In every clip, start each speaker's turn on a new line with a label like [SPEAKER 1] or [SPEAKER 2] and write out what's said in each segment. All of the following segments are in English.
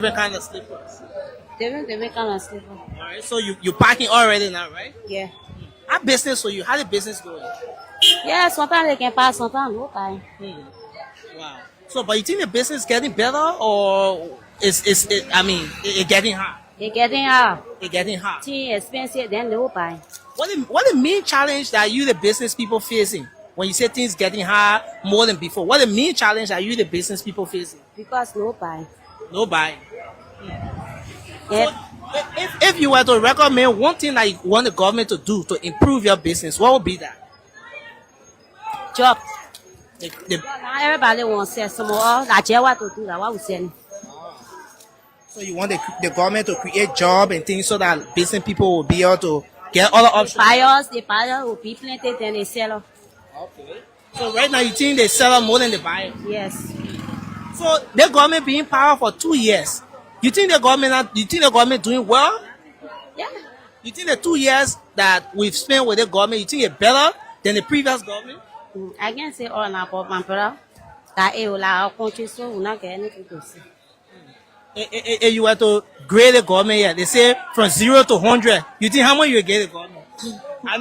[SPEAKER 1] Different kind of slippers.
[SPEAKER 2] Different kind of slipper.
[SPEAKER 1] All right. So you packing already now, right?
[SPEAKER 2] Yeah.
[SPEAKER 1] How business for you? How the business going?
[SPEAKER 2] Yeah, sometimes they can pass, sometimes no time.
[SPEAKER 1] Wow. So, but you think the business getting better, or it getting hard?
[SPEAKER 2] They getting out.
[SPEAKER 1] It getting hard.
[SPEAKER 2] Tea expensive, then no buy.
[SPEAKER 1] What the main challenge that you the business people facing when you say things getting hard more than before? What the main challenge are you the business people facing?
[SPEAKER 2] Because no buy.
[SPEAKER 1] No buying.
[SPEAKER 2] Yeah.
[SPEAKER 1] So, if you were to recommend one thing that you want the government to do to improve your business, what would be that?
[SPEAKER 2] Job.
[SPEAKER 1] The
[SPEAKER 2] Now everybody wants to sell some more. Like what to do, that what we sell.
[SPEAKER 1] So you want the government to create job and things so that business people will be able to get other options.
[SPEAKER 2] The buyers will be plenty, then they sell.
[SPEAKER 1] Okay. So right now you think they sell out more than the buyer.
[SPEAKER 2] Yes.
[SPEAKER 1] So the government being in power for 2 years. You think the government doing well?
[SPEAKER 2] Yeah.
[SPEAKER 1] You think the 2 years that we've spent with the government, you think it's better than the previous government?
[SPEAKER 2] I can say all now, but my brother, that it will our country, so we'll not get anything to see.
[SPEAKER 1] If you were to grade the government here, they say from 0 to 100. You think how much you will get the government?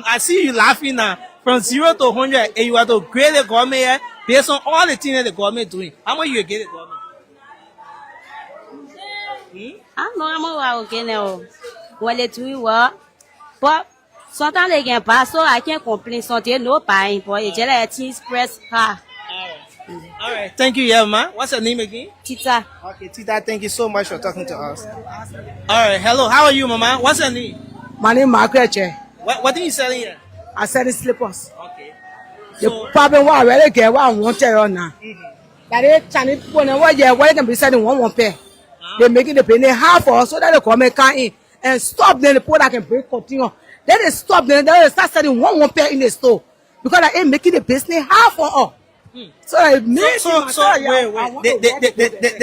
[SPEAKER 1] I see you laughing now. From 0 to 100, if you were to grade the government here, based on all the things that the government doing, how much you will get the government?
[SPEAKER 2] I know I'm all okay now. Well, they do well, but sometimes they can pass, so I can't complain. Sometimes no buying, but it's just like things press car.
[SPEAKER 1] All right. Thank you, Yelma. What's your name again?
[SPEAKER 2] Tita.
[SPEAKER 1] Okay, Tita, thank you so much for talking to us. All right. Hello. How are you, Mama? What's your name?
[SPEAKER 3] My name is Margaret.
[SPEAKER 1] What are you selling here?
[SPEAKER 3] I sell the slippers.
[SPEAKER 1] Okay.
[SPEAKER 3] The problem what I really get what I want to now. That is Chinese people now what you can be selling one pair. They make it the penny half or so that the government can in and stop then the people that can bring continue. Then they stop then they start selling one pair in the store because I ain't making the business half or all. So it means
[SPEAKER 1] wait.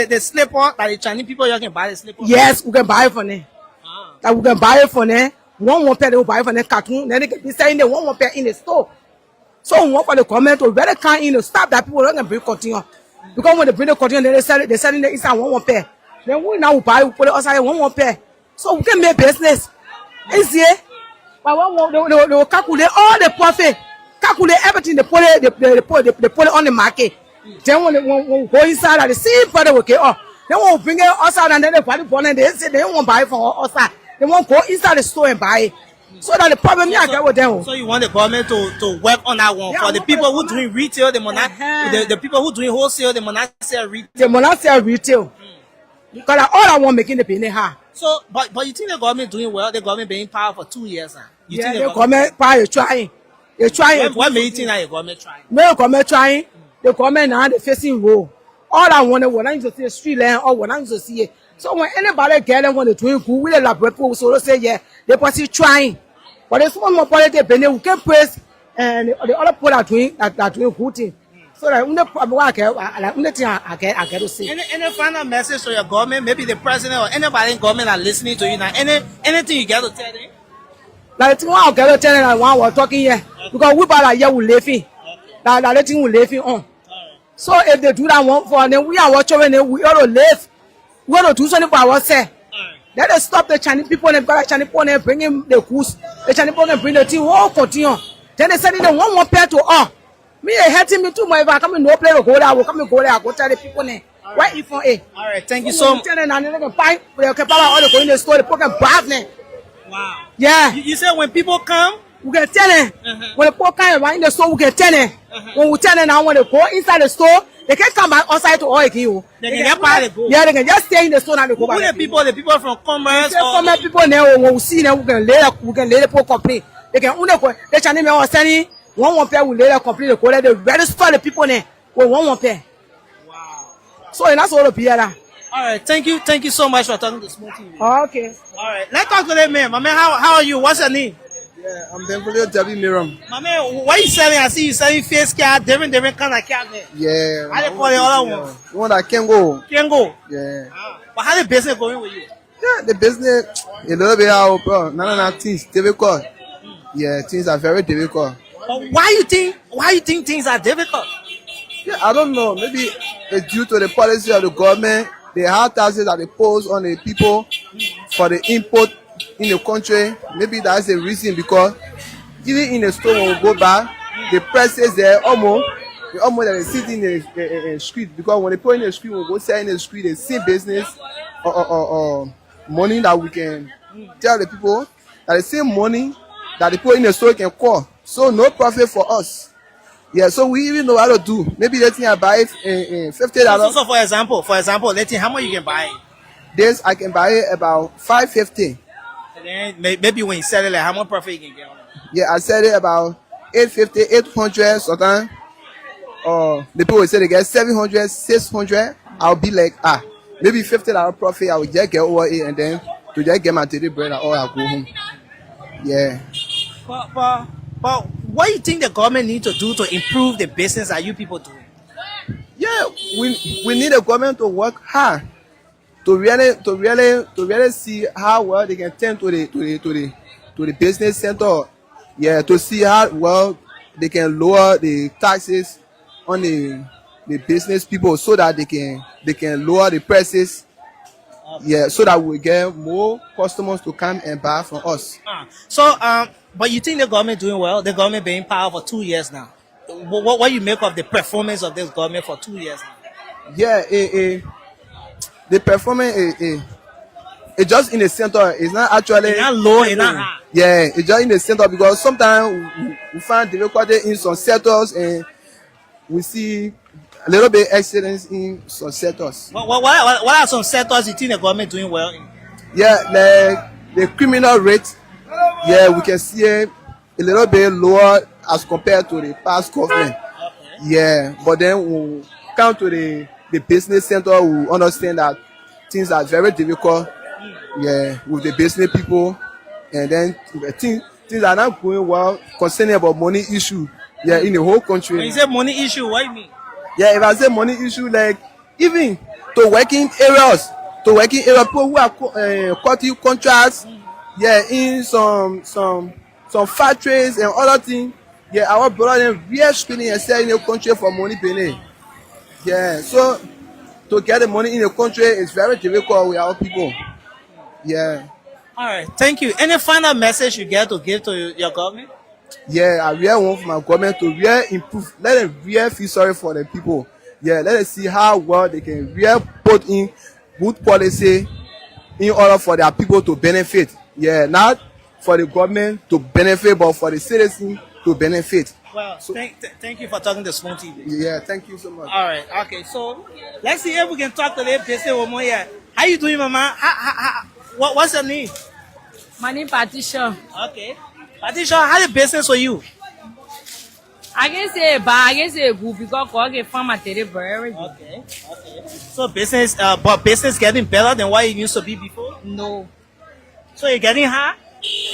[SPEAKER 1] The slipper that the Chinese people you can buy the slipper.
[SPEAKER 3] Yes, we can buy it for them. That we can buy it for them. One pair they will buy it for them cartoon. Then they can be selling the one pair in the store. So we want for the government to really can in to stop that people don't can bring continue. Because when they bring the continue, then they selling the inside one pair. Then we now buy we put it outside one pair. So we can make business. Easy. But they will calculate all the profit. Calculate everything they put it on the market. Then when we go inside at the same product will get off. Then we'll bring it outside and then they buy it and they say they won't buy it from outside. They won't go inside the store and buy it. So that the problem I get with them.
[SPEAKER 1] So you want the government to work on that one for the people who doing retail, the people who doing wholesale, the monastic retail.
[SPEAKER 3] The monastic retail. Because all I want making the penny high.
[SPEAKER 1] So, but you think the government doing well? The government being in power for 2 years now. You think
[SPEAKER 3] the government power is trying. They're trying.
[SPEAKER 1] What made you think that the government trying?
[SPEAKER 3] No government trying. The government now they facing war. All I wanted when I used to see a street land or when I used to see it. So when anybody get them when they're doing good, we let people so say yeah, they possibly trying. But there's one more politics, we can praise and the other people are doing good thing. So that the problem I get to say.
[SPEAKER 1] Any final message to your government? Maybe the president or anybody in government are listening to you now. Anything you get to tell them?
[SPEAKER 3] Like the one I get to tell them one we're talking here because we buy here we living. That the thing we living on. So if they do that one for them, we are watching and we ought to live. We ought to do something for ourselves. Let us stop the Chinese people and because the Chinese people bringing the goods. The Chinese people bring the thing all continue. Then they said they don't want one pair to all. Me hurting me too much. If I come in no place to go there, I will come and go there. I go tell the people there. Why if for a?
[SPEAKER 1] All right, thank you so much.
[SPEAKER 3] They can buy. They can buy all the go in the store. The people can buy them.
[SPEAKER 1] Wow.
[SPEAKER 3] Yeah.
[SPEAKER 1] You said when people come,
[SPEAKER 3] we can tell them. When the people come in the store, we can tell them. When we tell them now, when they go inside the store, they can't come back outside to all again.
[SPEAKER 1] They can get part of the go.
[SPEAKER 3] Yeah, they can just stay in the store and they go back.
[SPEAKER 1] The people from commerce.
[SPEAKER 3] Commerce people now, when we see them, we can lay the people complain. They can only go. The Chinese men are saying one pair will later complete the code. They register the people there with one pair.
[SPEAKER 1] Wow.
[SPEAKER 3] So that's all the PR.
[SPEAKER 1] All right, thank you so much for talking to Smooth TV.
[SPEAKER 3] Okay.
[SPEAKER 1] All right, let's talk to that man. My man, how are you? What's your name?
[SPEAKER 4] Yeah, I'm Benfolio Jabi Miram.
[SPEAKER 1] My man, what you selling? I see you selling face care, different kind of care there.
[SPEAKER 4] Yeah.
[SPEAKER 1] How they call the other one?
[SPEAKER 4] The one that can go.
[SPEAKER 1] Can go.
[SPEAKER 4] Yeah.
[SPEAKER 1] But how the business going with you?
[SPEAKER 4] Yeah, the business a little bit out, bro. None things difficult. Yeah, things are very difficult.
[SPEAKER 1] But why you think things are difficult?
[SPEAKER 4] Yeah, I don't know. Maybe it's due to the policy of the government. the high taxes that they pose on the people for the import in the country. Maybe that's the reason, because even in the store when we go back, the prices there almost that they sit in the street, because when they put in the street, we go sell in the street, the same business or money that we can tell the people that the same money that they put in the store can call. So no profit for us. Yeah, so we even know how to do. Maybe they think I buy it in $50.
[SPEAKER 1] So for example, let's see how much you can buy it.
[SPEAKER 4] This I can buy it about $5.50.
[SPEAKER 1] And then maybe when you sell it, like how much profit you can get on it.
[SPEAKER 4] Yeah, I sell it about $850, $800 sometimes. The people will say they get $700, $600. I'll be like, maybe $50 profit. I will just get over it, and then to just get my daily bread and all, I'll go home. Yeah.
[SPEAKER 1] But what do you think the government needs to do to improve the business that you people do?
[SPEAKER 4] Yeah, we need the government to work hard to really see how well they can tend to the business center. Yeah, to see how well they can lower the taxes on the business people, so that they can lower the prices. Yeah, so that we get more customers to come and buy from us.
[SPEAKER 1] But you think the government doing well? The government been in power for 2 years now. What you make of the performance of this government for 2 years now?
[SPEAKER 4] Yeah, the performance it's just in the center. It's not actually.
[SPEAKER 1] It's not low, it's not high.
[SPEAKER 4] Yeah, it's just in the center, because sometimes we find difficulty in some sectors, and we see a little bit excellence in some sectors.
[SPEAKER 1] What are some sectors you think the government doing well in?
[SPEAKER 4] Yeah, like the criminal rate. Yeah, we can see it a little bit lower as compared to the past government.
[SPEAKER 1] Okay.
[SPEAKER 4] Yeah, but then when we come to the business center, we understand that things are very difficult. Yeah, with the business people, and then things are not going well concerning about money issue. Yeah, in the whole country.
[SPEAKER 1] When you say money issue, what do you mean?
[SPEAKER 4] Yeah, if I say money issue, like even to working areas, people who are cutting contracts. Yeah, in some factories and other things. Yeah, our brother them real spending and selling in the country for money penny. Yeah, so to get the money in the country is very difficult with our people. Yeah.
[SPEAKER 1] All right, thank you. Any final message you get to give to your government?
[SPEAKER 4] Yeah, I really want my government to really improve. Let them really feel sorry for the people. Yeah, let us see how well they can really put in good policy in order for their people to benefit. Yeah, not for the government to benefit, but for the citizens to benefit.
[SPEAKER 1] Well, so, thank you for talking to Spoon TV.
[SPEAKER 4] Yeah, thank you so much.
[SPEAKER 1] All right, okay. So let's see if we can talk to the business woman here. How you doing, Mama? What's your name?
[SPEAKER 5] My name Patricia.
[SPEAKER 1] Okay. Patricia, how the business for you?
[SPEAKER 5] I can say bad, I can say good, because I can find my terrible everything.
[SPEAKER 1] Okay. So but business getting better than what it used to be before?
[SPEAKER 5] No.
[SPEAKER 1] So you're getting high?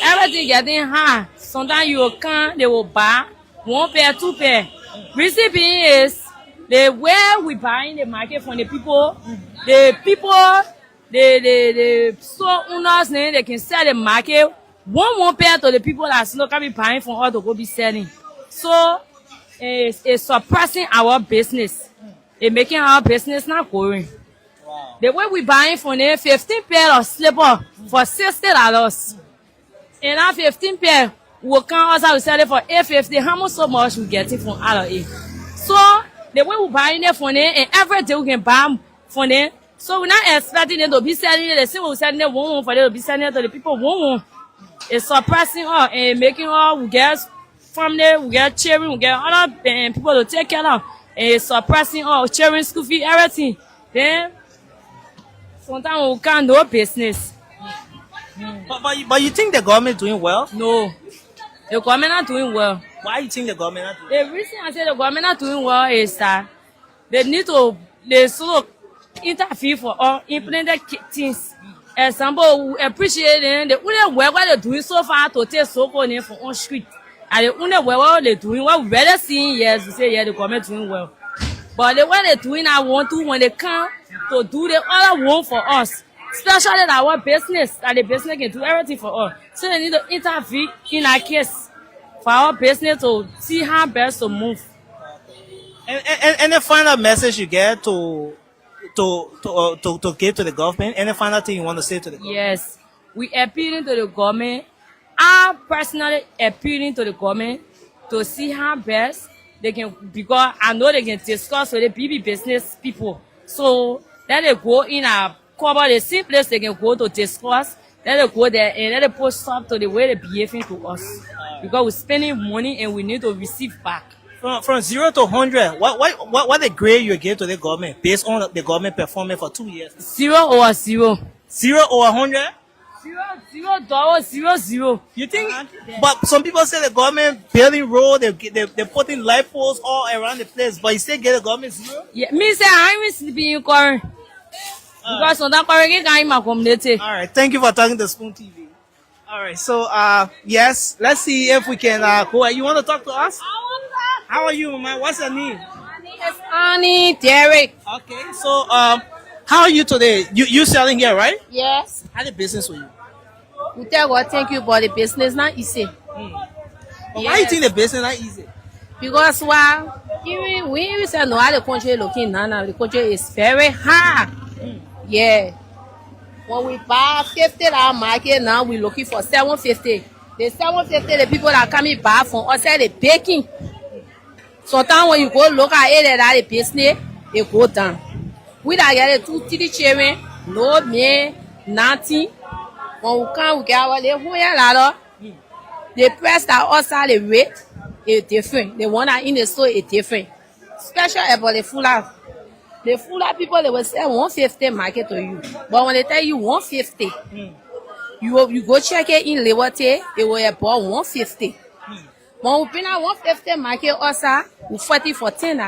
[SPEAKER 5] Everything getting high. Sometimes you will come, they will buy 1 pair, 2 pair. Reason being is the way we buy in the market from the people, the store owners, they can sell the market 1 pair to the people that's not can be buying from us to go be selling. So it's suppressing our business. It's making our business not going.
[SPEAKER 1] Wow.
[SPEAKER 5] The way we buying from them 15 pair of slipper for $60. And that 15 pair will come outside, we sell it for $8.50. How much we getting from out of it? So the way we buying it from them, and every day we can buy from them. So we're not expecting them to be selling it. The same way we're selling it 1 for them to be selling it to the people 1. It's suppressing us and making us, we get family, we get children, we get other people to take care of. And it's suppressing us, children, school fee, everything. Then sometimes we can't do business.
[SPEAKER 1] But you think the government doing well?
[SPEAKER 5] No, the government not doing well.
[SPEAKER 1] Why you think the government not doing well?
[SPEAKER 5] The reason I say the government not doing well is that they sort of interfere for all implemented things. Example, we appreciate them. The only work what they're doing so far to take so-called name from on street. And the only work what they're doing, what we better see, yes, we say, yeah, the government doing well. But the way they're doing, I want to, when they come to do the other one for us, especially our business, that the business can do everything for us. So they need to intervene in our case for our business to see how best to move.
[SPEAKER 1] And the final message you get to to give to the government? Any final thing you want to say to the government?
[SPEAKER 5] Yes, we appealing to the government. I personally appealing to the government to see how best they can, because I know they can discuss with the BB business people. So let they go in a cover the same place they can go to discuss. Let they go there and let they put stop to the way they behaving to us. Because we're spending money and we need to receive back.
[SPEAKER 1] From 0 to 100, what the grade you give to the government based on the government performance for 2 years?
[SPEAKER 5] 0 over 0.
[SPEAKER 1] 0 or 100?
[SPEAKER 5] 0, 0.
[SPEAKER 1] You think? But some people say the government building road, they putting light poles all around the place, but you still get the government 0?
[SPEAKER 5] Yeah, me say I even sleeping in current. Because on that current get in my community.
[SPEAKER 1] All right, thank you for talking to Spoon TV. All right, so yes, let's see if we can go. You want to talk to us? How are you, man? What's your name?
[SPEAKER 6] My name is Annie Derek.
[SPEAKER 1] Okay, so how are you today? You selling here, right?
[SPEAKER 6] Yes.
[SPEAKER 1] How the business with you?
[SPEAKER 6] We tell God thank you, but the business not easy.
[SPEAKER 1] But why you think the business not easy?
[SPEAKER 6] Because why? Even we say no, how the country looking now, the country is very hard. Yeah. When we buy $50 market now, we looking for $750. The $750, the people that coming back from outside the baking. Sometimes when you go look at it, that the business, it go down. We that get 2, 3 children, no man, nothing. When we come, we get our little ladder. The price that outside the rate is different. The one that in the store is different. Special about the fuller. The fuller people, they will say 150 market to you. But when they tell you 150, you go check it in Liberty, it will be about 150. When we pay 150 market also, we 40 for 10.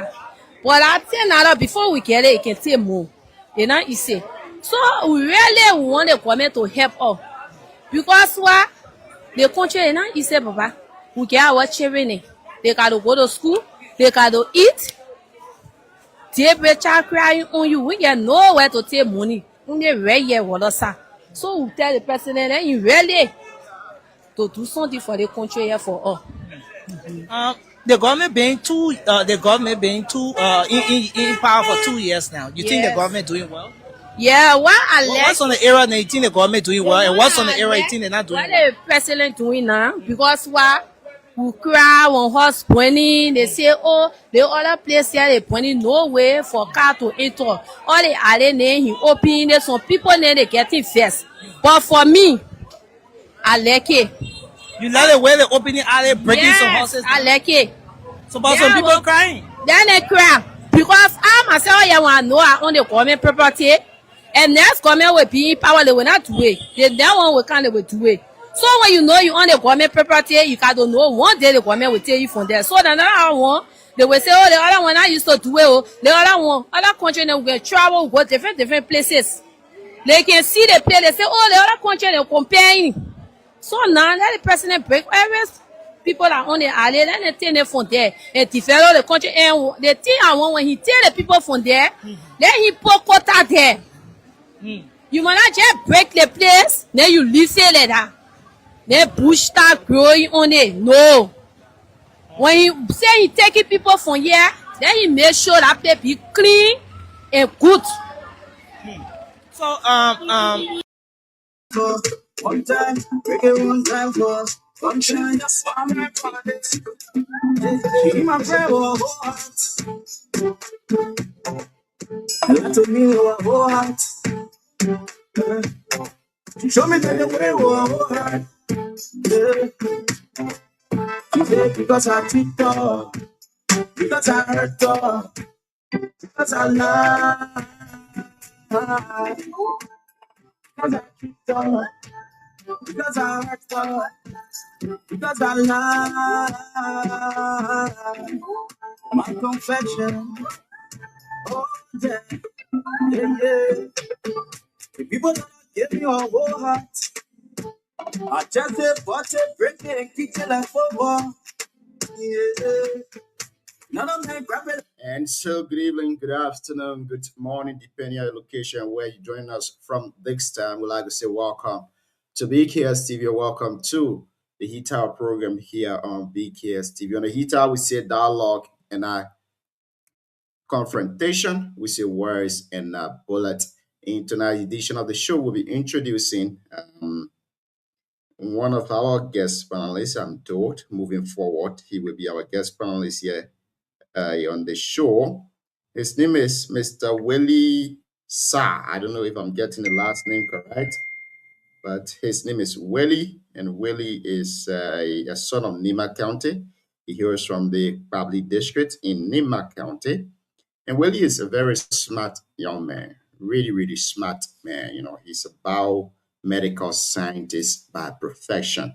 [SPEAKER 6] But at 10 before we get it, it can take more. It's not easy. So we really want the government to help us. Because what? The country is not easy, Papa. We get our children. They got to go to school. They got to eat. They be crying on you. We get nowhere to take money. We right here with us. So we tell the president that you really to do something for the country here for us.
[SPEAKER 1] The government being in power for 2 years now. You think the
[SPEAKER 6] Yes.
[SPEAKER 1] government doing well?
[SPEAKER 6] Yeah, what I like.
[SPEAKER 1] What's on the era that you think the government doing well, and what's on the era you think they're not doing
[SPEAKER 6] what
[SPEAKER 1] well?
[SPEAKER 6] the president doing now? Because what we cry when horse pointing, they say, oh, the other place here they pointing no way for car to enter. All the alley name he open, there's some people there they getting first. But for me, I like it.
[SPEAKER 1] You like the way they opening alley, breaking some horses.
[SPEAKER 6] I like it.
[SPEAKER 1] So, but
[SPEAKER 6] Yeah,
[SPEAKER 1] some people
[SPEAKER 6] well-
[SPEAKER 1] crying.
[SPEAKER 6] Then they cry because I myself I want to know I own the government property, and next government will be in power. They will not do it. That one will kind of do it. So when you know you own the government property, you can't know one day the government will take you from there. So the another one, they will say, oh, the other one I used to do it. Oh, the other one, other country they will travel, go different places. They can see the place. They say, oh, the other country they comparing. So now let the president break every people that own the alley, let them take them from there and develop the country. And the thing I want when he take the people from there, then he put quota there. You must not just break the place, then you leave it like that. Then bush start growing on it. No. When you say he taking people from here, then he make sure that place be clean and good.
[SPEAKER 1] So,
[SPEAKER 7] for one time, break it one time for sunshine. I'm not for this. She my friend, oh, heart. A lot to me, oh, heart. She show me that the way, oh, heart. She said, because I treat her, because I hurt her, because I lie. Because I treat her, because I hurt her, because I lie. My confession, oh yeah, yeah. The people that give me a whole heart, I just say, watch it, break it, and kick it like football. Yeah. None of them grab it.
[SPEAKER 8] And so, good evening, good afternoon, good morning, depending on your location where you join us from this time. We'd like to say welcome to BKS TV. Welcome to the Heat Tower program here on BKS TV. On the Heat Tower, we say dialogue and I confrontation. We say words and bullets. In tonight's edition of the show, we'll be introducing one of our guest panelists. I'm told moving forward, he will be our guest panelist here on the show. His name is Mr. Willie Sa. I don't know if I'm getting the last name correct, but his name is Willie, and Willie is a son of Nima County. He hails from the Babli district in Nima County. And Willie is a very smart young man, really, really smart man. You know, he's a biomedical scientist by profession.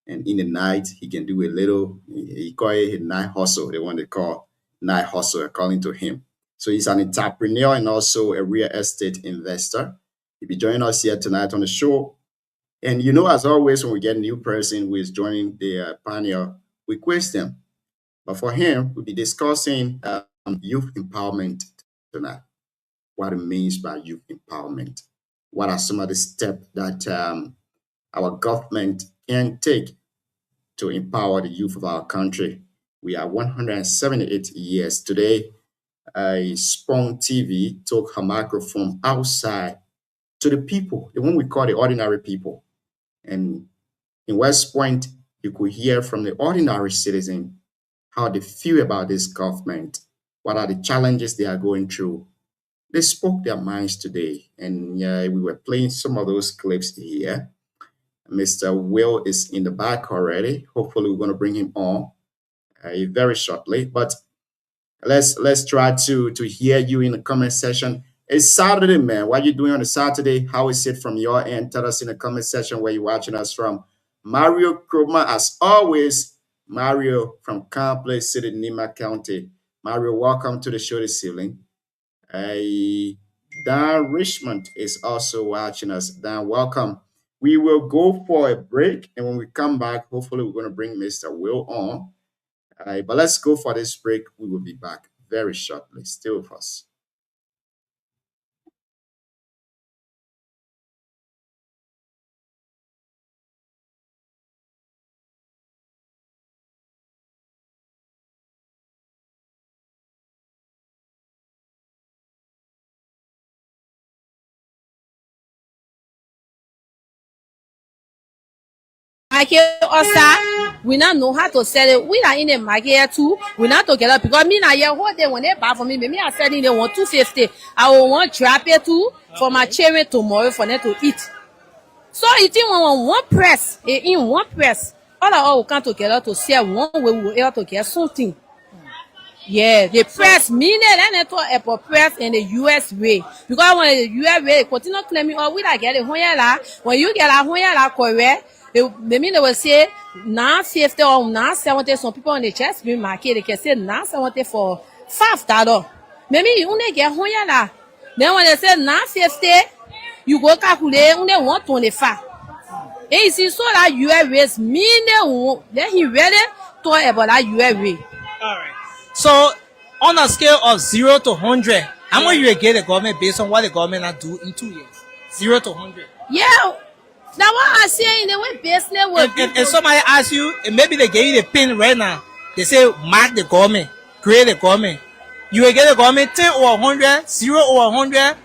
[SPEAKER 8] And in the night, he can do a little, he call it a night hustle, the one they call night hustle, according to him. So he's an entrepreneur and also a real estate investor. He'll be joining us here tonight on the show. And you know, as always, when we get a new person who is joining the panel, we quiz them. But for him, we'll be discussing youth empowerment tonight. What it means by youth empowerment. What are some of the steps that our government can take to empower the youth of our country? We are 178 years today. Spong TV took her microphone outside to the people, the one we call the ordinary people. And in West Point, you could hear from the ordinary citizen how they feel about this government, what are the challenges they are going through. They spoke their minds today, and we were playing some of those clips here. Mr. Will is in the back already. Hopefully, we're going to bring him on very shortly. But let's try to hear you in the comment section. It's Saturday, man. What are you doing on a Saturday? How is it from your end? Tell us in the comment section where you're watching us from. Mario Kroma, as always, Mario from Complex City, Nima County. Mario, welcome to the show this evening. Dan Richmond is also watching us. Dan, welcome. We will go for a break, and when we come back, hopefully we're going to bring Mr. Will on. But let's go for this break. We will be back very shortly. Stay with us.
[SPEAKER 6] Market also, we not know how to sell it. We are in the market too. We not together because me na here what they when they buy for me I selling they want 250. I will want drop it too for my children tomorrow for them to eat. So it in one press, in one press. All will come together to sell one way we will able to get something. Yeah, the press meaning then to Apple press in the US way. Because when the US way continue claiming oh we like get it when you get a correct. Maybe they will say now 50 or now 70. Some people on the chest market they can say now 70 for $5. Maybe you only get $100. Then when they say now 50, you go calculate only 125. And you see so that US rates mean then he really talk about that US rate.
[SPEAKER 1] All right. So on a scale of 0 to 100, how much you will get the government based on what the government are do in 2 years? 0 to 100.
[SPEAKER 6] Yeah. That's what I say in the way business will
[SPEAKER 1] and somebody asks you, and maybe they gave you the pin right now. They say mark the government, create the government. You will get the government 10 or 100, 0 or 100,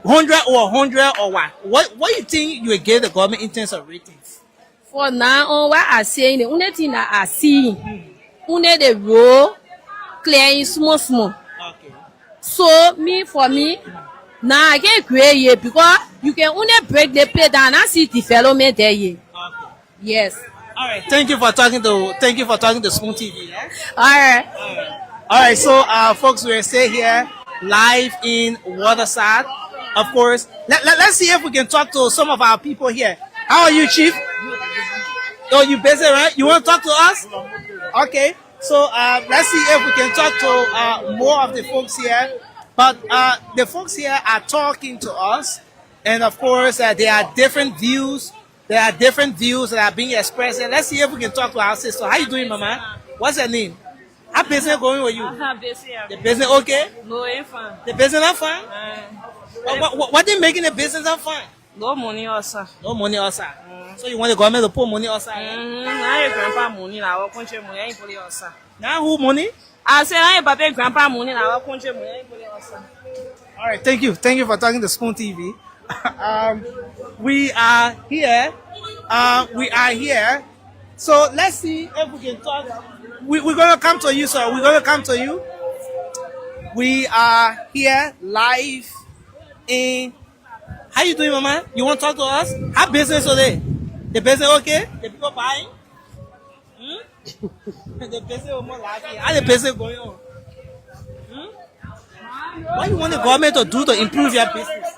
[SPEAKER 1] 100 or 100 or what? What you think you will get the government in terms of ratings?
[SPEAKER 6] For now on what I say, the only thing that I see, only the road clear small.
[SPEAKER 1] Okay.
[SPEAKER 6] So for me, now I get great here because you can only break the plate down and see development there. Okay. Yes.
[SPEAKER 1] All right. Thank you for talking to Spoon TV. Yeah?
[SPEAKER 6] All
[SPEAKER 1] right. So folks, we'll stay here live in Waterside. Of course. Let's see if we can talk to some of our people here. How are you, Chief? Oh, you busy, right? You want to talk to us? Okay. So let's see if we can talk to more of the folks here. But the folks here are talking to us, and of course, there are different views. There are different views that are being expressed. And let's see if we can talk to our sister. How you doing, Mama? What's your name? How business going with you? The business okay?
[SPEAKER 9] No, ain't fine.
[SPEAKER 1] The business not fine? What they making the business not fine?
[SPEAKER 9] No money also.
[SPEAKER 1] No money also. So you want the government to put money outside?
[SPEAKER 9] Now you grandpa money, now country money, ain't put it outside.
[SPEAKER 1] Now who money?
[SPEAKER 9] I say I ain't papa grandpa money na country money anybody also.
[SPEAKER 1] All right, thank you for talking to Spoon TV. We are here. So let's see if we can talk. We're gonna come to you, sir. We're gonna come to you. We are here live in. How you doing, Mama? You want to talk to us? How business today? The business okay? The people buying? The business is more laughing. How the business going on? What you want the government to do to improve your business?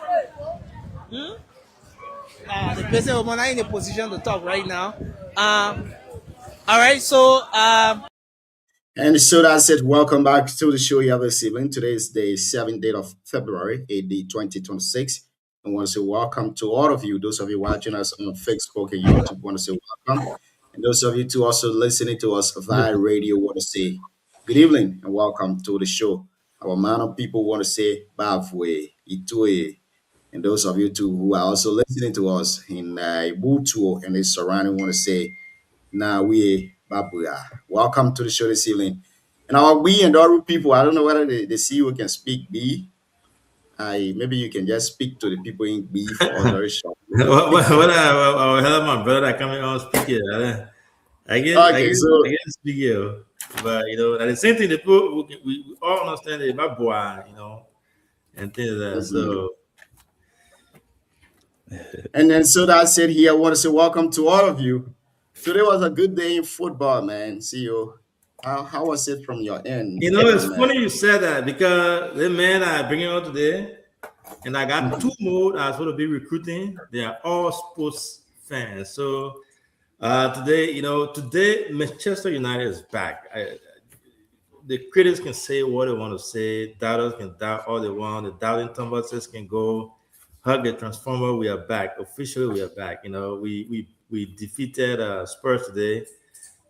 [SPEAKER 1] The business is not in a position to talk right now. All right, so.
[SPEAKER 8] And so that's it. Welcome back to the show here this evening. Today is the 7th day of February, AD 2026. I want to say welcome to all of you. Those of you watching us on Facebook and YouTube, want to say welcome. And those of you too also listening to us via radio, want to say good evening and welcome to the show. Our man of people want to say Bavwe, Itue. And those of you too who are also listening to us in Ibutu and its surrounding, want to say Nawe Babuya. Welcome to the show this evening. And our we and other people, I don't know whether the CEO can speak B. Maybe you can just speak to the people in B for us very short.
[SPEAKER 10] I heard my brother coming on speaking. I guess speak here. But at the same thing, the people we all understand the Babua, and things like that. So
[SPEAKER 8] and then so that's it here. I want to say welcome to all of you. Today was a good day in football, man. CEO. How was it from your end?
[SPEAKER 10] It's funny you said that because the man I bringing on today, and I got two more I was going to be recruiting. They are all sports fans. So today Manchester United is back. The critics can say what they want to say. Doubters can doubt all they want. The doubting Thomases can go hug the transformer. We are back. Officially, we are back. We defeated Spurs today.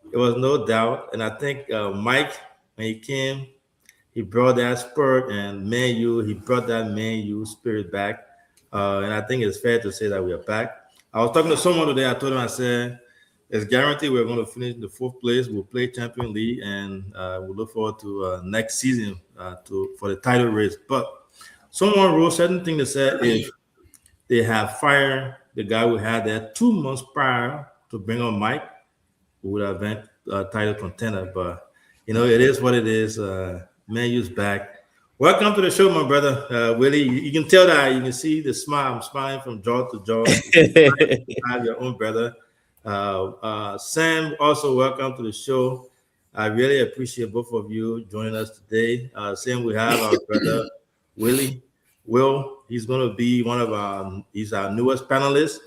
[SPEAKER 10] It was no doubt. And I think Mike, when he came, he brought that spirit, and he brought that Man U spirit back. And I think it's fair to say that we are back. I was talking to someone today. I told him, I said, it's guaranteed we're going to finish in the 4th place. We'll play Champions League, and we'll look forward to next season for the title race. But someone wrote certain thing that said if they have fired the guy we had there 2 months prior to bring on Mike, we would have been a title contender. But, it is what it is. Man U's back. Welcome to the show, my brother. Willie, you can tell that. You can see the smile. I'm smiling from jaw to jaw. I'm your own brother. Sam, also welcome to the show. I really appreciate both of you joining us today. Sam, we have our brother, Will. He's going to be he's our newest panelist,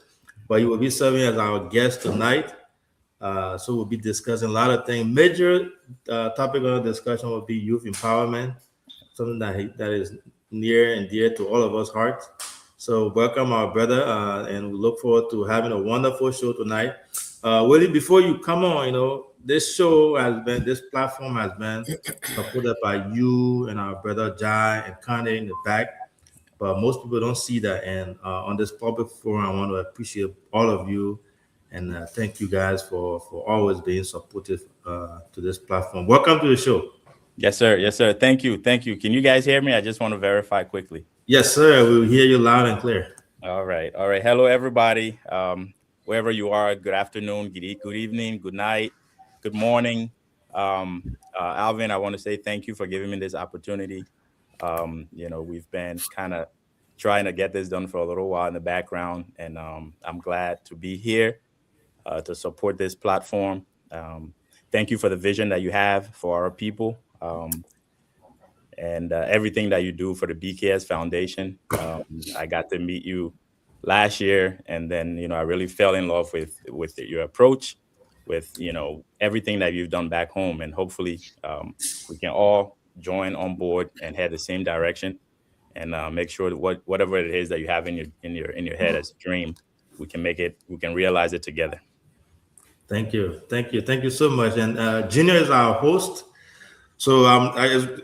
[SPEAKER 10] but he will be serving as our guest tonight. So we'll be discussing a lot of things. Major topic of the discussion will be youth empowerment, something that is near and dear to all of us hearts. So welcome our brother, and we look forward to having a wonderful show tonight. Willie, before you come on, this platform has been supported by you and our brother Jai and Kanye in the back. But most people don't see that. And on this public forum, I want to appreciate all of you and thank you guys for always being supportive to this platform. Welcome to the show.
[SPEAKER 11] Yes, sir. Yes, sir. Thank you. Thank you. Can you guys hear me? I just want to verify quickly.
[SPEAKER 10] Yes, sir. We'll hear you loud and clear.
[SPEAKER 11] All right. All right. Hello, everybody. Wherever you are, good afternoon, good evening, good night, good morning. Alvin, I want to say thank you for giving me this opportunity. We've been kind of trying to get this done for a little while in the background, and I'm glad to be here to support this platform. Thank you for the vision that you have for our people and everything that you do for the BKS Foundation. I got to meet you last year, and then I really fell in love with your approach, with everything that you've done back home, and hopefully we can all join on board and head the same direction, and make sure that whatever it is that you have in your head as a dream, we can realize it together.
[SPEAKER 10] Thank you so much. And Junior is our host. So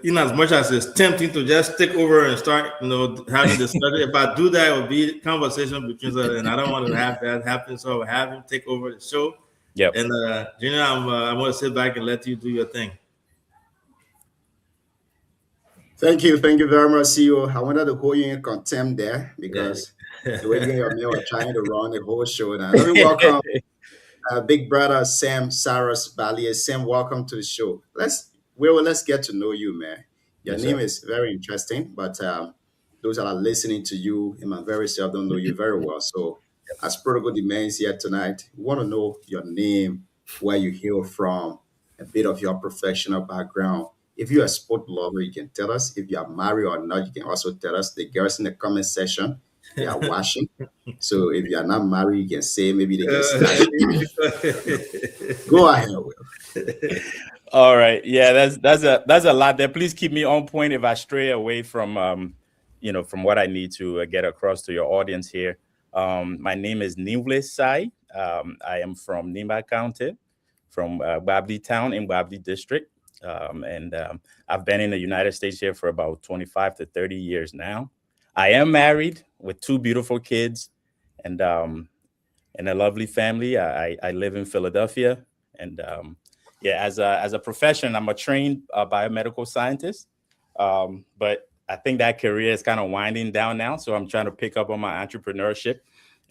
[SPEAKER 10] in as much as it's tempting to just take over and start, having discussion, if I do that, it will be conversation between us, and I don't want to have that happen. So I'll have him take over the show.
[SPEAKER 11] Yep.
[SPEAKER 10] And Junior, I'm going to sit back and let you do your thing.
[SPEAKER 8] Thank you very much, CEO. I wanted to hold you in contempt there because the way you and your man were trying to run the whole show. Now, let me welcome big brother Sam Saras Valier. Sam, welcome to the show. Let's get to know you, man. Your
[SPEAKER 10] Yes,
[SPEAKER 8] name
[SPEAKER 10] sir.
[SPEAKER 8] is very interesting, but those that are listening to you in my very self don't know you very well. So, as protocol demands here tonight, we want to know your name, where you hail from, a bit of your professional background. If you're a sport lover, you can tell us. If you are married or not, you can also tell us. The girls in the comment section, they are watching. So if you are not married, you can say maybe they can start. Go ahead, Will.
[SPEAKER 11] All right. Yeah, that's a lot there. Please keep me on point if I stray away from from what I need to get across to your audience here. My name is Nimble Sai. I am from Nimba County, from Babli Town in Babli District. And I've been in the United States here for about 25 to 30 years now. I am married with 2 beautiful kids and a lovely family. I live in Philadelphia. And as a profession, I'm a trained biomedical scientist. But I think that career is kind of winding down now. So I'm trying to pick up on my entrepreneurship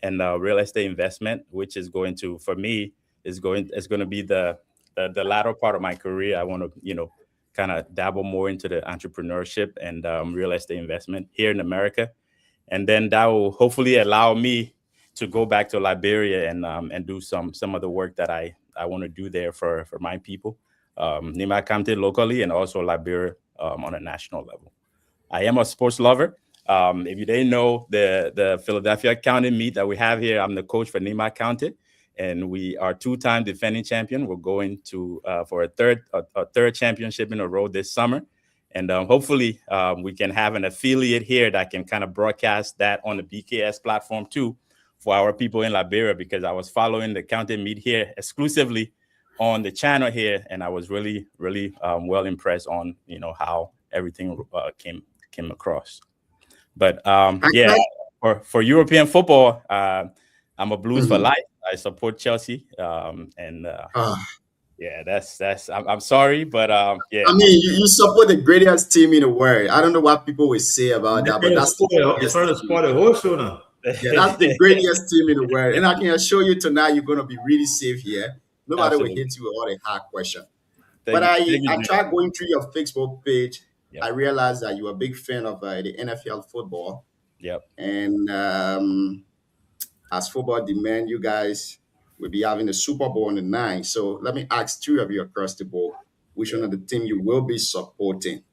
[SPEAKER 11] and real estate investment, which is going to, for me, is going to be the latter part of my career. I want to, kind of dabble more into the entrepreneurship and real estate investment here in America. And then that will hopefully allow me to go back to Liberia and do some of the work that I want to do there for my people, Nimba County locally and also Liberia on a national level. I am a sports lover. If you didn't know, the Philadelphia County meet that we have here, I'm the coach for Nimba County, and we are 2-time defending champion. We're going to for a third championship in a row this summer, and hopefully we can have an affiliate here that can kind of broadcast that on the BKS platform too for our people in Liberia, because I was following the county meet here exclusively on the channel here, and I was really well impressed on how everything came across. But for European football, I'm a Blues for life. I support Chelsea, and that's. I'm sorry, but yeah.
[SPEAKER 8] I mean, you support the greatest team in the world. I don't know what people will say about that, but that's
[SPEAKER 10] the whole show now.
[SPEAKER 8] Yeah, that's the greatest team in the world, and I can assure you tonight you're going to be really safe here. Nobody will hit you with all the hard questions. But I tried going through your Facebook page. Yep. I realized that you're a big fan of the NFL football.
[SPEAKER 11] Yep.
[SPEAKER 8] And as football demand, you guys will be having the Super Bowl on the 9th. So let me ask 2 of you across the board, which one of the team you will be supporting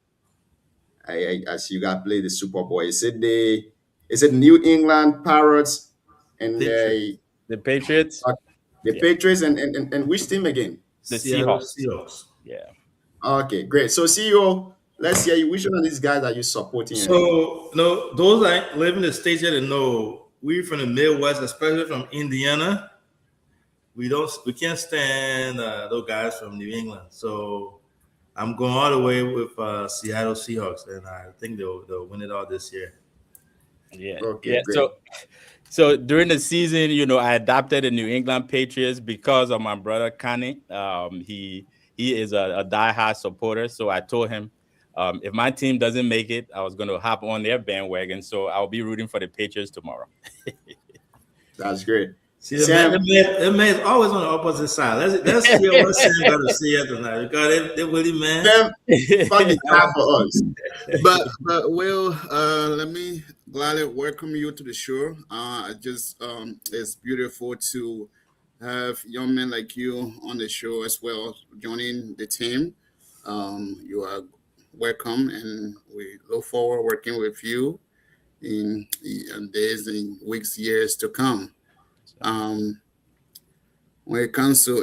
[SPEAKER 8] as you guys play the Super Bowl? Is it New England Patriots and
[SPEAKER 11] the Patriots?
[SPEAKER 8] The Patriots and which team again?
[SPEAKER 11] The Seahawks. Yeah.
[SPEAKER 8] Okay, great. So CEO, let's hear you. Which one of these guys are you supporting?
[SPEAKER 10] So those that live in the States here to know, we're from the Midwest, especially from Indiana. We can't stand those guys from New England. So I'm going all the way with Seattle Seahawks, and I think they'll win it all this year.
[SPEAKER 11] Yeah.
[SPEAKER 8] Okay,
[SPEAKER 11] yeah.
[SPEAKER 8] great.
[SPEAKER 11] So during the season, I adopted the New England Patriots because of my brother Connie. He is a diehard supporter. So I told him if my team doesn't make it, I was going to hop on their bandwagon. So I'll be rooting for the Patriots tomorrow.
[SPEAKER 8] That's great.
[SPEAKER 10] See, the man is always on the opposite side. Let's see what Sam got to see it tonight, because they really, man.
[SPEAKER 8] Fucking time for us.
[SPEAKER 12] But Will, let me gladly welcome you to the show. It's beautiful to have young men like you on the show as well, joining the team. You are welcome, and we look forward working with you in days and weeks, years to come. When it comes to,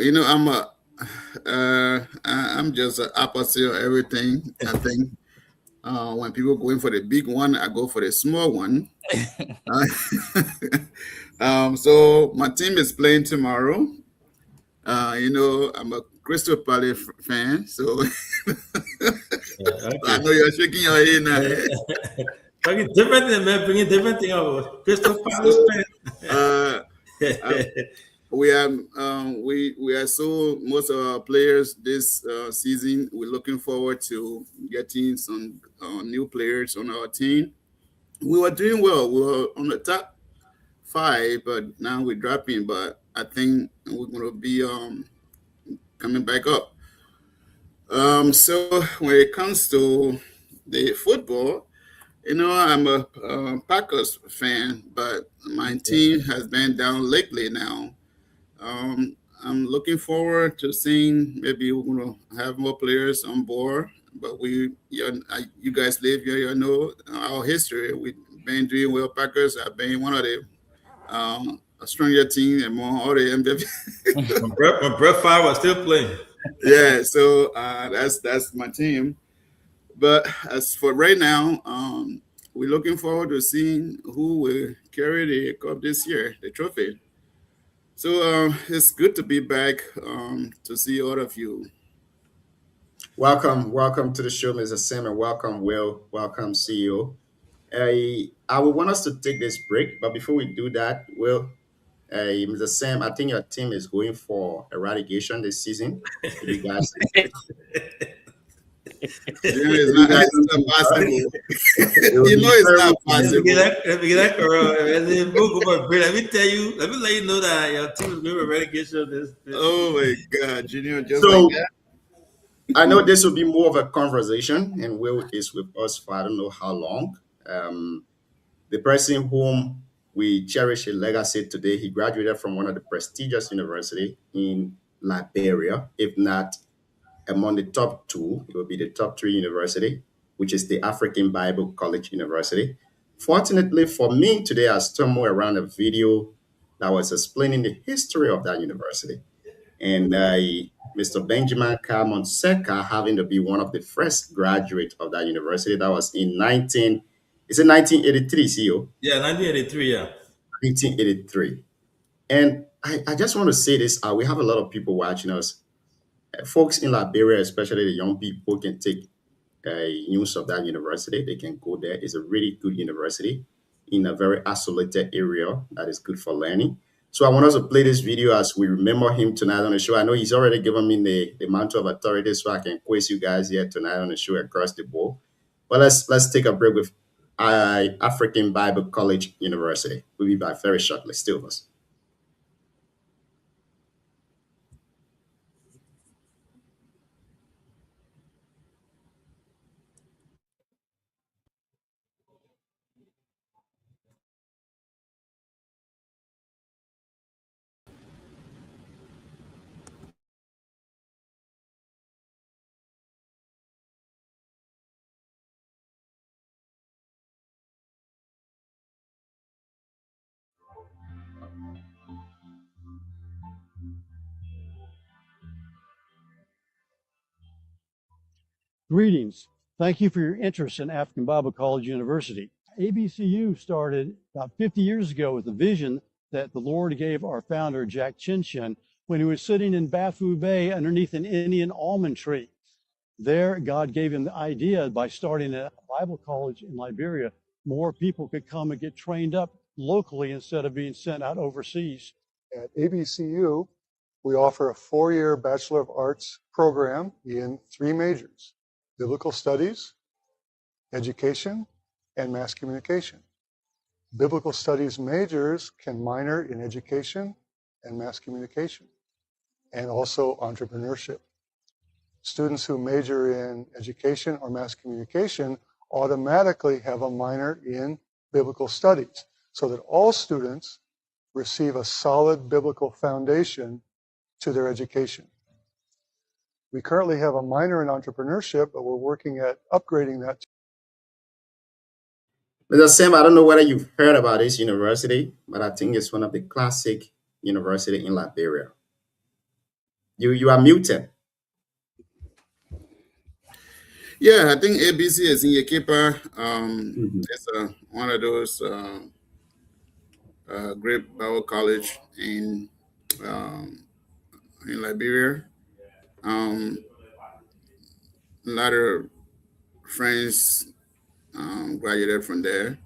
[SPEAKER 12] I'm just an opposite of everything. I think when people go in for the big one, I go for the small one. So my team is playing tomorrow. I'm a Crystal Palace fan, so I know you're shaking your head now.
[SPEAKER 10] Different thing, man. Bringing different thing over Crystal Palace fan.
[SPEAKER 12] we have we are so most of our players this season. We're looking forward to getting some new players on our team. We were doing well. We were on the top five, but now we're dropping. But I think we're gonna be coming back up. So when it comes to the football, I'm a Packers fan, but my team has been down lately now. I'm looking forward to seeing maybe we're gonna have more players on board. But you guys live here, you know our history. We've been doing well. Packers have been one of the a stronger team among all the MVP.
[SPEAKER 10] When Brett Favre was still playing.
[SPEAKER 12] Yeah, so that's my team. But as for right now, we're looking forward to seeing who will carry the cup this year, the trophy. So it's good to be back to see all of you.
[SPEAKER 8] Welcome to the show, Mr. Sam, and welcome, Will. Welcome, CEO. I would want us to take this break, but before we do that, Will, Mr. Sam, I think your team is going for eradication this season. You guys,
[SPEAKER 12] It's not possible. It's not possible.
[SPEAKER 10] Let me get that let me tell you, let me let you know that your team is going for relegation this.
[SPEAKER 12] Oh my God, Junior, just
[SPEAKER 8] So-
[SPEAKER 12] like that.
[SPEAKER 8] I know this will be more of a conversation, and Will is with us for I don't know how long. The person whom we cherish his legacy today, he graduated from one of the prestigious university in Liberia, if not among the top two, it will be the top three university, which is the African Bible College University. Fortunately for me, today I stumbled around a video that was explaining the history of that university. And Mr. Benjamin Carmon Seka having to be one of the first graduates of that university. That was in 1983, CEO?
[SPEAKER 10] Yeah, 1983, yeah.
[SPEAKER 8] 1983. And I just want to say this, we have a lot of people watching us. Folks in Liberia, especially the young people, can take news of that university. They can go there. It's a really good university in a very isolated area that is good for learning. So I want us to play this video as we remember him tonight on the show. I know he's already given me the mantle of authority, so I can quiz you guys here tonight on the show across the board. But let's take a break with African Bible College University. We'll be back very shortly. Still with us.
[SPEAKER 13] Greetings. Thank you for your interest in African Bible College University. ABCU started about 50 years ago with a vision that the Lord gave our founder, Jack Chinchin, when he was sitting in Bafu Bay underneath an Indian almond tree. There, God gave him the idea by starting a Bible college in Liberia, more people could come and get trained up locally instead of being sent out overseas.
[SPEAKER 14] At ABCU, we offer a 4-year Bachelor of Arts program in 3 majors: Biblical Studies, Education, and Mass Communication. Biblical Studies majors can minor in Education and Mass Communication, and also Entrepreneurship. Students who major in Education or Mass Communication automatically have a minor in Biblical Studies, so that all students receive a solid biblical foundation to their education. We currently have a minor in entrepreneurship, but we're working at upgrading that.
[SPEAKER 8] Mr. Sam, I don't know whether you've heard about this university, but I think it's one of the classic university in Liberia. You are muted.
[SPEAKER 12] Yeah, I think ABC is in Yekepa. It's one of those great Bible college in Liberia. A lot of friends graduated from there.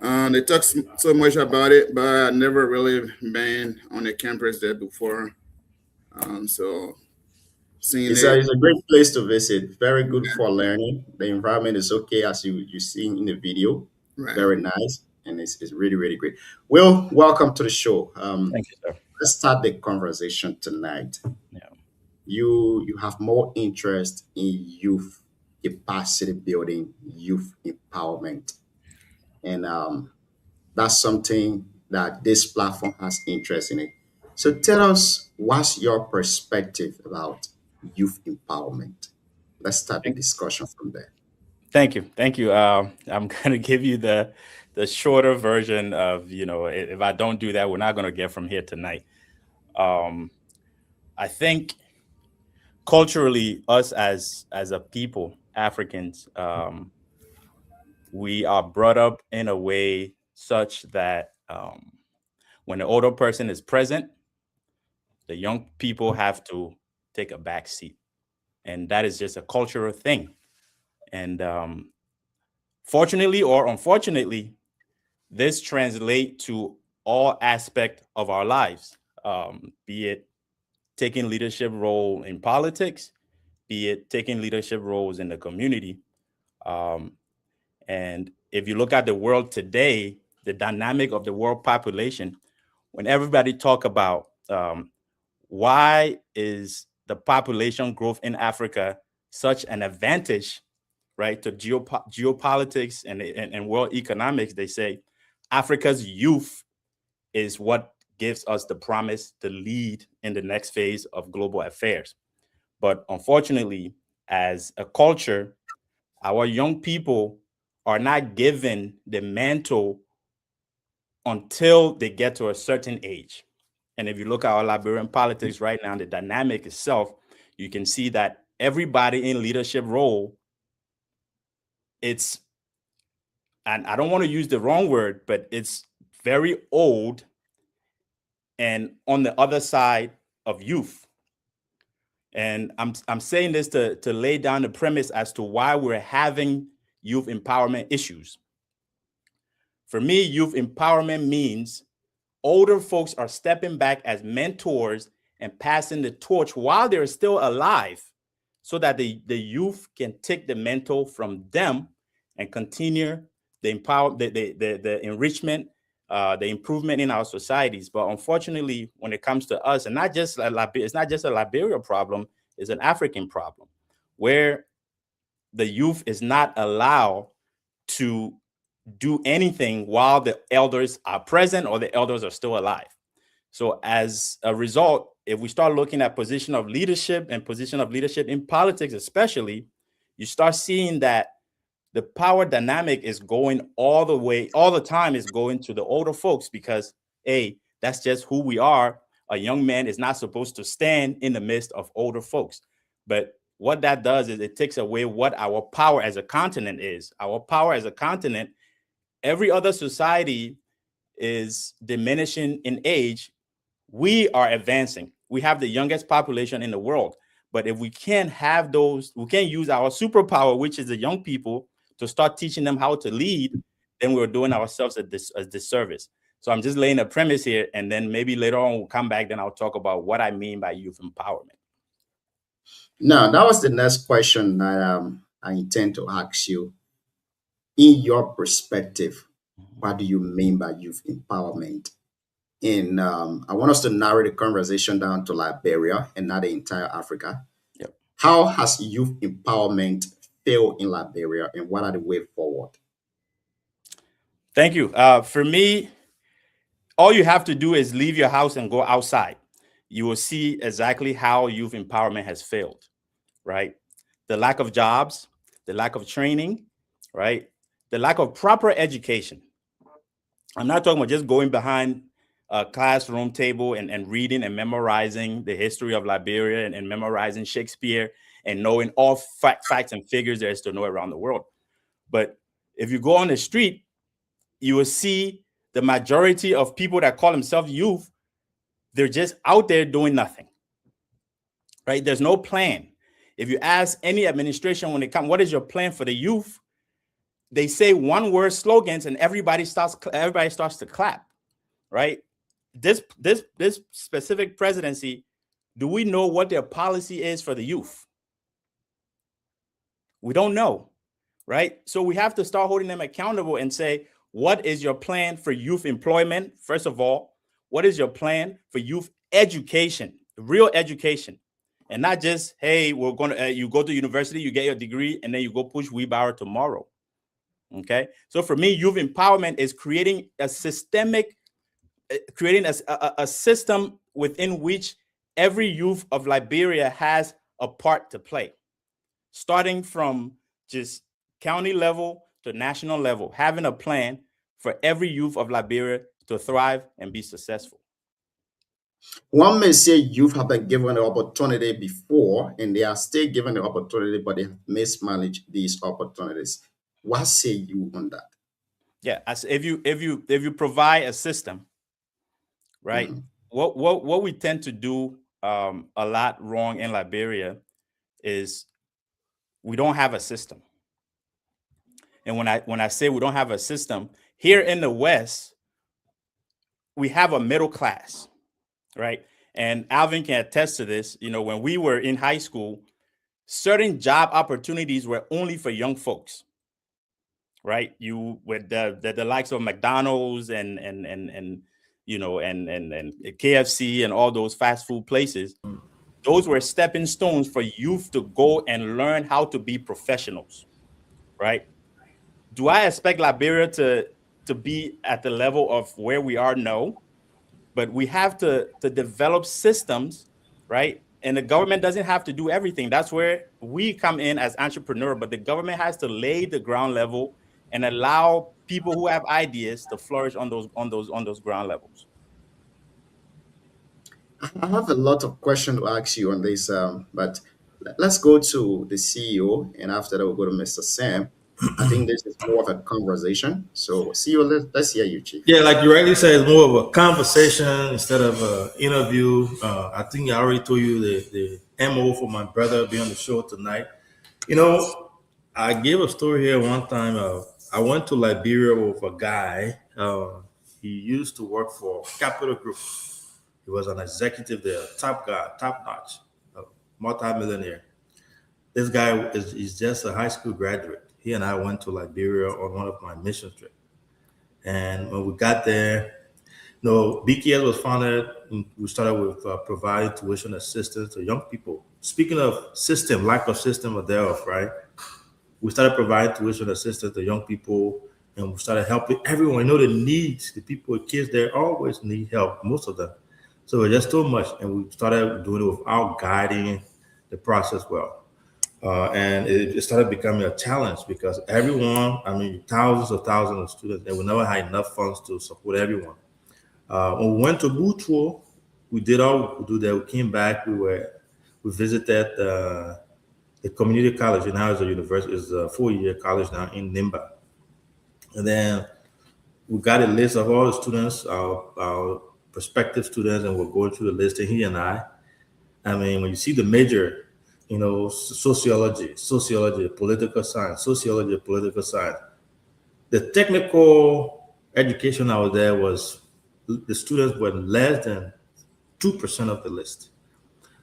[SPEAKER 12] They talk so much about it, but I never really been on a campus there before. So seeing
[SPEAKER 8] It's
[SPEAKER 12] it,
[SPEAKER 8] it's a great place to visit. Very good for learning. The environment is okay as you see in the video.
[SPEAKER 12] right?
[SPEAKER 8] Very nice, and it's really really great. Will, welcome to the show.
[SPEAKER 11] Thank you, sir.
[SPEAKER 8] Let's start the conversation tonight.
[SPEAKER 11] Yeah.
[SPEAKER 8] You have more interest in youth capacity building, youth empowerment, and that's something that this platform has interest in it. So tell us, what's your perspective about youth empowerment? Let's start the discussion from there.
[SPEAKER 11] Thank you. Thank you. I'm going to give you the shorter version of, if I don't do that, we're not going to get from here tonight. I think culturally, us as a people, Africans, we are brought up in a way such that when the older person is present, the young people have to take a back seat. And that is just a cultural thing. And fortunately or unfortunately, this translates to all aspects of our lives, be it taking leadership role in politics, be it taking leadership roles in the community. And if you look at the world today, the dynamic of the world population, when everybody talk about why is the population growth in Africa such an advantage, right, to geopolitics and world economics, they say Africa's youth is what gives us the promise to lead in the next phase of global affairs. But unfortunately, as a culture, our young people are not given the mantle until they get to a certain age. And if you look at our Liberian politics right now, the dynamic itself, you can see that everybody in leadership role, and I don't want to use the wrong word, but it's very old and on the other side of youth. And I'm saying this to lay down the premise as to why we're having youth empowerment issues. For me, youth empowerment means older folks are stepping back as mentors and passing the torch while they're still alive, so that the youth can take the mantle from them and continue the enrichment, the improvement in our societies. But unfortunately, when it comes to us, and it's not just a Liberia problem, it's an African problem, where the youth is not allowed to do anything while the elders are present or the elders are still alive. So as a result, if we start looking at position of leadership and position of leadership in politics, especially, you start seeing that the power dynamic is going all the time is going to the older folks, because that's just who we are. A young man is not supposed to stand in the midst of older folks. But what that does is it takes away what our power as a continent is. Our power as a continent, every other society is diminishing in age. We are advancing. We have the youngest population in the world. But if we can't have those, we can't use our superpower, which is the young people, to start teaching them how to lead, then we're doing ourselves a disservice. So I'm just laying a premise here, and then maybe later on we'll come back, then I'll talk about what I mean by youth empowerment.
[SPEAKER 8] Now, that was the next question that I intend to ask you. In your perspective, what do you mean by youth empowerment? And I want us to narrow the conversation down to Liberia and not the entire Africa.
[SPEAKER 11] Yep.
[SPEAKER 8] How has youth empowerment failed in Liberia, and what are the way forward?
[SPEAKER 11] Thank you. For me, all you have to do is leave your house and go outside. You will see exactly how youth empowerment has failed, right? The lack of jobs, the lack of training, right? The lack of proper education. I'm not talking about just going behind a classroom table and reading and memorizing the history of Liberia and memorizing Shakespeare and knowing all facts and figures there is to know around the world. But if you go on the street, you will see the majority of people that call themselves youth, they're just out there doing nothing, right? There's no plan. If you ask any administration when it comes, what is your plan for the youth? they say one word slogans and everybody starts to clap, right? This specific presidency, do we know what their policy is for the youth? We don't know, right? So we have to start holding them accountable and say, what is your plan for youth employment? First of all, what is your plan for youth education, real education? And not just, hey, we're going to, you go to university, you get your degree, and then you go push wheelbarrow tomorrow. Okay. So for me, youth empowerment is creating a systemic, creating a system within which every youth of Liberia has a part to play, starting from just county level to national level, having a plan for every youth of Liberia to thrive and be successful.
[SPEAKER 8] One may say youth have been given the opportunity before, and they are still given the opportunity, but they have mismanaged these opportunities. What say you on that?
[SPEAKER 11] Yeah, as if you provide a system, right? What we tend to do a lot wrong in Liberia is we don't have a system. And when I say we don't have a system, here in the West, we have a middle class, right? And Alvin can attest to this. You know, when we were in high school, certain job opportunities were only for young folks, right? You with the likes of McDonald's and you know and KFC and all those fast food places. Those were stepping stones for youth to go and learn how to be professionals, right? Do I expect Liberia to be at the level of where we are? No, but we have to develop systems, right? And the government doesn't have to do everything. That's where we come in as entrepreneurs, but the government has to lay the ground level and allow people who have ideas to flourish on those ground levels.
[SPEAKER 8] I have a lot of questions to ask you on this, but let's go to the CEO, and after that we'll go to Mr. Sam. I think this is more of a conversation. So, CEO, let's hear you, Chief.
[SPEAKER 10] Yeah, like you rightly said, it's more of a conversation instead of an interview. I think I already told you the MO for my brother being on the show tonight. You know, I gave a story here one time. I went to Liberia with a guy. He used to work for Capital Group. He was an executive there, top guy, top notch, a multi-millionaire. This guy is just a high school graduate. He and I went to Liberia on one of my mission trips. And when we got there, you know, BKS was founded. We started with providing tuition assistance to young people. Speaking of system, lack of system or thereof, right? We started providing tuition assistance to young people, and we started helping everyone. You know, the needs, the people, the kids there always need help, most of them. So it's just too much, and we started doing it without guiding the process well. And it started becoming a challenge because everyone, I mean, thousands of students, and we never had enough funds to support everyone. When we went to Butuo, we did all we could do there. We came back, we visited the community college, and now it's a university, it's a 4-year college now in Nimba. And then we got a list of all the students, our prospective students, and we're going through the list, and he and I mean, when you see the major, you know, sociology, political science, the technical education out there was, the students were less than 2% of the list.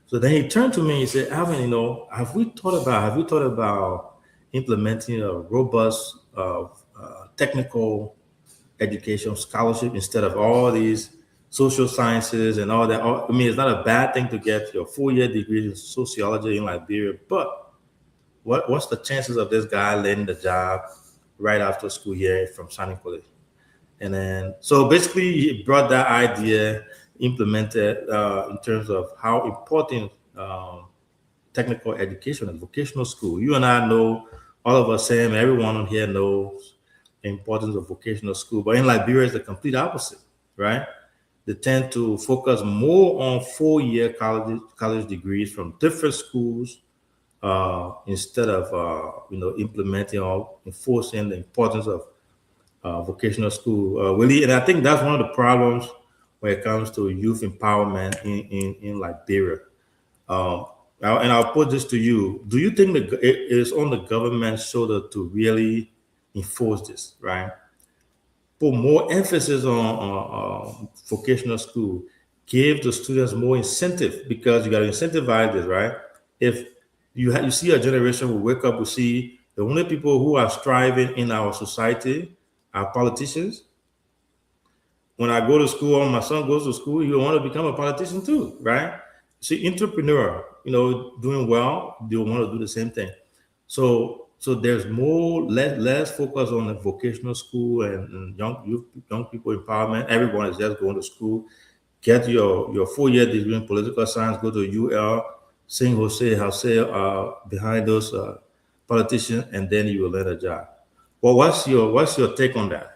[SPEAKER 10] So then he turned to me and he said, Alvin, you know, have you thought about implementing a robust technical education scholarship instead of all these social sciences and all that? I mean, it's not a bad thing to get your 4-year degree in sociology in Liberia, but what's the chances of this guy landing the job right after school year from Sani College? And then, so basically he brought that idea, implemented in terms of how important technical education and vocational school. You and I know, all of us, Sam, everyone on here knows the importance of vocational school, but in Liberia it's the complete opposite, right? They tend to focus more on 4-year college degrees from different schools instead of you know, implementing or enforcing the importance of vocational school. Really, and I think that's one of the problems when it comes to youth empowerment in Liberia. And I'll put this to you: do you think that it is on the government's shoulder to really enforce this, right? Put more emphasis on vocational school. Give the students more incentive because you got to incentivize this, right? If you see a generation who wake up, we see the only people who are striving in our society are politicians. When I go to school, or my son goes to school, he want to become a politician too, right? See, entrepreneur, doing well, they want to do the same thing. So there's less focus on the vocational school and young people empowerment. Everyone is just going to school, get your 4-year degree in political science, go to UL, sing Jose behind those politicians, and then you will land a job. Well, what's your take on that?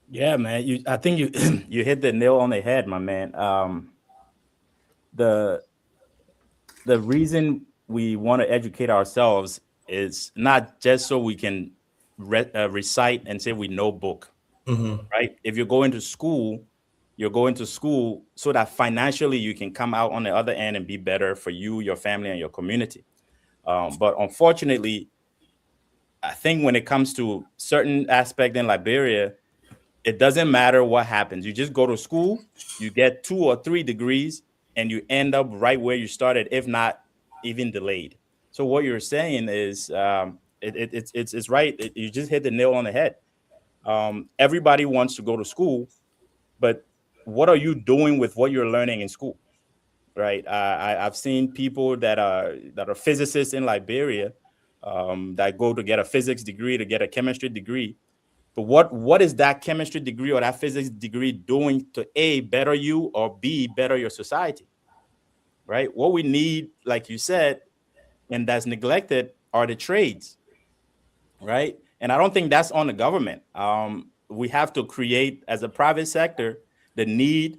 [SPEAKER 11] Yeah, man. I think you you hit the nail on the head, my man. The reason we want to educate ourselves is not just so we can recite and say we know book, right? If you're going to school, you're going to school so that financially you can come out on the other end and be better for you, your family, and your community. But unfortunately, I think when it comes to certain aspect in Liberia, it doesn't matter what happens. You just go to school, you get 2 or 3 degrees, and you end up right where you started, if not even delayed. So what you're saying is it's right. You just hit the nail on the head. Everybody wants to go to school, but what are you doing with what you're learning in school, right? I've seen people that are physicists in Liberia that go to get a physics degree, to get a chemistry degree. But what is that chemistry degree or that physics degree doing to A, better you, or B, better your society, right? What we need, like you said, and that's neglected, are the trades, right? And I don't think that's on the government. We have to create, as a private sector, the need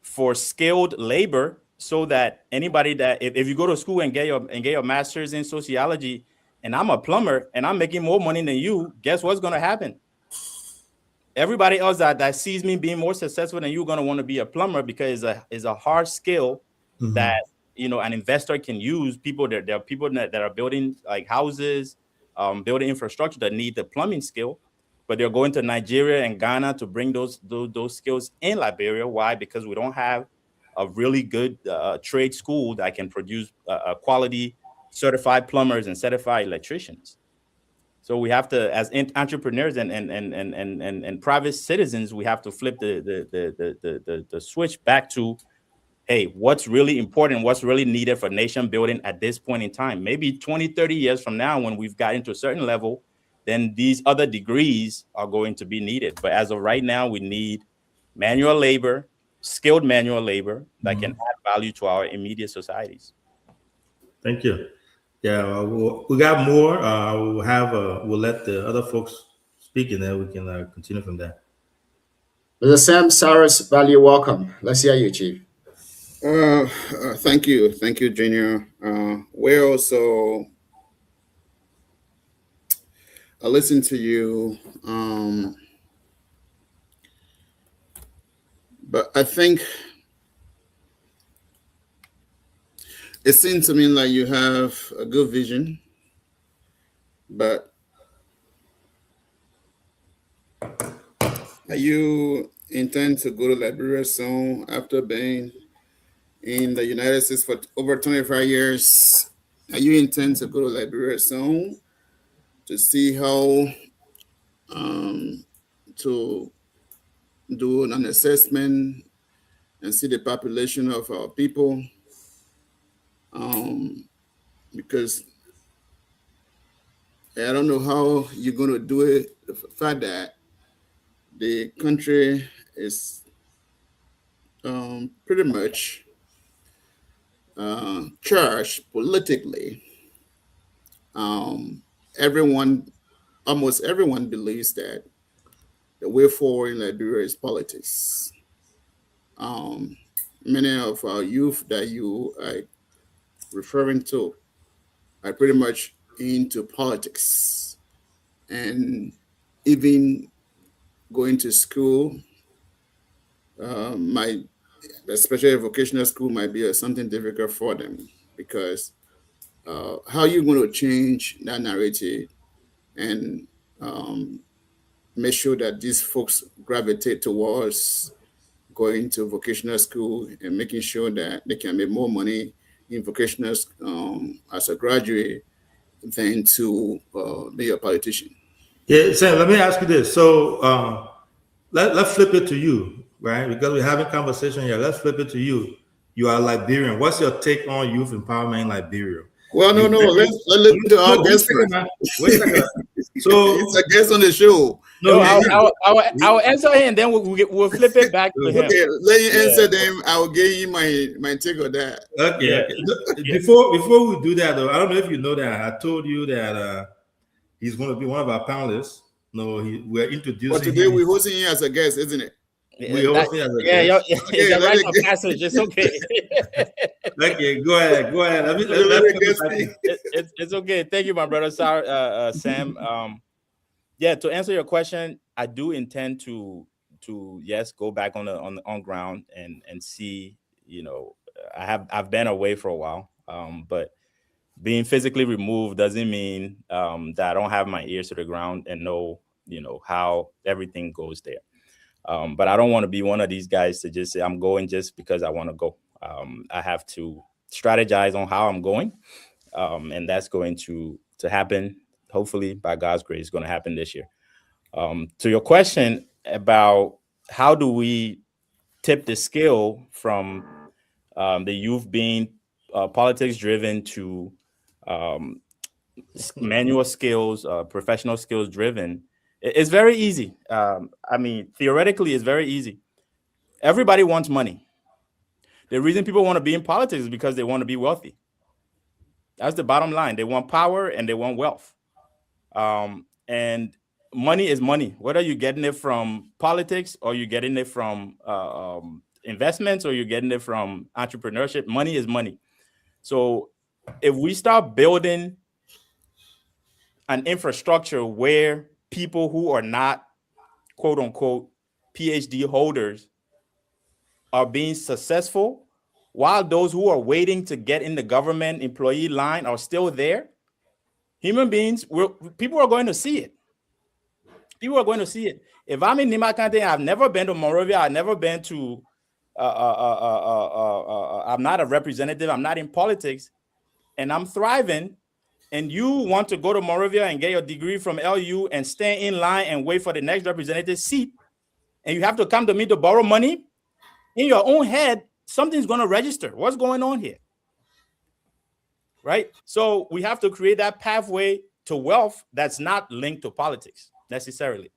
[SPEAKER 11] for skilled labor so that anybody that, if you go to school and get your master's in sociology, and I'm a plumber and I'm making more money than you, guess what's going to happen? Everybody else that sees me being more successful than you going to want to be a plumber because it's a hard skill that an investor can use. There are people that are building like houses, building infrastructure that need the plumbing skill, but they're going to Nigeria and Ghana to bring those skills in Liberia. Why? Because we don't have a really good trade school that can produce quality certified plumbers and certified electricians. So we have to, as entrepreneurs and private citizens, we have to flip the switch back to, hey, what's really important, what's really needed for nation building at this point in time? Maybe 20, 30 years from now, when we've gotten to a certain level, then these other degrees are going to be needed. But as of right now, we need manual labor, skilled manual labor that can add value to our immediate societies.
[SPEAKER 10] Thank you. Yeah, we got more. We'll let the other folks speak, and then we can continue from there.
[SPEAKER 8] Mr. Sam Cyrus, value welcome. Let's hear you, Chief.
[SPEAKER 12] Thank you, Junior. So I listened to you, but I think it seems to me like you have a good vision, but you intend to go to Liberia soon after being in the United States for over 25 years. You intend to go to Liberia soon to see how to do an assessment and see the population of our people. Because I don't know how you're going to do it. The fact that the country is pretty much charged politically. Almost everyone believes that the way forward in Liberia is politics. Many of our youth that you are referring to are pretty much into politics, and even going to school especially a vocational school, might be something difficult for them, because how are you going to change that narrative and make sure that these folks gravitate towards going to vocational school and making sure that they can make more money in vocational as a graduate than to be a politician.
[SPEAKER 10] Yeah, Sam, let me ask you this. So let's flip it to you, right? Because we're having conversation here. Let's flip it to you. You are Liberian. What's your take on youth empowerment in Liberia?
[SPEAKER 12] Well, no, let's listen to our guest first.
[SPEAKER 10] Wait a second. So
[SPEAKER 12] it's a guest on the show.
[SPEAKER 11] No, I'll answer him, and then we'll flip it back to him.
[SPEAKER 12] Okay, let you answer them. I will give you my take on that.
[SPEAKER 10] Okay. Before we do that, though, I don't know if you know that I told you that he's going to be one of our panelists. No, we're introducing.
[SPEAKER 12] But today we're hosting him as a guest, isn't it?
[SPEAKER 10] We're hosting as a guest.
[SPEAKER 11] It's a right of passage. It's okay.
[SPEAKER 10] Okay, go ahead.
[SPEAKER 11] It's okay. Thank you, my brother, Sam. Yeah, to answer your question, I do intend to yes, go back on ground and see. You know, I've been away for a while, but being physically removed doesn't mean that I don't have my ears to the ground and know, you know, how everything goes there. But I don't want to be one of these guys to just say I'm going just because I want to go. I have to strategize on how I'm going, and that's going to happen. Hopefully, by God's grace, it's going to happen this year. To your question about how do we tip the scale from the youth being politics driven to manual skills, professional skills driven, it's very easy. I mean, theoretically, it's very easy. Everybody wants money. The reason people want to be in politics is because they want to be wealthy. That's the bottom line. They want power and they want wealth. And money is money. Whether you're getting it from politics or you're getting it from investments or you're getting it from entrepreneurship, money is money. So if we start building an infrastructure where people who are not, quote unquote, PhD holders are being successful, while those who are waiting to get in the government employee line are still there, human beings, people are going to see it. People are going to see it. If I'm in Nima County, I've never been to Monrovia, I've never been to, I'm not a representative, I'm not in politics, and I'm thriving, and you want to go to Monrovia and get your degree from LU and stand in line and wait for the next representative seat, and you have to come to me to borrow money, in your own head, something's going to register. What's going on here? Right? So we have to create that pathway to wealth that's not linked to politics necessarily.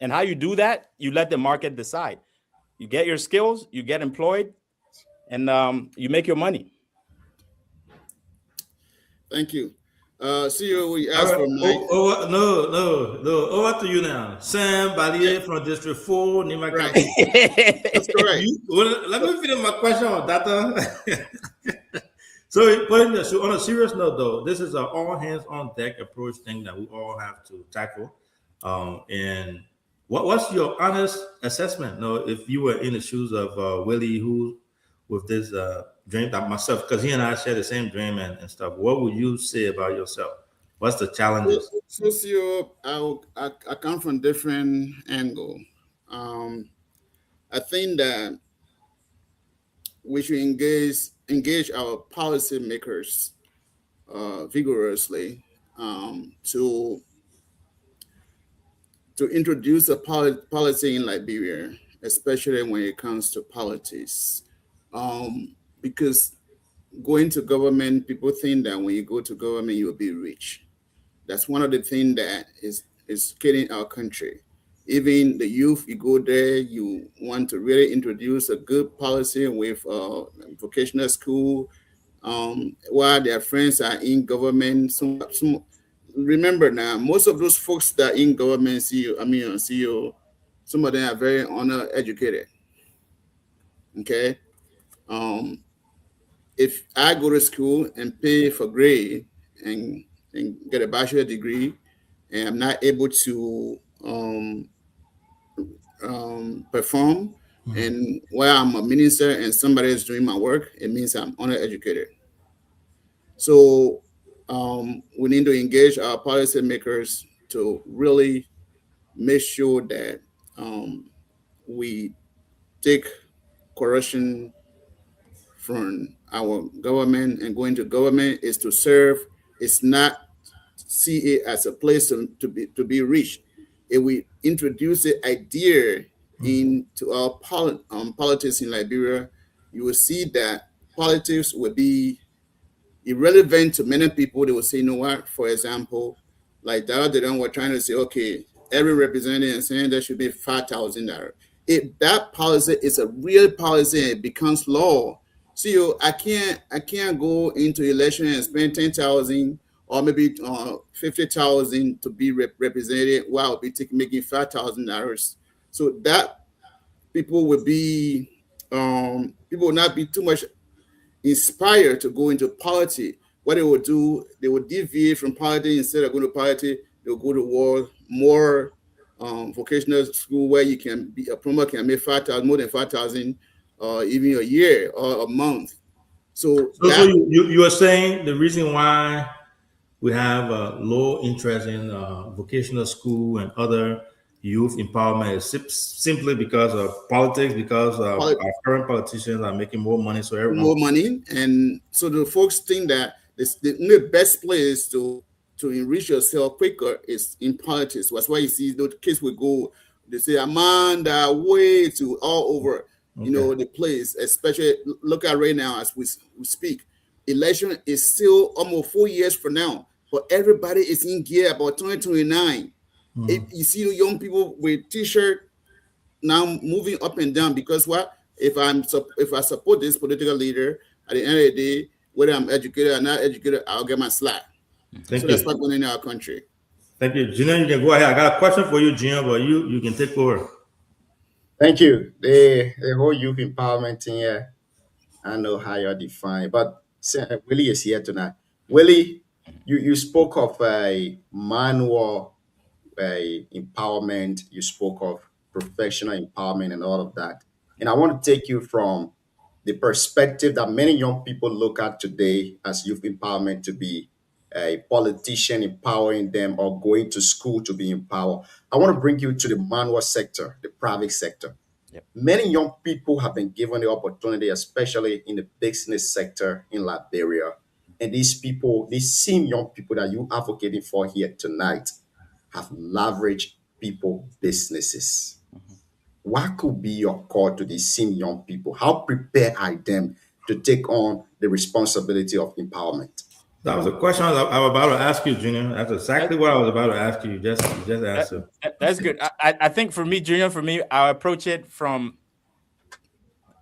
[SPEAKER 11] And how you do that, you let the market decide. You get your skills, you get employed, and you make your money.
[SPEAKER 12] Thank you. CEO, we asked for Mike.
[SPEAKER 10] No. Over to you now. Sam Balier from District 4, Nima County.
[SPEAKER 12] That's correct.
[SPEAKER 10] Let me finish my question on data. So, on a serious note, though, this is an all hands on deck approach thing that we all have to tackle. And what's your honest assessment? No, if you were in the shoes of Willie, who with this dream that myself, because he and I share the same dream and stuff, what would you say about yourself? What's the challenges?
[SPEAKER 12] Socio, I come from different angle. I think that we should engage our policymakers vigorously to introduce a policy in Liberia, especially when it comes to politics. Because going to government, people think that when you go to government, you'll be rich. That's one of the things that is killing our country. Even the youth, you go there, you want to really introduce a good policy with vocational school, while their friends are in government. Remember now, most of those folks that are in government, CEO, some of them are very uneducated. Okay. If I go to school and pay for grade and get a bachelor degree, and I'm not able to perform, and while I'm a minister and somebody is doing my work, it means I'm uneducated. So we need to engage our policymakers to really make sure that we take corruption from our government and going to government is to serve. It's not see it as a place to be reached. If we introduce the idea into our politics in Liberia, you will see that politics will be irrelevant to many people. They will say, you know what, for example, like the other day, we're trying to say, okay, every representative is saying there should be $5,000. If that policy is a real policy and it becomes law, see, I can't go into election and spend 10,000 or maybe 50,000 to be represented while I'll be making $5,000. So that people will not be too much inspired to go into politics. What they will do, they will deviate from politics. Instead of going to politics, they'll go to more vocational school where you can be a plumber, can make 5,000, more than 5,000, even a year or a month. So
[SPEAKER 10] you are saying the reason why we have low interest in vocational school and other youth empowerment is simply because of politics, because our current politicians are making more money, so everyone
[SPEAKER 12] more money, and so the folks think that the best place to enrich yourself quicker is in politics. That's why you see those kids will go. They say Amanda way to all over, the place. Especially look at right now as we speak. Election is still almost 4 years from now, but everybody is in gear about 2029. If you see the young people with T-shirt now moving up and down, because what if I support this political leader, at the end of the day, whether I'm educated or not educated, I'll get my slack. That's what's going on in our country.
[SPEAKER 10] Thank you, Gina. You can go ahead. I got a question for you, Gina, but you can take over.
[SPEAKER 8] Thank you. The whole youth empowerment thing here, I know how you're defined, but Willie is here tonight. Willie, you spoke of a manual empowerment. You spoke of professional empowerment and all of that. And I want to take you from the perspective that many young people look at today as youth empowerment to be a politician empowering them or going to school to be empowered. I want to bring you to the manual sector, the private sector.
[SPEAKER 11] Yep.
[SPEAKER 8] Many young people have been given the opportunity, especially in the business sector in Liberia. And these same young people that you're advocating for here tonight have leveraged people businesses. What could be your call to these same young people? How prepared are them to take on the responsibility of empowerment?
[SPEAKER 10] That was a question I was about to ask you, Junior. That's exactly what I was about to ask you. You just answered.
[SPEAKER 11] That's good. I think for me, Junior, I approach it from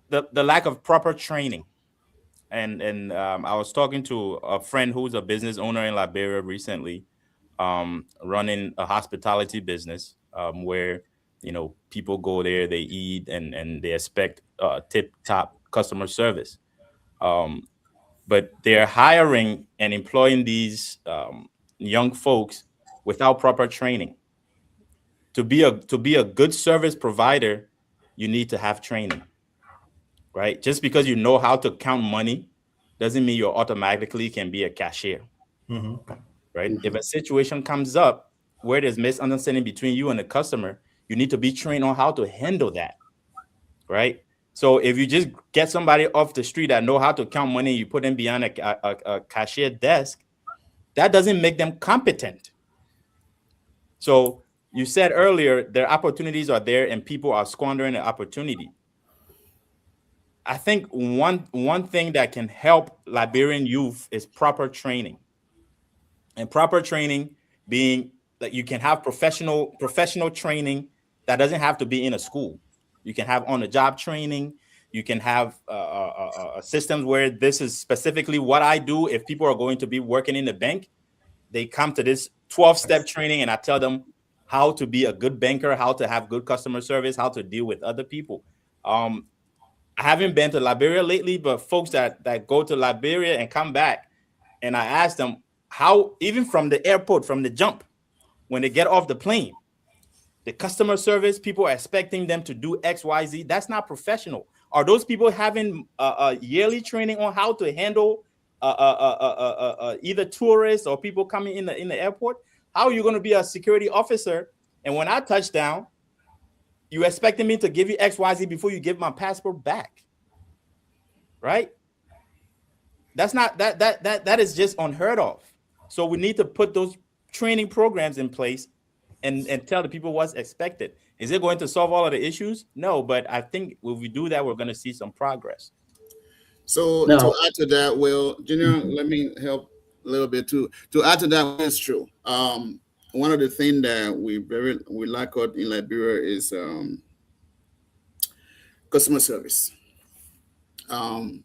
[SPEAKER 11] the lack of proper training. And I was talking to a friend who's a business owner in Liberia recently, running a hospitality business where people go there, they eat, and they expect tip-top customer service. But they're hiring and employing these young folks without proper training. To be a good service provider, you need to have training, right? Just because you know how to count money doesn't mean you automatically can be a cashier, right? If a situation comes up where there's misunderstanding between you and the customer, you need to be trained on how to handle that, right? So if you just get somebody off the street that know how to count money, you put them behind a cashier desk, that doesn't make them competent. So you said earlier, their opportunities are there and people are squandering the opportunity. I think one thing that can help Liberian youth is proper training. And proper training being that you can have professional training that doesn't have to be in a school. You can have on-the-job training. You can have systems where this is specifically what I do. If people are going to be working in the bank, they come to this 12-step training, and I tell them how to be a good banker, how to have good customer service, how to deal with other people. I haven't been to Liberia lately, but folks that go to Liberia and come back, and I ask them how, even from the airport, from the jump, when they get off the plane, the customer service, people are expecting them to do X, Y, Z. That's not professional. Are those people having a yearly training on how to handle either tourists or people coming in the airport? How are you going to be a security officer? And when I touch down, you expecting me to give you XYZ before you give my passport back, right? That's not that is just unheard of. So we need to put those training programs in place and tell the people what's expected. Is it going to solve all of the issues? No, but I think if we do that, we're going to see some progress.
[SPEAKER 12] So
[SPEAKER 11] No.
[SPEAKER 12] to add to that, Will, Junior, let me help a little bit too. To add to that, it's true. One of the things that we lack out in Liberia is customer service. And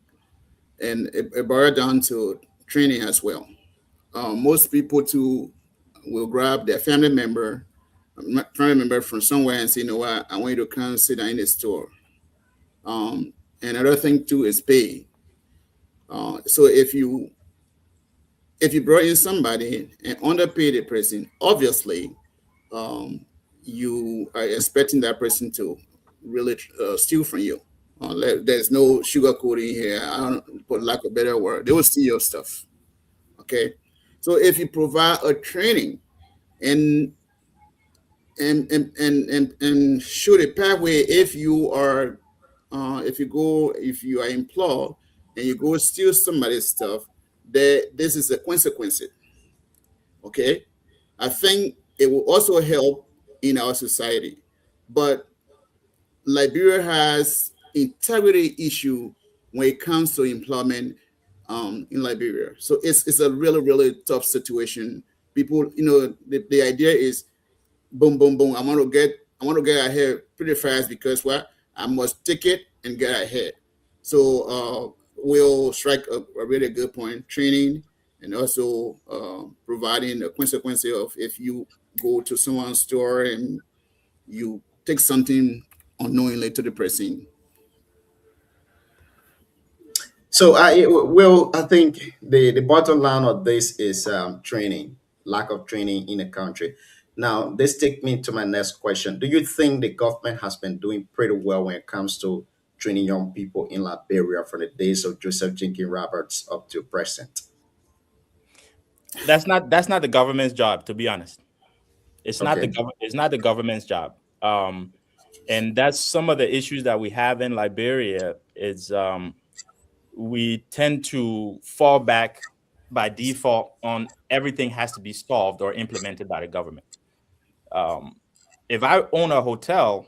[SPEAKER 12] it boils down to training as well. Most people too will grab their family member from somewhere and say, you know what, I want you to come sit down in the store. Another thing too is pay. So if you brought in somebody and underpaid the person, obviously you are expecting that person to really steal from you. There's no sugarcoating here. I don't, for lack of a better word, they will steal your stuff. Okay, so if you provide a training and show the pathway, if you are employed and you go steal somebody's stuff, this is a consequence. Okay, I think it will also help in our society, but Liberia has integrity issue when it comes to employment in Liberia. So it's a really, really tough situation. People, the idea is boom, boom, boom. I want to get ahead pretty fast because what? I must take it and get ahead. So we'll strike a really good point, training and also providing the consequence of if you go to someone's store and you take something unknowingly to the person.
[SPEAKER 8] So I think the bottom line of this is training, lack of training in the country. Now, this takes me to my next question. Do you think the government has been doing pretty well when it comes to training young people in Liberia from the days of Joseph Jenkins Roberts up to present?
[SPEAKER 11] That's not the government's job, to be honest. It's not the government's job. And that's some of the issues that we have in Liberia is we tend to fall back by default on everything has to be solved or implemented by the government. If I own a hotel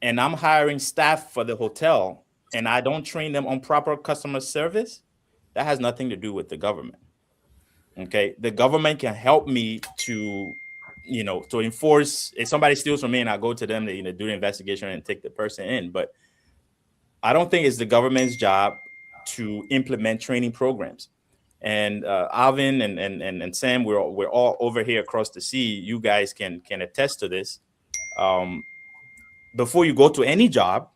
[SPEAKER 11] and I'm hiring staff for the hotel and I don't train them on proper customer service, that has nothing to do with the government. Okay, the government can help me to enforce. If somebody steals from me and I go to them to do the investigation and take the person in, but I don't think it's the government's job to implement training programs. And Alvin and Sam, we're all over here across the sea. You guys can attest to this. Before you go to any job,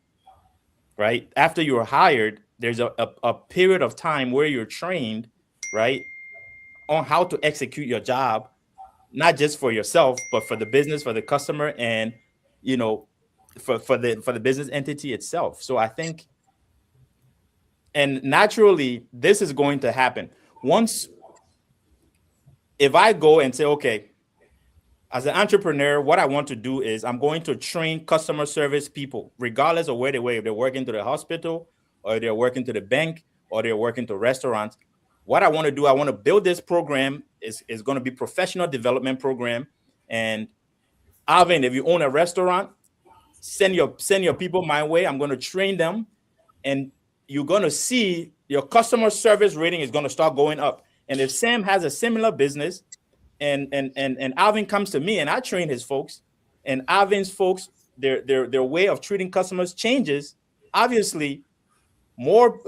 [SPEAKER 11] right? After you're hired, there's a period of time where you're trained, right, on how to execute your job, not just for yourself, but for the business, for the customer, and for the business entity itself. So I think, and naturally, this is going to happen. Once, if I go and say, okay, as an entrepreneur, what I want to do is I'm going to train customer service people, regardless of where they work, if they're working to the hospital or they're working to the bank or they're working to restaurants. What I want to do, I want to build this program. Is going to be professional development program. And Alvin, if you own a restaurant, send your people my way. I'm going to train them, and you're going to see your customer service rating is going to start going up. And if Sam has a similar business, and Alvin comes to me and I train his folks, and Alvin's folks, their way of treating customers changes, obviously,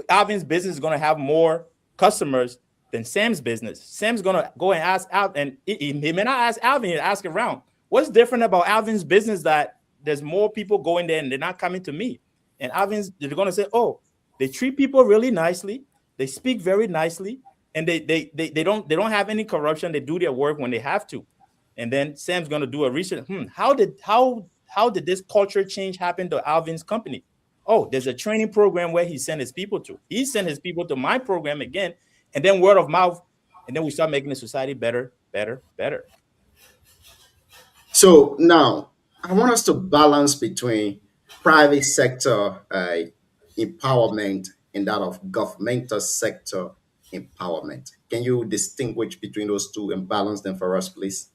[SPEAKER 11] Alvin's business is going to have more customers than Sam's business. Sam's going to go and ask Alvin, and he may not ask Alvin, he'll ask around. What's different about Alvin's business that there's more people going there and they're not coming to me? And Alvin's, they're going to say, oh, they treat people really nicely. They speak very nicely. And they don't have any corruption. They do their work when they have to. And then Sam's going to do a research. How did this culture change happen to Alvin's company? oh, there's a training program where he sent his people to. He sent his people to my program again, and then word of mouth, and then we start making the society better, better, better.
[SPEAKER 8] So now I want us to balance between private sector empowerment and that of governmental sector empowerment. Can you distinguish between those two and balance them for us, please?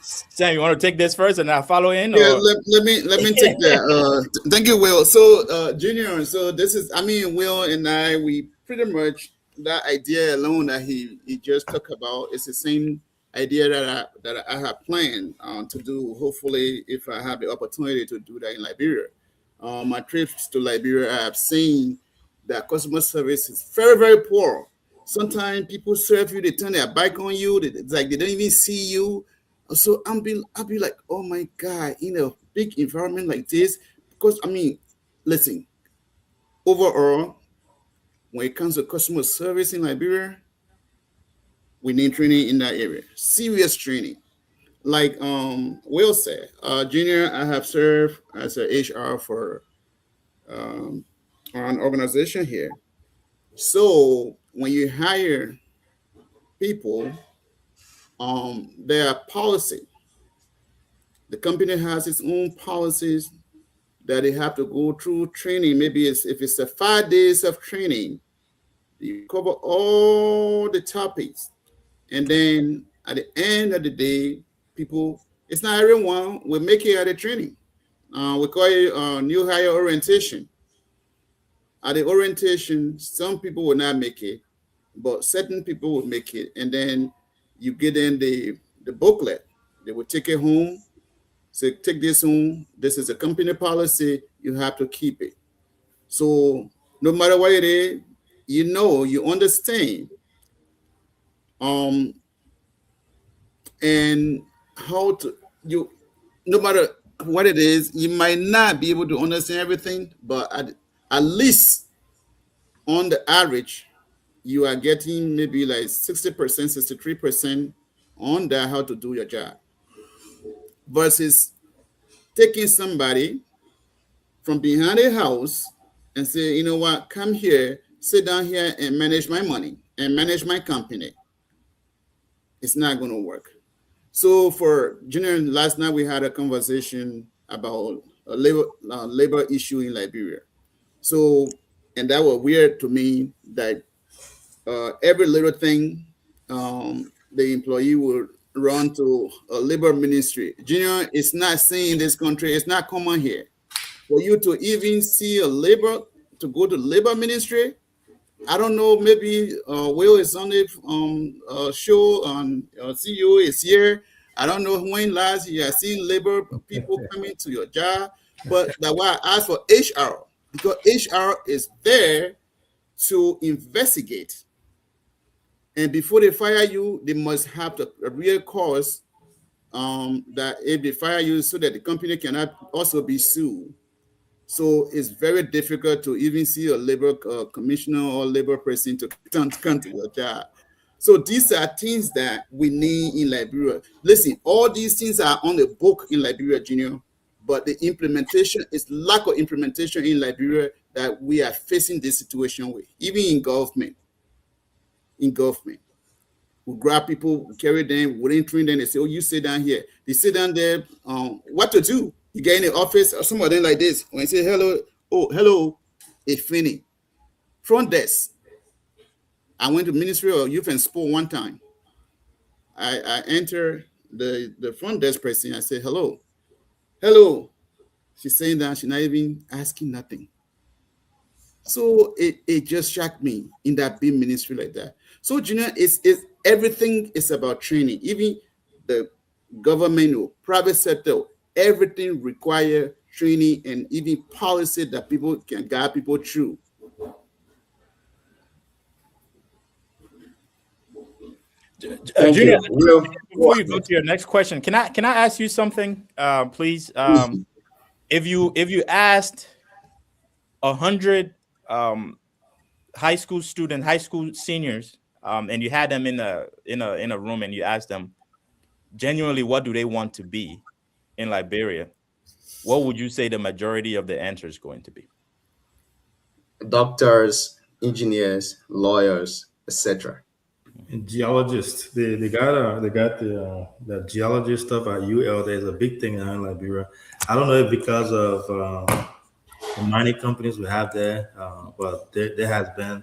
[SPEAKER 11] Sam, you want to take this first and I'll follow in?
[SPEAKER 12] Yeah,
[SPEAKER 11] Or?
[SPEAKER 12] let me take that. Thank you, Will. So, Junior, so this is, I mean, Will and I, we pretty much, that idea alone that he just talked about is the same idea that I have planned to do. Hopefully, if I have the opportunity to do that in Liberia. My trips to Liberia, I have seen that customer service is very, very poor. Sometimes people serve you, they turn their bike on you, it's like they don't even see you. So I'll be like, oh my God, in a big environment like this, because I mean, listen, overall, when it comes to customer service in Liberia, we need training in that area, serious training. Like Will said, Junior, I have served as a HR for an organization here. So when you hire people, there are policy. The company has its own policies that they have to go through training. Maybe if it's a 5 days of training, you cover all the topics. And then at the end of the day, people, it's not everyone will make it at the training. We call it new hire orientation. At the orientation, some people will not make it, but certain people will make it. And then you get in the booklet. They will take it home. So take this home. This is a company policy. You have to keep it. So no matter what it is, you know, you understand. And how to no matter what it is, you might not be able to understand everything, but at least on the average, you are getting maybe like 60%, 63% on that, how to do your job. Versus taking somebody from behind a house and say, you know what, come here, sit down here and manage my money and manage my company. It's not going to work. So for Junior, last night we had a conversation about a labor issue in Liberia. So, and that was weird to me that every little thing the employee will run to a labor ministry. Junior, it's not seen in this country. It's not common here. For you to even see to go to labor ministry, I don't know, maybe Will is on the show on CEO is here. I don't know when last you have seen labor people coming to your job, but that's why I asked for HR, because HR is there to investigate. And before they fire you, they must have a real cause that if they fire you so that the company cannot also be sued. So it's very difficult to even see a labor commissioner or labor person to come to your job. So these are things that we need in Liberia. Listen, all these things are on the book in Liberia, Junior, but the implementation is lack of implementation in Liberia that we are facing this situation with, even in government. In government, we grab people, we carry them, we didn't train them. They say, "Oh, you sit down here." They sit down there. What to do? You get in the office, or some of them like this. When you say hello, oh hello, it's finished. Front desk. I went to Ministry of Youth and Sport one time. I enter the front desk person. I say hello, hello. She's saying that she's not even asking nothing. So it just shocked me in that big ministry like that. So Junior, it's everything is about training. Even the government or private sector, everything require training and even policy that people can guide people through.
[SPEAKER 11] Junior, before you go to your next question, can I ask you something, please? If you asked 100 high school seniors, and you had them in a room and you asked them genuinely what do they want to be, in Liberia, what would you say the majority of the answer is going to be?
[SPEAKER 8] Doctors, engineers, lawyers, etc.
[SPEAKER 10] And geologists, they got the geologist stuff at UL. There's a big thing now in Liberia. I don't know if because of the mining companies we have there, but there has been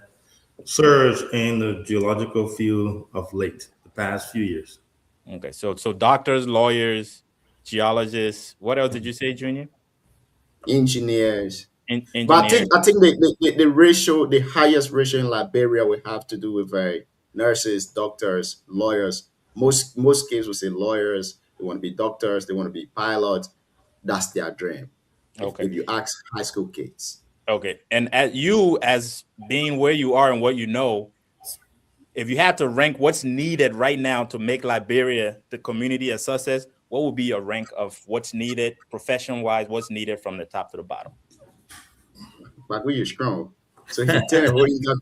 [SPEAKER 10] surge in the geological field of late, the past few years.
[SPEAKER 11] Okay, so doctors, lawyers, geologists. What else did you say, Junior?
[SPEAKER 8] Engineers.
[SPEAKER 11] Engineers.
[SPEAKER 8] But I think the ratio, the highest ratio in Liberia, will have to do with nurses, doctors, lawyers. Most kids will say lawyers. They want to be doctors. They want to be pilots. That's their dream.
[SPEAKER 11] Okay.
[SPEAKER 8] If you ask high school kids.
[SPEAKER 11] Okay, and as being where you are and what you know, if you had to rank what's needed right now to make Liberia the community a success, what would be your rank of what's needed profession-wise? What's needed from the top to the bottom?
[SPEAKER 8] But we are strong. So you tell me what you got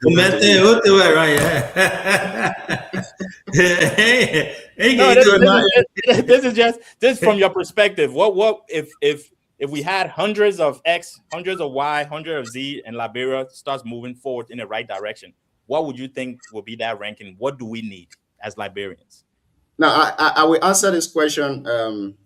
[SPEAKER 11] this is just from your perspective. What if we had hundreds of X, hundreds of Y, hundreds of Z, and Liberia starts moving forward in the right direction? What would you think will be that ranking? What do we need as Liberians?
[SPEAKER 8] Now, I will answer this question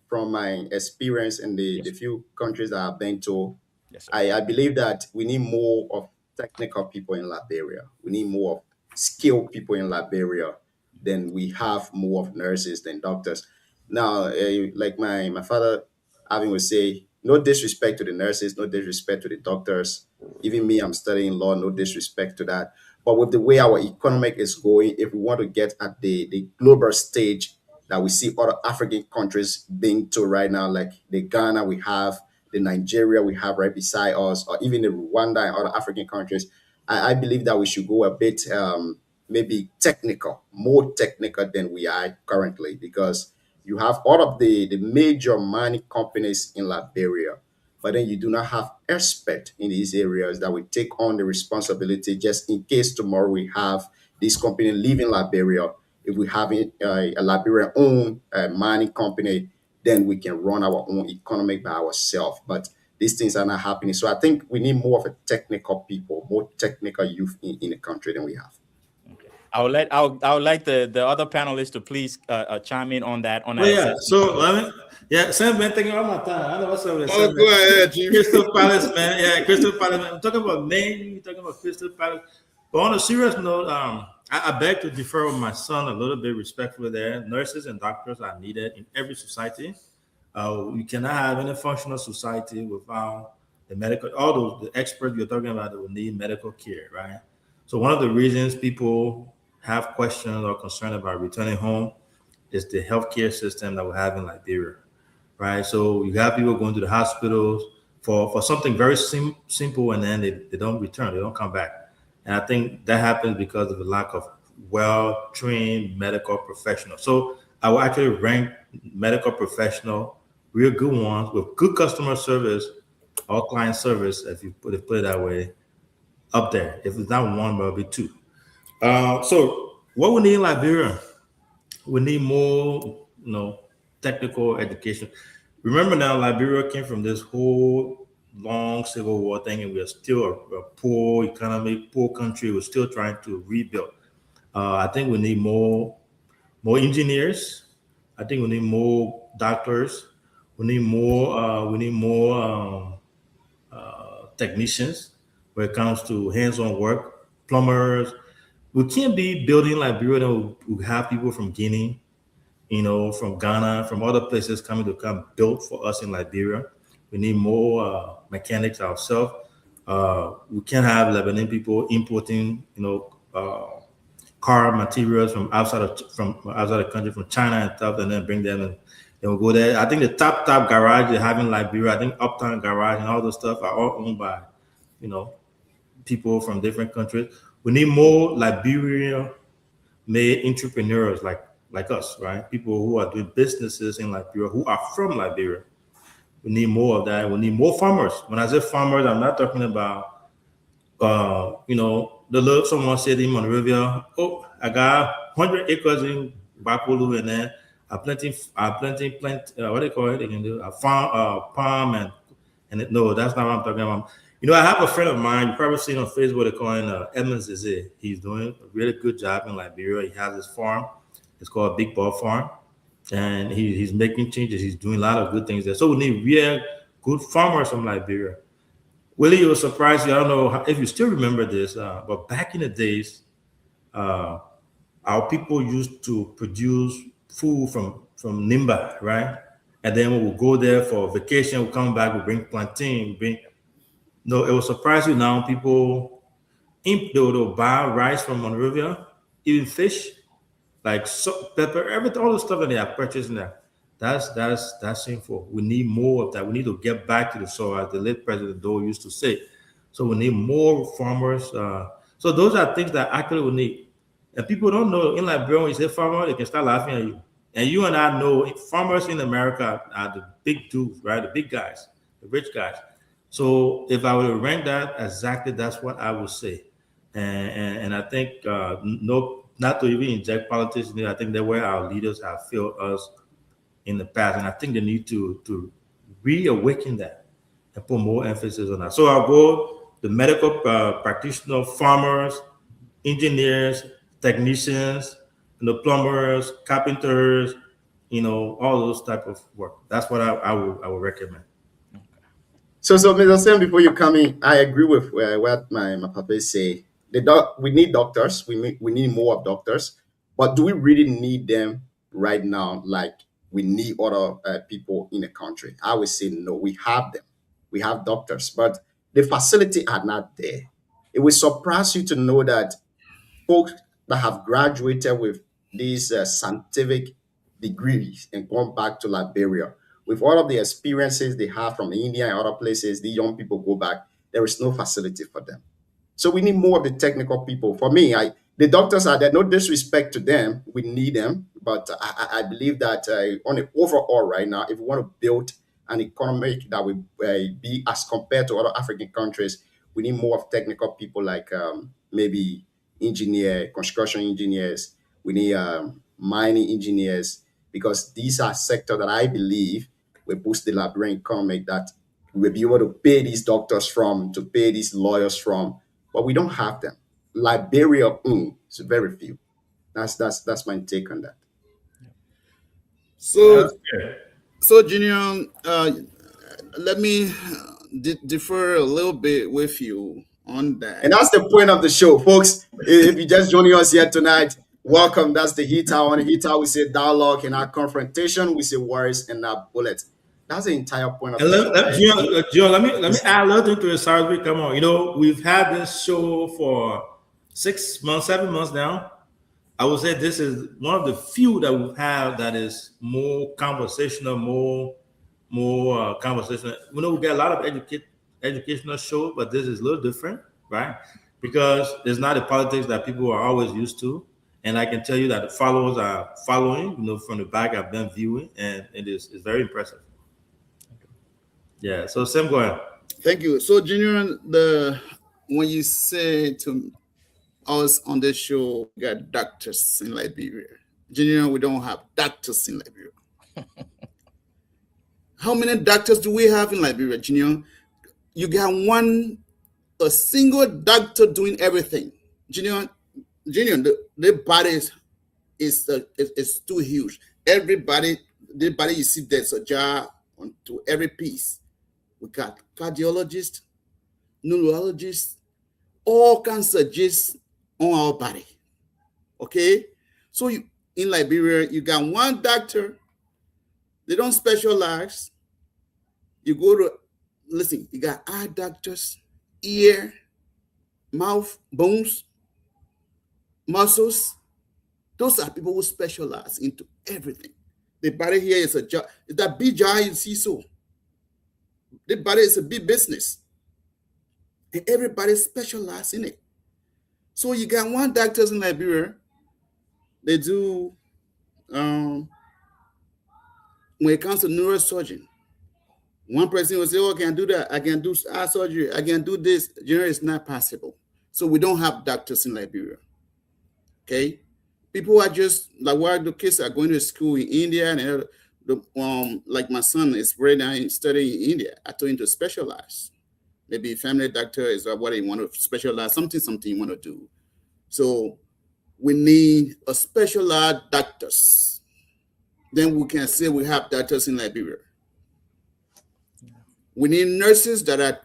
[SPEAKER 8] from my experience in the few countries that I've been to.
[SPEAKER 11] Yes,
[SPEAKER 8] I believe that we need more of technical people in Liberia. We need more of skilled people in Liberia than we have more of nurses than doctors. Now, like my father, Alvin would say, no disrespect to the nurses, no disrespect to the doctors. Even me, I'm studying law, no disrespect to that. But with the way our economic is going, if we want to get at the global stage that we see other African countries being to right now, like the Ghana we have, the Nigeria we have right beside us, or even the Rwanda and other African countries, I believe that we should go a bit maybe technical, more technical than we are currently, because you have all of the major mining companies in Liberia, but then you do not have experts in these areas that will take on the responsibility just in case tomorrow we have this company leaving Liberia. If we have a Liberian-owned mining company, then we can run our own economy by ourselves. But these things are not happening. So I think we need more of a technical people, more technical youth in the country than we have.
[SPEAKER 11] I would like the other panelists to please chime in on that.
[SPEAKER 10] Sam been thinking all my time. I know what's up with
[SPEAKER 12] Oh, go ahead, Jimmy.
[SPEAKER 10] Crystal Palace, man. Yeah, Crystal Palace. Man. I'm talking about Maine. You're talking about Crystal Palace. But on a serious note, I beg to differ with my son a little bit respectfully there. Nurses and doctors are needed in every society. We cannot have any functional society without the medical, all the experts you're talking about that will need medical care, right? So one of the reasons people have questions or concern about returning home is the healthcare system that we have in Liberia, right? So you have people going to the hospitals for something very simple, and then they don't return, they don't come back. And I think that happens because of the lack of well-trained medical professionals. So I will actually rank medical professional, real good ones with good customer service or client service, if you put it that way, up there. If it's not one, but it'll be two. So what we need in Liberia, we need more, technical education. Remember now, Liberia came from this whole long civil war thing, and we're still a poor economy, poor country. We're still trying to rebuild. I think we need more engineers. I think we need more doctors. We need more technicians when it comes to hands-on work, plumbers. We can't be building Liberia that we have people from Guinea, from Ghana, from other places coming to come build for us in Liberia. We need more mechanics ourselves. We can't have Lebanese people importing, car materials from outside the country, from China and stuff, and then bring them and we'll go there. I think the top garage they have in Liberia, I think Uptown Garage and all those stuff are all owned by, people from different countries. We need more Liberia-made entrepreneurs like us, right? People who are doing businesses in Liberia, who are from Liberia. We need more of that. We need more farmers. When I say farmers, I'm not talking about, someone said in Monrovia, I got 100 acres in Bakulu, and then what do you call it? They can do a farm, palm, no, that's not what I'm talking about. You know, I have a friend of mine. You probably seen on Facebook. They call him Edmonds Eze. He's doing a really good job in Liberia. He has his farm. It's called Big Ball Farm, and he's making changes. He's doing a lot of good things there. So we need real good farmers from Liberia. Willie, you'll surprise you. I don't know if you still remember this, but back in the days, our people used to produce food from Nimba, right? And then we will go there for vacation. We'll come back. We bring plantain. No, it will surprise you now. People, they'll buy rice from Monrovia, even fish, like salt, pepper, everything, all the stuff that they have purchased in there. That's shameful. We need more of that. We need to get back to the soil, as the late President Doe used to say. So we need more farmers. So those are things that actually we need. And people don't know. In Liberia, when you say farmer, they can start laughing at you. And you and I know farmers in America are the big dudes, right? The big guys, the rich guys. So if I were to rank that, exactly that's what I would say. And I think not to even inject politics in it. I think that where our leaders have failed us in the past, and I think they need to reawaken that and put more emphasis on that. So I'll go the medical practitioner, farmers, engineers, technicians, plumbers, carpenters, all those type of work. That's what I would recommend.
[SPEAKER 8] So Mr. Sam, before you come in, I agree with what my papa say. We need doctors. We need more of doctors. But do we really need them right now like we need other people in the country? I would say no. We have them. We have doctors, but the facility are not there. It will surprise you to know that folks that have graduated with these scientific degrees and gone back to Liberia, with all of the experiences they have from India and other places, the young people go back, there is no facility for them. So we need more of the technical people. For me, the doctors are there, no disrespect to them, we need them, but I believe that on the overall right now, if we want to build an economy that will be as compared to other African countries, we need more of technical people like maybe construction engineers, we need mining engineers, because these are sectors that I believe will boost the Liberian economy, that we'll be able to pay these doctors from, to pay these lawyers from, but we don't have them. Liberia, it's very few. That's my take on that.
[SPEAKER 12] So Junior, let me defer a little bit with you on that.
[SPEAKER 8] And that's the point of the show, folks. If you just joining us here tonight, welcome. That's the Heat Hour. On the Heat Hour, we say dialogue. In our confrontation, we say words and our bullets. That's the entire point of the
[SPEAKER 10] show. Let me add a little thing to it. Sorry, come on. We've had this show for 6 months, 7 months now. I would say this is one of the few that we've had that is more conversational, more conversational. We get a lot of educational show, but this is a little different, right? Because it's not the politics that people are always used to. And I can tell you that the followers are following, from the back. I've been viewing, and it's very impressive. Yeah. So Sam, go ahead.
[SPEAKER 12] Thank you. So Junior, when you say to us on this show, we got doctors in Liberia. Junior, we don't have doctors in Liberia. How many doctors do we have in Liberia, Junior? You got a single doctor doing everything. Junior, the body is too huge. The body you see, there's a jar onto every piece. We got cardiologists, neurologists, all kinds of gist on our body. Okay? So in Liberia, you got one doctor. They don't specialize. You go to, you got eye doctors, ear, mouth, bones, muscles. Those are people who specialize into everything. The body here is a jar. That big jar you see, so the body is a big business, and everybody specializes in it. So you got one doctors in Liberia. They do when it comes to neurosurgeon. One person will say, "Oh, I can do that. I can do eye surgery. I can do this." Generally, it's not possible. So we don't have doctors in Liberia. Okay, people are just like why the kids are going to school in India and like my son is right now studying in India. I told him to specialize. Maybe family doctor is what he want to specialize, something you want to do. So we need a specialized doctors. Then we can say we have doctors in Liberia. We need nurses that are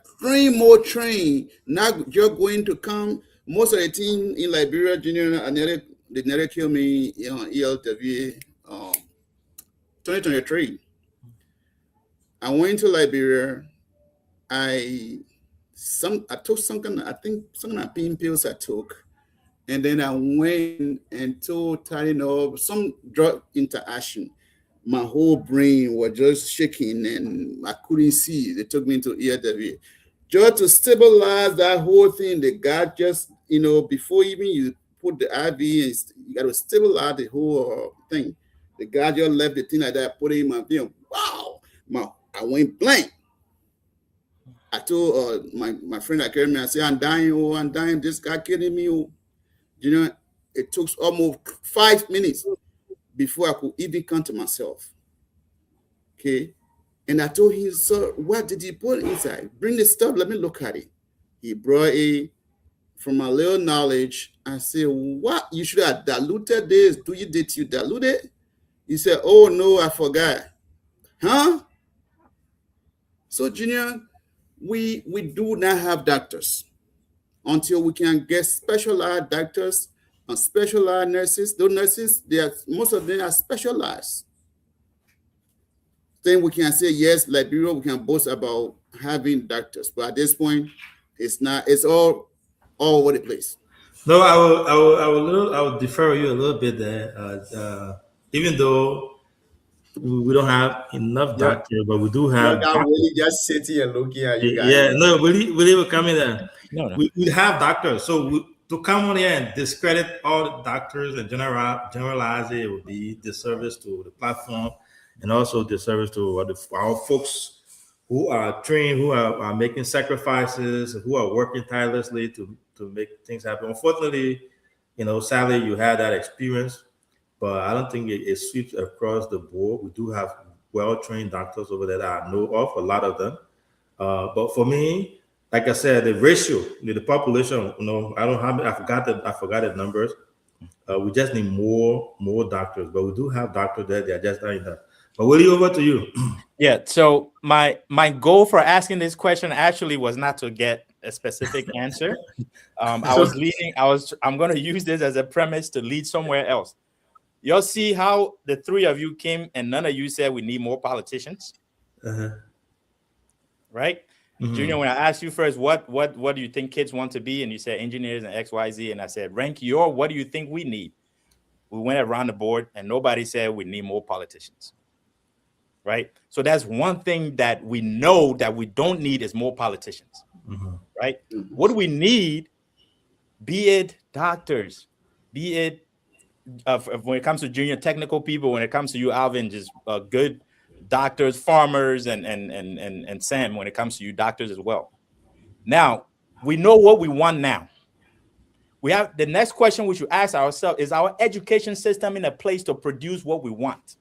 [SPEAKER 12] trained, not just going to come. Most of the team in Liberia, Junior, they nearly killed me on ELW 2023. I went to Liberia. I took some kind of pain pills I took. And then I went and told Tylenol, some drug interaction. My whole brain was just shaking and I couldn't see. They took me into ELW. Just to stabilize that whole thing, the guy just, before even you put the IV, you got to stabilize the whole thing. The guy just left the thing like that, put it in my vein. Wow! I went blank. I told my friend that carried me, I said, I'm dying. This guy killing me. It took almost 5 minutes before I could even come to myself. Okay. And I told him, sir, what did he put inside? Bring the stuff, let me look at it. He brought it. From my little knowledge, I said, what? You should have diluted this. Did you dilute it? He said, oh no, I forgot. Huh? So, Junior, we do not have doctors until we can get specialized doctors and specialized nurses. Those nurses, most of them are specialized. Then we can say, yes, Liberia, we can boast about having doctors. But at this point, it's not, it's all over the place.
[SPEAKER 10] No, I will defer you a little bit there. Even though we don't have enough doctors, but we do have.
[SPEAKER 8] Not really just sitting and looking at you guys.
[SPEAKER 10] Yeah, no, Willie will come in there.
[SPEAKER 11] No.
[SPEAKER 10] We have doctors, so to come on here and discredit all the doctors and generalize it would be disservice to the platform and also disservice to our folks who are trained, who are making sacrifices, who are working tirelessly to make things happen. Unfortunately, sadly, you had that experience, but I don't think it sweeps across the board. We do have well-trained doctors over there that I know of, a lot of them. But for me, like I said, the ratio, the population, I don't have. I forgot the numbers. We just need more doctors, but we do have doctors there. They are just not enough. But Willie, over to you.
[SPEAKER 11] Yeah. So my goal for asking this question actually was not to get a specific answer. I'm going to use this as a premise to lead somewhere else. You'll see how the three of you came and none of you said we need more politicians. Right? Mm-hmm. Junior, when I asked you first, what do you think kids want to be? And you said engineers and XYZ. And I said, what do you think we need? We went around the board and nobody said we need more politicians. Right? So that's one thing that we know that we don't need is more politicians. Mm-hmm. Right? Mm-hmm. What do we need? Be it doctors, be it when it comes to junior technical people, when it comes to you, Alvin, just good doctors, farmers, and Sam, when it comes to you, doctors as well. Now, we know what we want now. We have the next question we should ask ourselves, is our education system in a place to produce what we want?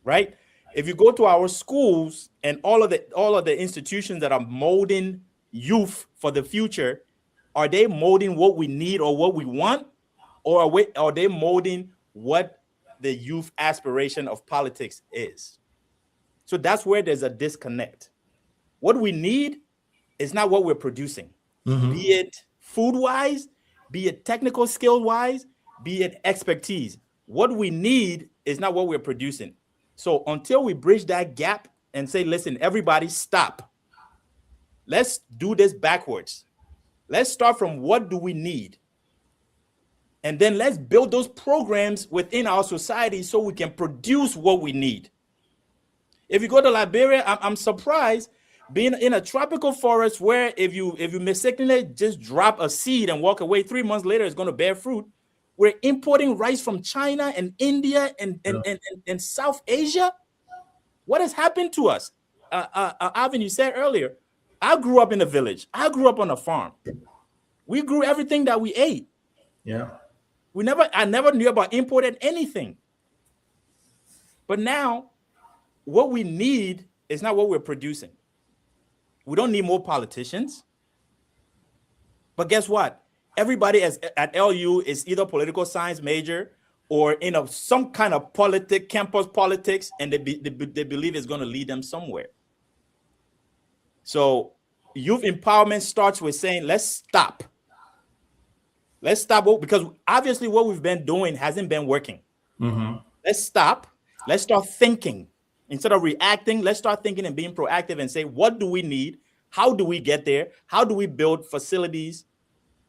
[SPEAKER 11] Right? If you go to our schools and all of the institutions that are molding youth for the future, are they molding what we need or what we want? Or are they molding what the youth aspiration of politics is? So that's where there's a disconnect. What we need is not what we're producing, mm-hmm. be it food-wise, be it technical skill-wise, be it expertise. What we need is not what we're producing. So until we bridge that gap and say, listen, everybody stop. Let's do this backwards. Let's start from what do we need? And then let's build those programs within our society so we can produce what we need. If you go to Liberia, I'm surprised being in a tropical forest where if you mistakenly just drop a seed and walk away, 3 months later, it's going to bear fruit. We're importing rice from China and India and South Asia. What has happened to us? Alvin, you said earlier, I grew up in a village. I grew up on a farm. We grew everything that we ate.
[SPEAKER 10] Yeah.
[SPEAKER 11] I never knew about imported anything. But now, what we need is not what we're producing. We don't need more politicians. But guess what? Everybody at LU is either political science major or in some kind of campus politics, and they believe it's going to lead them somewhere. So youth empowerment starts with saying, let's stop. Let's stop, because obviously what we've been doing hasn't been working. Let's stop. Let's start thinking. Instead of reacting, let's start thinking and being proactive and say, what do we need? How do we get there? How do we build facilities,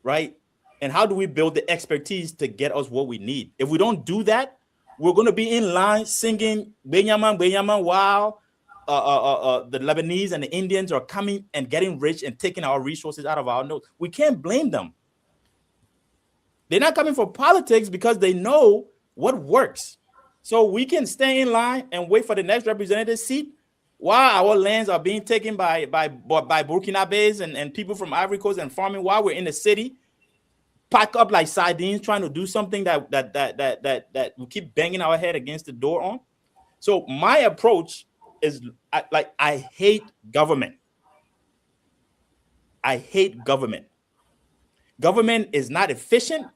[SPEAKER 11] right? And how do we build the expertise to get us what we need? If we don't do that, we're going to be in line singing Benyamin, Benyamin, while the Lebanese and the Indians are coming and getting rich and taking our resources out of our nose. We can't blame them. They're not coming for politics because they know what works. So we can stay in line and wait for the next representative seat while our lands are being taken by Burkinabes and people from Ivory Coast and farming, while we're in the city, pack up like sardines, trying to do something that we keep banging our head against the door on. So my approach is I hate government. I hate government. Government is not efficient.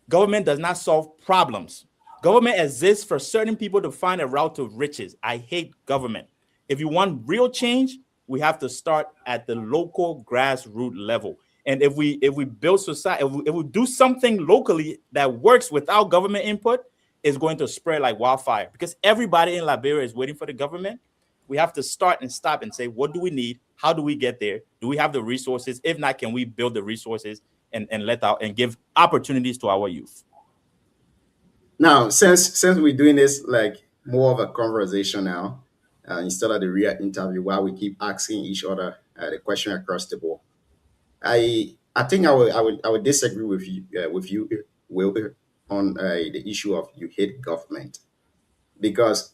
[SPEAKER 11] Government does not solve problems. Government exists for certain people to find a route to riches. I hate government. If you want real change, we have to start at the local grassroots level. And if we build society, if we do something locally that works without government input, it's going to spread like wildfire, because everybody in Liberia is waiting for the government. We have to start and stop and say, what do we need? How do we get there? Do we have the resources? If not, can we build the resources and give opportunities to our youth?
[SPEAKER 8] Now, since we're doing this like more of a conversation now, instead of the real interview, while we keep asking each other the question across the board, I think I would disagree with you, Will, on the issue of you hate government, because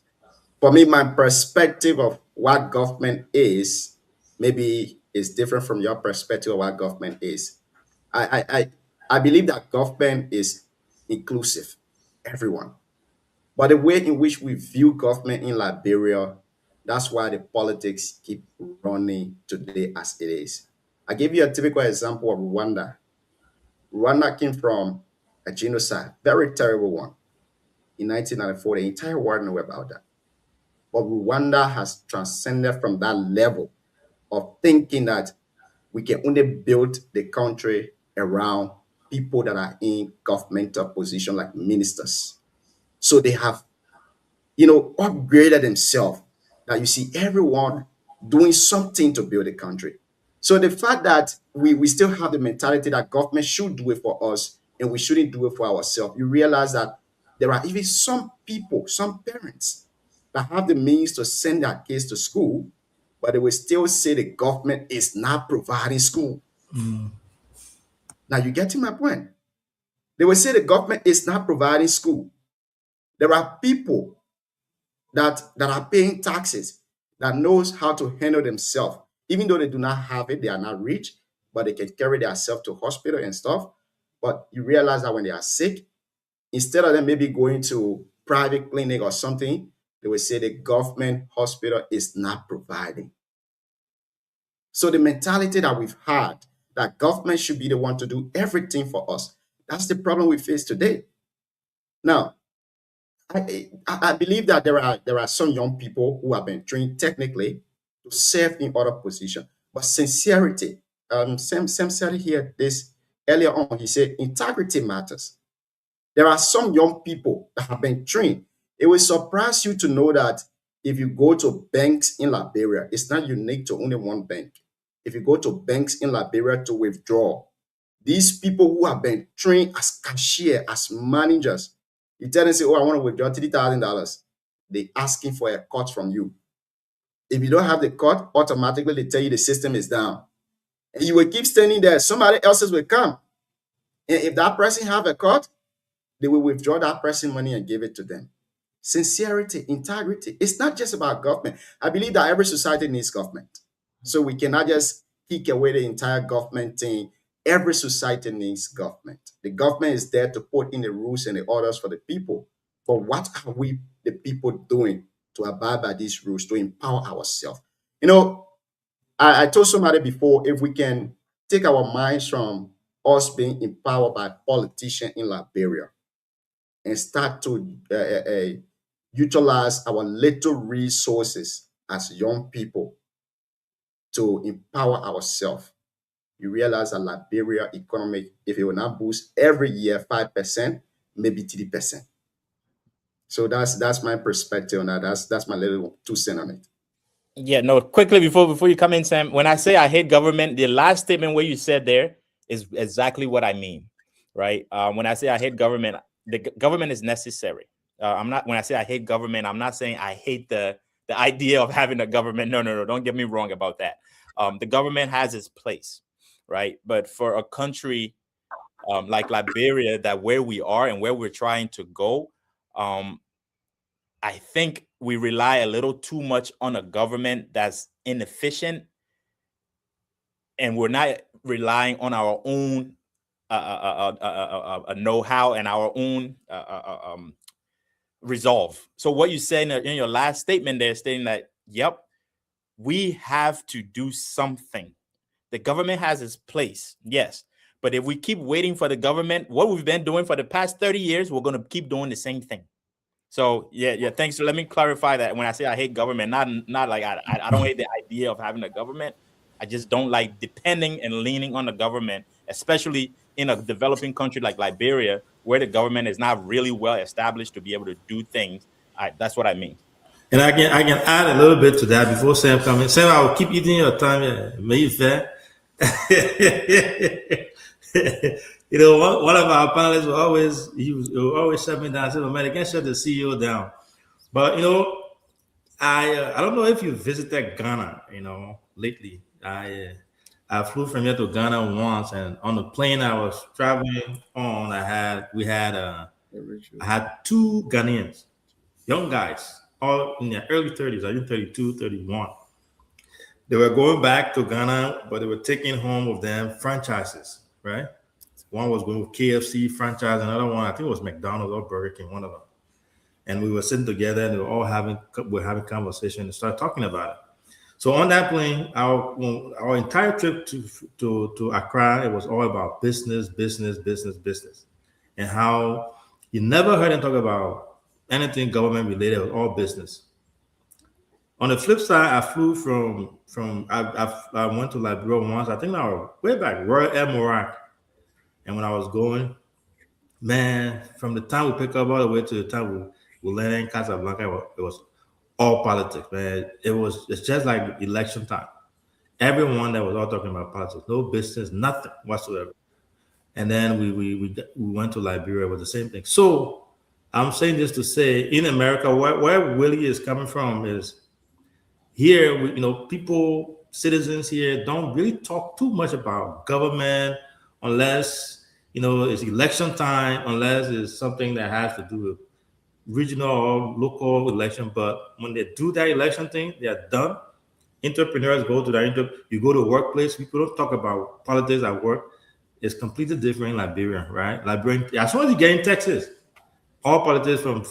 [SPEAKER 8] for me, my perspective of what government is maybe is different from your perspective of what government is. I believe that government is inclusive, everyone. But the way in which we view government in Liberia, that's why the politics keep running today as it is. I give you a typical example of Rwanda. Rwanda came from a genocide, very terrible one, in 1994. The entire world knew about that. But Rwanda has transcended from that level of thinking that we can only build the country around people that are in governmental position, like ministers. So they have, upgraded themselves. That you see everyone doing something to build the country. So the fact that we still have the mentality that government should do it for us and we shouldn't do it for ourselves, you realize that there are even some people, some parents that have the means to send their kids to school, but they will still say the government is not providing school. Now you're getting my point. They will say the government is not providing school. There are people that are paying taxes, that knows how to handle themselves. Even though they do not have it, they are not rich, but they can carry themselves to hospital and stuff. But you realize that when they are sick, instead of them maybe going to private clinic or something, they will say the government hospital is not providing. So the mentality that we've had, that government should be the one to do everything for us, that's the problem we face today. Now, I believe that there are some young people who have been trained technically to serve in other positions, but sincerity. Sam said here this earlier on. He said integrity matters. There are some young people that have been trained. It will surprise you to know that if you go to banks in Liberia, it's not unique to only one bank. If you go to banks in Liberia to withdraw, these people who have been trained as cashier, as managers, you tell them, say, oh, I want to withdraw $30,000. They're asking for a cut from you. If you don't have the cut, automatically they tell you the system is down. And you will keep standing there. Somebody else will come. And if that person have a cut, they will withdraw that person money and give it to them. Sincerity, integrity. It's not just about government. I believe that every society needs government. So we cannot just kick away the entire government thing every society needs government. The government is there to put in the rules and the orders for the people. But what are we, the people, doing to abide by these rules, to empower ourselves? You know, I told somebody before, if we can take our minds from us being empowered by politicians in Liberia and start to utilize our little resources as young people to empower ourselves, you realize that Liberia economic, if it will not boost every year 5%, maybe 3%. So that's my perspective on that. That's my little 2 cents on it.
[SPEAKER 11] Yeah, no, quickly before you come in, Sam, when I say I hate government, the last statement where you said there is exactly what I mean, right? When I say I hate government, the government is necessary. When I say I hate government, I'm not saying I hate the idea of having a government. No, don't get me wrong about that. The government has its place, right? But for a country like Liberia, that where we are and where we're trying to go, I think we rely a little too much on a government that's inefficient, and we're not relying on our own know-how and our own resolve. So what you say in your last statement there, stating that, yep, we have to do something. The government has its place, yes. But if we keep waiting for the government, what we've been doing for the past 30 years, we're going to keep doing the same thing. So yeah. Thanks. So let me clarify that when I say I hate government, not like I don't hate the idea of having a government. I just don't like depending and leaning on the government, especially in a developing country like Liberia, where the government is not really well established to be able to do things. That's what I mean.
[SPEAKER 10] And I can add a little bit to that before Sam comes in. Sam, I will keep eating your time. May fair. You know, one of our panelists will always shut me down. I said, "Oh, man, they can't shut the CEO down." But you know, I don't know if you visited Ghana. You know, lately I flew from here to Ghana once, and on the plane I was traveling on, I had 2 Ghanaians, young guys, all in their early 30s. I think 32, 31. They were going back to Ghana, but they were taking home with them franchises, right? One was going with KFC franchise, another one, I think it was McDonald's or Burger King, one of them. And we were sitting together and we were all having conversation and started talking about it. So on that plane, our entire trip to Accra, it was all about business, and how you never heard them talk about anything government related. It was all business. On the flip side, I flew I went to Liberia once. I think I was way back, Royal Air Morocco. And when I was going, man, from the time we pick up all the way to the time we land in Casablanca, it was all politics, man. It's just like election time. Everyone that was all talking about politics, no business, nothing whatsoever. And then we went to Liberia with the same thing. So I'm saying this to say, in America, where Willie is coming from is here, people, citizens here don't really talk too much about government unless, it's election time, unless it's something that has to do with regional or local election. But when they do that election thing, they are done. Entrepreneurs go to that. You go to a workplace, people don't talk about politics at work. It's completely different in Liberia, right? Liberia, as soon as you get in Texas, all politics from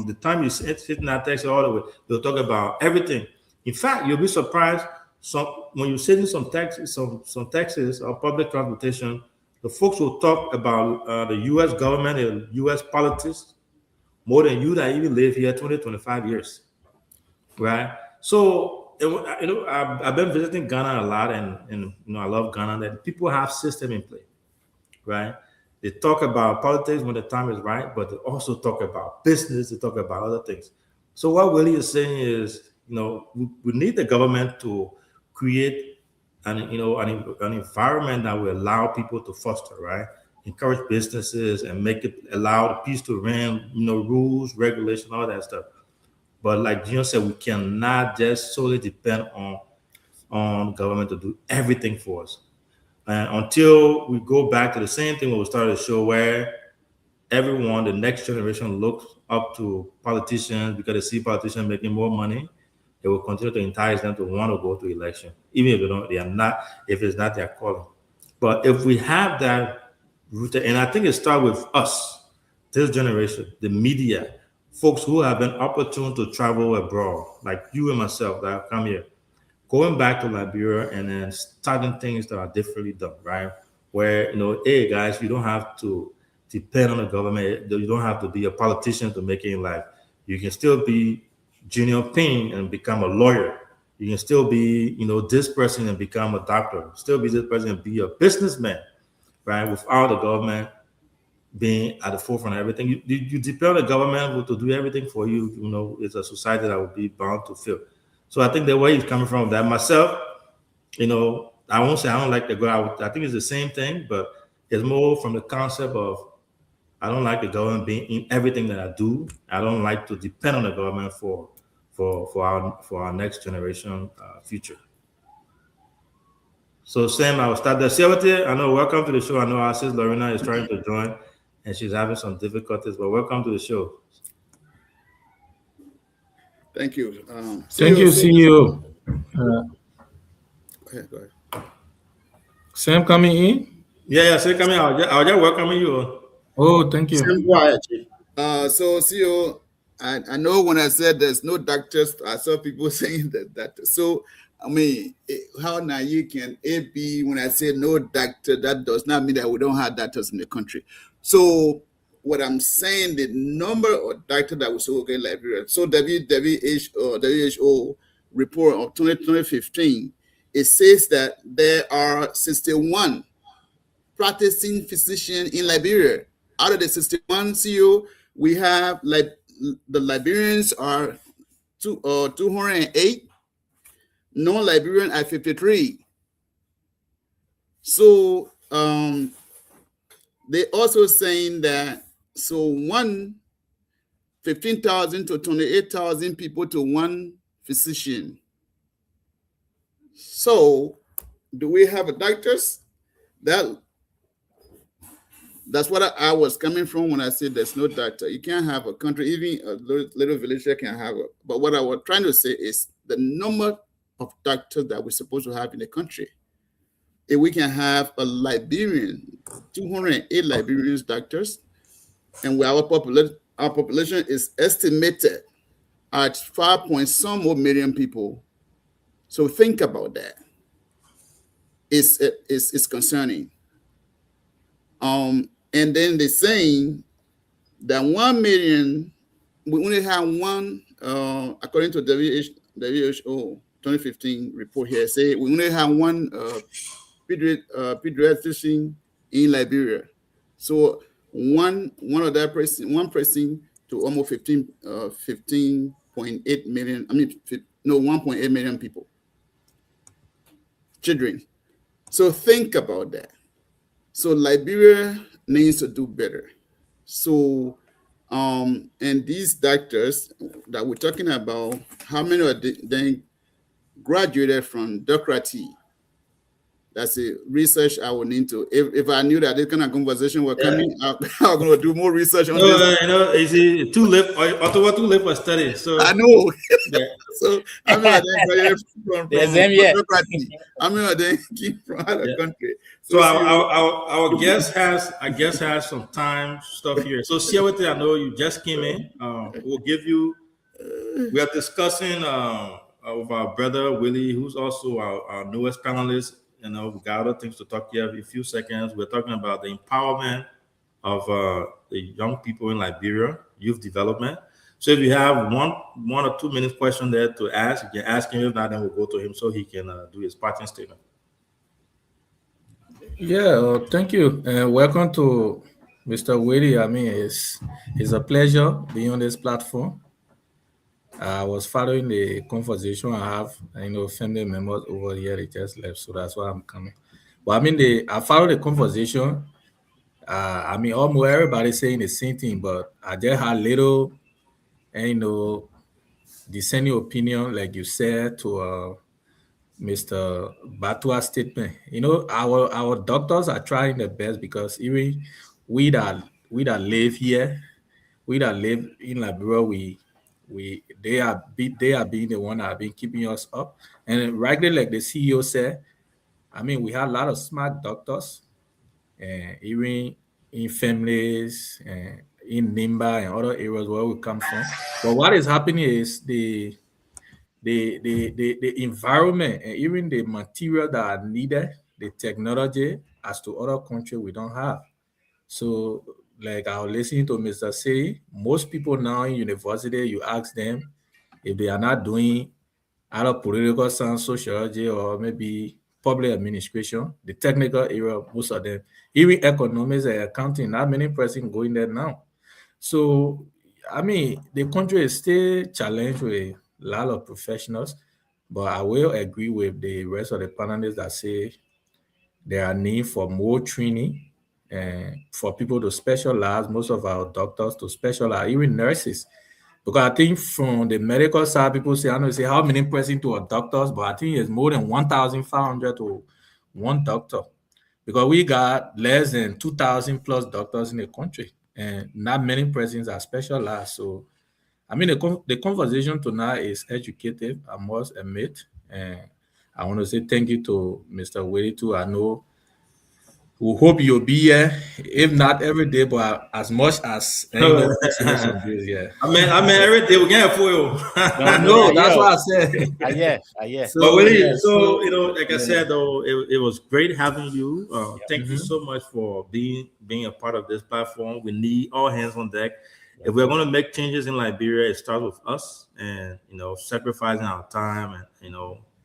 [SPEAKER 10] the time you sit in that Texas all the way, they'll talk about everything. In fact, you'll be surprised. When you sit in some Texas or public transportation, the folks will talk about the U.S. government and U.S. politics more than you that even live here 20, 25 years, right? So, I've been visiting Ghana a lot, and I love Ghana. That people have system in play, right? They talk about politics when the time is right, but they also talk about business. They talk about other things. So what Willie is saying is, we need the government to create an environment that will allow people to foster, right? Encourage businesses and allow the peace to reign, rules, regulation, all that stuff. But like Gino said, we cannot just solely depend on government to do everything for us. And until we go back to the same thing when we started the show, where everyone, the next generation, looks up to politicians because they see politicians making more money, they will continue to entice them to want to go to election, even if if it's not their calling. But if we have that rooted, and I think it starts with us, this generation, the media, folks who have been opportune to travel abroad, like you and myself that have come here, going back to Liberia and then starting things that are differently done, right? Where, hey guys, you don't have to depend on the government. You don't have to be a politician to make it in life. You can still be Junior Ping and become a lawyer. You can still be, this person and become a doctor. Still be this person and be a businessman, right? Without the government being at the forefront of everything. You depend on the government to do everything for you. It's a society that will be bound to fail. So I think the way he's coming from that. Myself, I won't say I don't like the government. I think it's the same thing, but it's more from the concept of I don't like the government being in everything that I do. I don't like to depend on the government for our next generation future. So Sam, I will start there. Siawate, I know, welcome to the show. I know our sister Lorena is trying to join and she's having some difficulties, but welcome to the show.
[SPEAKER 12] Thank you.
[SPEAKER 15] Thank you, CEO.
[SPEAKER 12] Go ahead.
[SPEAKER 15] Sam coming in?
[SPEAKER 10] Yeah, Sam coming out. I'll just welcome you.
[SPEAKER 15] Oh, thank you.
[SPEAKER 12] So CEO, I know when I said there's no doctors, I saw people saying that. So, I mean, how naive can it be when I say no doctor? That does not mean that we don't have doctors in the country. So, what I'm saying, the number of doctors that we saw in Liberia. So, WHO report of 2015, it says that there are 61 practicing physicians in Liberia. Out of the 61 CEO, we have the Liberians are 208, non-Liberian at 53. So they also saying that 15,000 to 28,000 people to one physician. So do we have doctors? That's what I was coming from when I said there's no doctor. You can't have a country, even a little village can have it. But what I was trying to say is the number of doctors that we're supposed to have in the country. If we can have a Liberian, 208 Liberian doctors, and our population is estimated at 5 point some more million people. So think about that. It's concerning. And then they're saying that 1 million, we only have one, according to WHO 2015 report here, say we only have one pediatrician in Liberia. So one person to almost 15.8 million, 1.8 million people, children. So think about that. So Liberia needs to do better. So, and these doctors that we're talking about, how many of them graduated from Doctorate? That's a research I would need to. If I knew that this kind of conversation were coming, I'm going to do more research on this.
[SPEAKER 10] It's too late. Or too late for study. So
[SPEAKER 12] I know. Yeah. So I mean, from Doctorate. I mean, they came from other country.
[SPEAKER 10] So our guest has some time stuff here. So Siawate, I know you just came in. We'll give you. We are discussing with our brother Willie, who's also our newest panelist. We got other things to talk here in a few seconds. We're talking about the empowerment of the young people in Liberia, youth development. So if you have one or 2 minute question there to ask, you can ask him. If not, then we'll go to him so he can do his parting statement.
[SPEAKER 15] Yeah, thank you. Welcome to Mr. Willie. I mean, it's a pleasure being on this platform. I was following the conversation I have, family members over here, they just left, so that's why I'm coming. But I mean, I followed the conversation. Almost everybody saying the same thing, but I just had little, dissenting opinion, like you said, to Mr. Batua's statement. Our doctors are trying their best because even we that live here, we that live in Liberia, they are being the one that have been keeping us up. And rightly, like the CEO said, I mean, we had a lot of smart doctors, even in families, in Nimba and other areas where we come from. But what is happening is the environment and even the material that are needed, the technology, as to other countries, we don't have. So, like I was listening to Mr. City, most people now in university, you ask them if they are not doing either political science, sociology, or maybe public administration, the technical area, most of them, even economics and accounting, not many person going there now. So, I mean, the country is still challenged with a lot of professionals, but I will agree with the rest of the panelists that say there are need for more training and for people to specialize, most of our doctors to specialize, even nurses. Because I think from the medical side, people say, I know say how many person to a doctors, but I think it's more than 1,500 to one doctor. Because we got less than 2,000 plus doctors in the country, and not many persons are specialized. So, I mean, the conversation tonight is educative, I must admit. And I want to say thank you to Mr. Willie too. I know we hope you'll be here, if not every day, but as much as
[SPEAKER 10] I mean, every day we can have foil.
[SPEAKER 15] No, that's what I said.
[SPEAKER 11] Yeah.
[SPEAKER 10] So, really,
[SPEAKER 15] yeah,
[SPEAKER 10] so like I said, though, it was great having you. Thank you so much for being a part of this platform. We need all hands on deck. If we're going to make changes in Liberia, it starts with us, and sacrificing our time and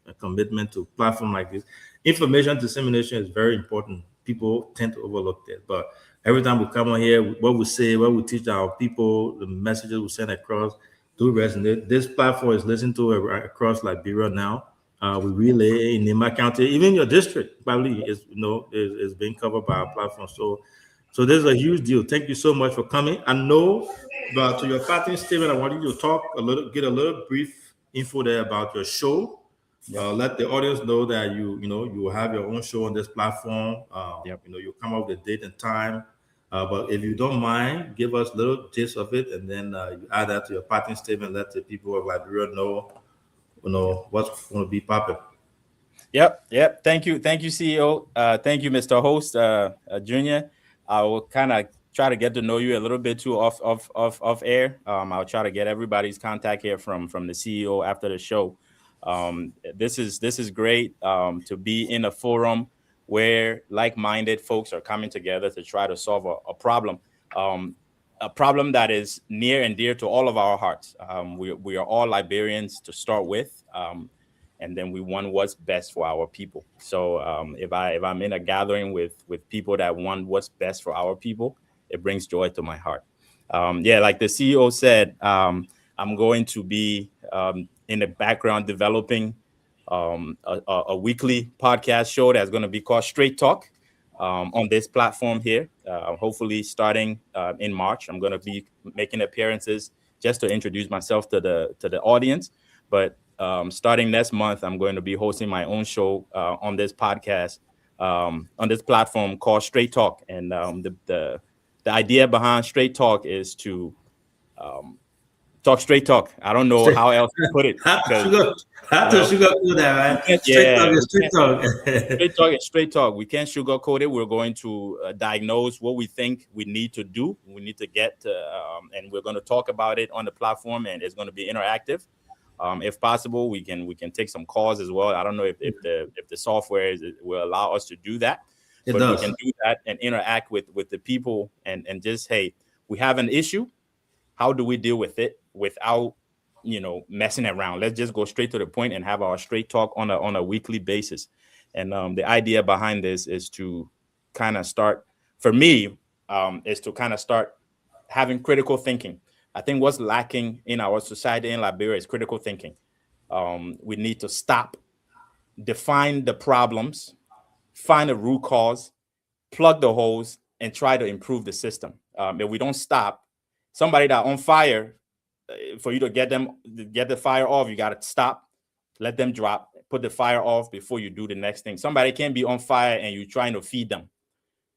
[SPEAKER 10] a commitment to a platform like this. Information dissemination is very important. People tend to overlook that, but every time we come on here, what we say, what we teach our people, the messages we send across do resonate. This platform is listened to across Liberia now. We relay in Nimba County, even your district probably is being covered by our platform. So this is a huge deal. Thank you so much for coming. I know, but to your parting statement, I want you to get a little brief info there about your show. Let the audience know that you will have your own show on this platform. You come up with a date and time. But if you don't mind, give us a little gist of it, and then you add that to your parting statement. Let the people of Liberia know what's going to be popping.
[SPEAKER 11] Yep. Thank you, CEO. Thank you, Mr. Host, Junior. I will kind of try to get to know you a little bit too off air. I'll try to get everybody's contact here from the CEO after the show. This is great to be in a forum where like-minded folks are coming together to try to solve a problem that is near and dear to all of our hearts. We are all Liberians to start with, and then we want what's best for our people. So if I'm in a gathering with people that want what's best for our people, it brings joy to my heart. Like the CEO said, I'm going to be in the background developing a weekly podcast show that's going to be called Straight Talk on this platform here. Hopefully starting in March, I'm going to be making appearances just to introduce myself to the audience. But starting next month, I'm going to be hosting my own show on this podcast, on this platform called Straight Talk. And the idea behind Straight Talk is to talk straight talk. I don't know how else to put it.
[SPEAKER 10] Sugarcoat that, right? Straight talk is
[SPEAKER 11] Straight talk. We can't sugarcoat it. We're going to diagnose what we think we need to do. We need to get and we're going to talk about it on the platform, and it's going to be interactive. If possible, we can take some calls as well. I don't know if the software will allow us to do that.
[SPEAKER 10] It
[SPEAKER 11] but
[SPEAKER 10] does.
[SPEAKER 11] We can do that and interact with the people and just, hey, we have an issue. How do we deal with it without, messing around? Let's just go straight to the point and have our straight talk on a weekly basis. And the idea behind this is to kind of start, for me, is to kind of start having critical thinking. I think what's lacking in our society in Liberia is critical thinking. We need to stop, define the problems, find the root cause, plug the holes, and try to improve the system. If we don't stop, somebody that on fire, for you to get the fire off, you got to stop, let them drop, put the fire off before you do the next thing. Somebody can't be on fire and you're trying to feed them,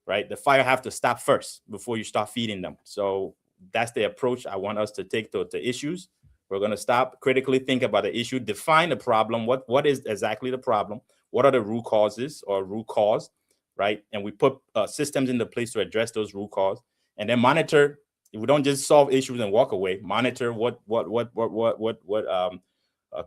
[SPEAKER 11] right? The fire have to stop first before you start feeding them. So that's the approach I want us to take to issues. We're going to stop, critically think about the issue, define the problem. What is exactly the problem? What are the root causes or root cause, right? And we put systems into place to address those root cause, and then monitor. If we don't just solve issues and walk away, monitor what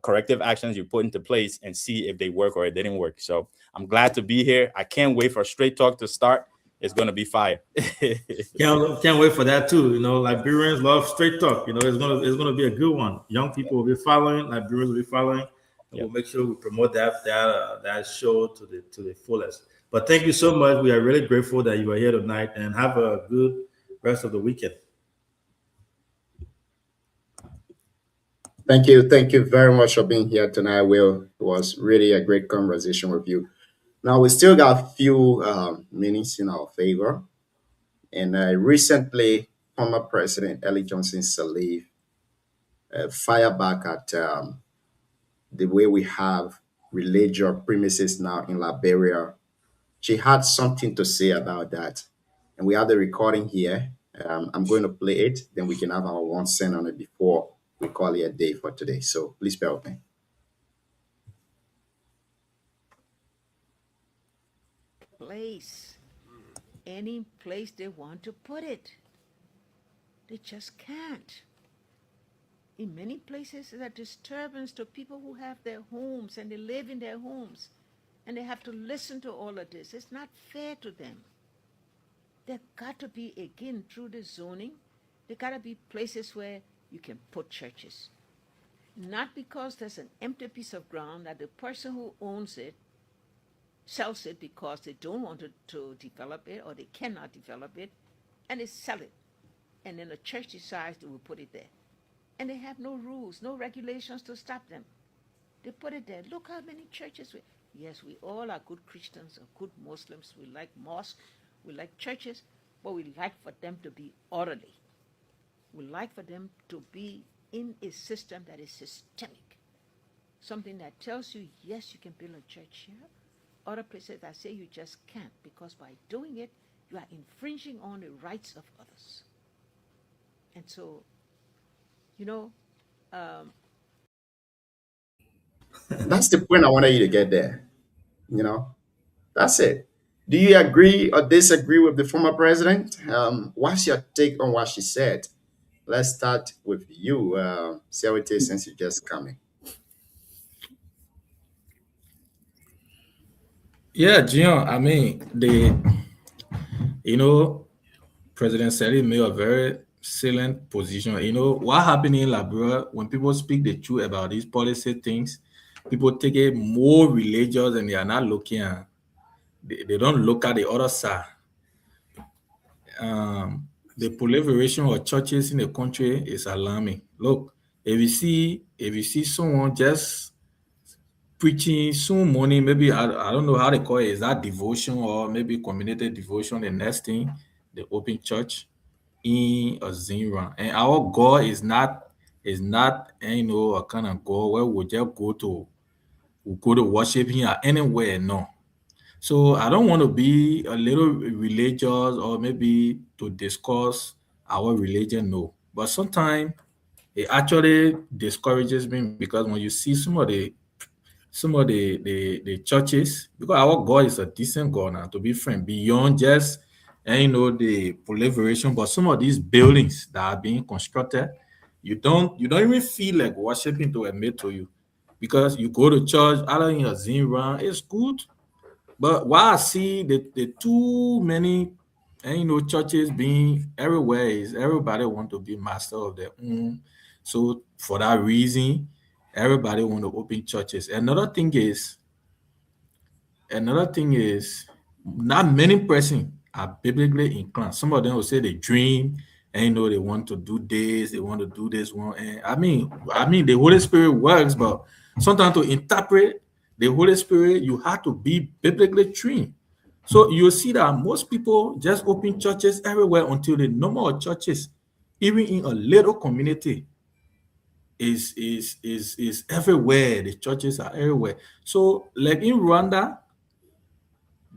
[SPEAKER 11] corrective actions you put into place and see if they work or it didn't work. So I'm glad to be here. I can't wait for Straight Talk to start. It's going to be fire.
[SPEAKER 10] Can't wait for that too. You know, Liberians love Straight Talk. You know, it's gonna be a good one. Young people will be following. Liberians will be following. We'll make sure we promote that show to the fullest. But thank you so much. We are really grateful that you are here tonight, and have a good rest of the weekend.
[SPEAKER 8] Thank you very much for being here tonight, Will. It was really a great conversation with you. Now, we still got a few minutes in our favor. And recently, former President Ellen Johnson Sirleaf fired back at the way we have religious premises now in Liberia. She had something to say about that. And we have the recording here. I'm going to play it, then we can have our 1 cent on it before we call it a day for today. So please bear with me.
[SPEAKER 16] Place, any place they want to put it. They just can't. In many places, there's a disturbance to people who have their homes and they live in their homes, and they have to listen to all of this. It's not fair to them. There got to be, again, through the zoning, there got to be places where you can put churches. Not because there's an empty piece of ground that the person who owns it sells it because they don't want to develop it or they cannot develop it, and they sell it. And then the church decides they will put it there. And they have no rules, no regulations to stop them. They put it there. Look how many churches yes, we all are good Christians or good Muslims. We like mosques, we like churches, but we like for them to be orderly. We like for them to be in a system that is systemic. Something that tells you, yes, you can build a church here. Other places that say you just can't, because by doing it, you are infringing on the rights of others. And so, you know,
[SPEAKER 8] that's the point I wanted you to get there. You know, that's it. Do you agree or disagree with the former president? What's your take on what she said? Let's start with you, see how it is since you just coming.
[SPEAKER 15] Yeah, Gian, I mean, President Sirleaf made a very salient position. You know, what happened in Liberia, when people speak the truth about these policy things, people take it more religious and they are not looking at, they don't look at the other side. The proliferation of churches in the country is alarming. Look, if you see someone just preaching some morning, maybe I don't know how they call it, is that devotion or maybe community devotion, the next thing, the open church in a Zinra. And our God is not a kind of God where we just go to worship him anywhere, no. So I don't want to be a little religious or maybe to discuss our religion, no. But sometimes it actually discourages me, because when you see some of the churches, because our God is a decent God now, to be frank, beyond just the proliferation, but some of these buildings that are being constructed, you don't even feel like worshiping, to admit to you, because you go to church, either in a Zinra, it's good. But while I see the too many churches being everywhere, is everybody want to be master of their own. So for that reason, everybody want to open churches. Another thing is not many persons are biblically inclined. Some of them will say they dream and they want to do this, they want to do this one. And I mean the Holy Spirit works, but sometimes to interpret the Holy Spirit, you have to be biblically trained. So you'll see that most people just open churches everywhere until the number of churches, even in a little community, is everywhere. The churches are everywhere. So like in Rwanda,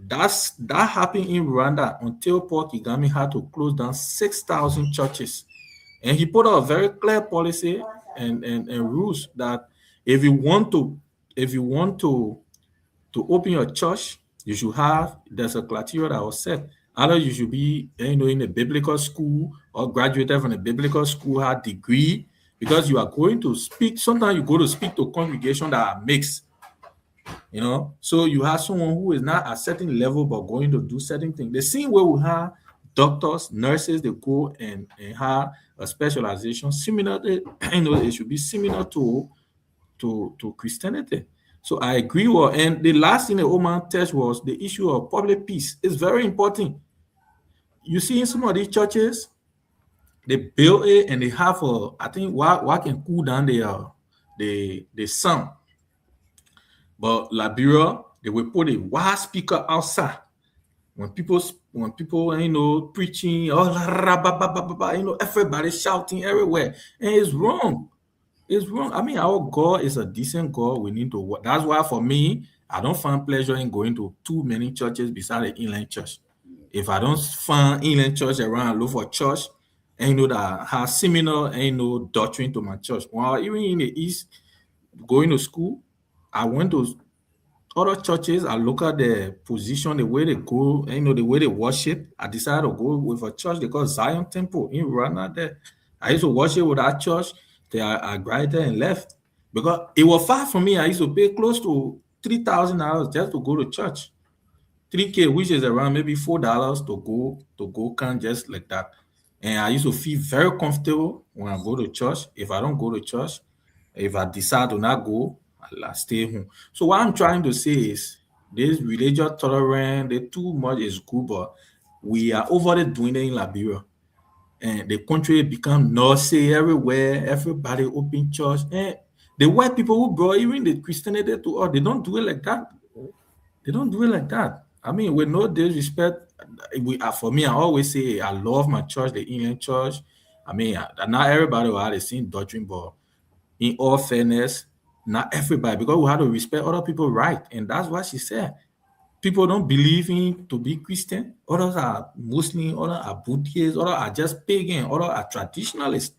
[SPEAKER 15] that happened in Rwanda until Paul Kagame had to close down 6,000 churches. And he put out a very clear policy and rules that if you want to open your church, you should have, there's a criteria that was set. Either you should be, in a biblical school or graduated from a biblical school, have degree, because you are going to speak. Sometimes you go to speak to congregation that are mixed, So you have someone who is not at certain level but going to do certain things. The same way we have doctors, nurses, they go and have a specialization similarly, it should be similar to Christianity. So I agree with, and the last thing the old man touched was the issue of public peace. It's very important. You see in some of these churches, they build it and they have I think what can cool down the sun. But Liberia, they will put a wide speaker outside. When people preaching, everybody shouting everywhere, and it's wrong. It's wrong. I mean, our God is a decent God. We need to work. That's why for me, I don't find pleasure in going to too many churches beside the inland church. If I don't find inland church around, I look for church, and that has similar, doctrine to my church. While even in the East, going to school, I went to other churches. I look at the position, the way they go, the way they worship. I decided to go with a church they call Zion Temple in Rwanda. There, I used to worship with that church. I graduated and left because it was far from me. I used to pay close to $3,000 just to go to church. $3,000, which is around maybe $4 to go can just like that. And I used to feel very comfortable when I go to church. If I don't go to church, if I decide to not go, I'll stay home. So what I'm trying to say is this religious tolerance, the too much is good, but we are overly doing it in Liberia. And the country become noisy everywhere. Everybody open church. And the white people who brought even the Christianity to us, they don't do it like that. They don't do it like that. I mean, with no disrespect, for me, I always say I love my church, the Indian church. I mean, not everybody will have the same doctrine, but in all fairness, not everybody, because we have to respect other people's right. And that's what she said. People don't believe in to be Christian. Others are Muslim, others are Buddhists, others are just pagan, others are traditionalists.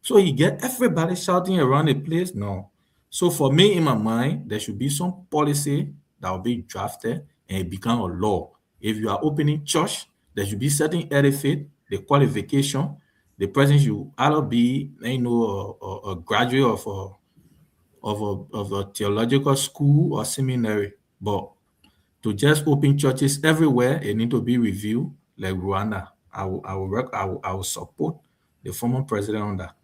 [SPEAKER 15] So you get everybody shouting around the place? No. So for me, in my mind, there should be some policy that will be drafted and it become a law. If you are opening church, there should be certain etiquette, the qualification. The person should either be, a graduate of a theological school or seminary, but to just open churches everywhere, it need to be reviewed like Rwanda. I will support the former president on that.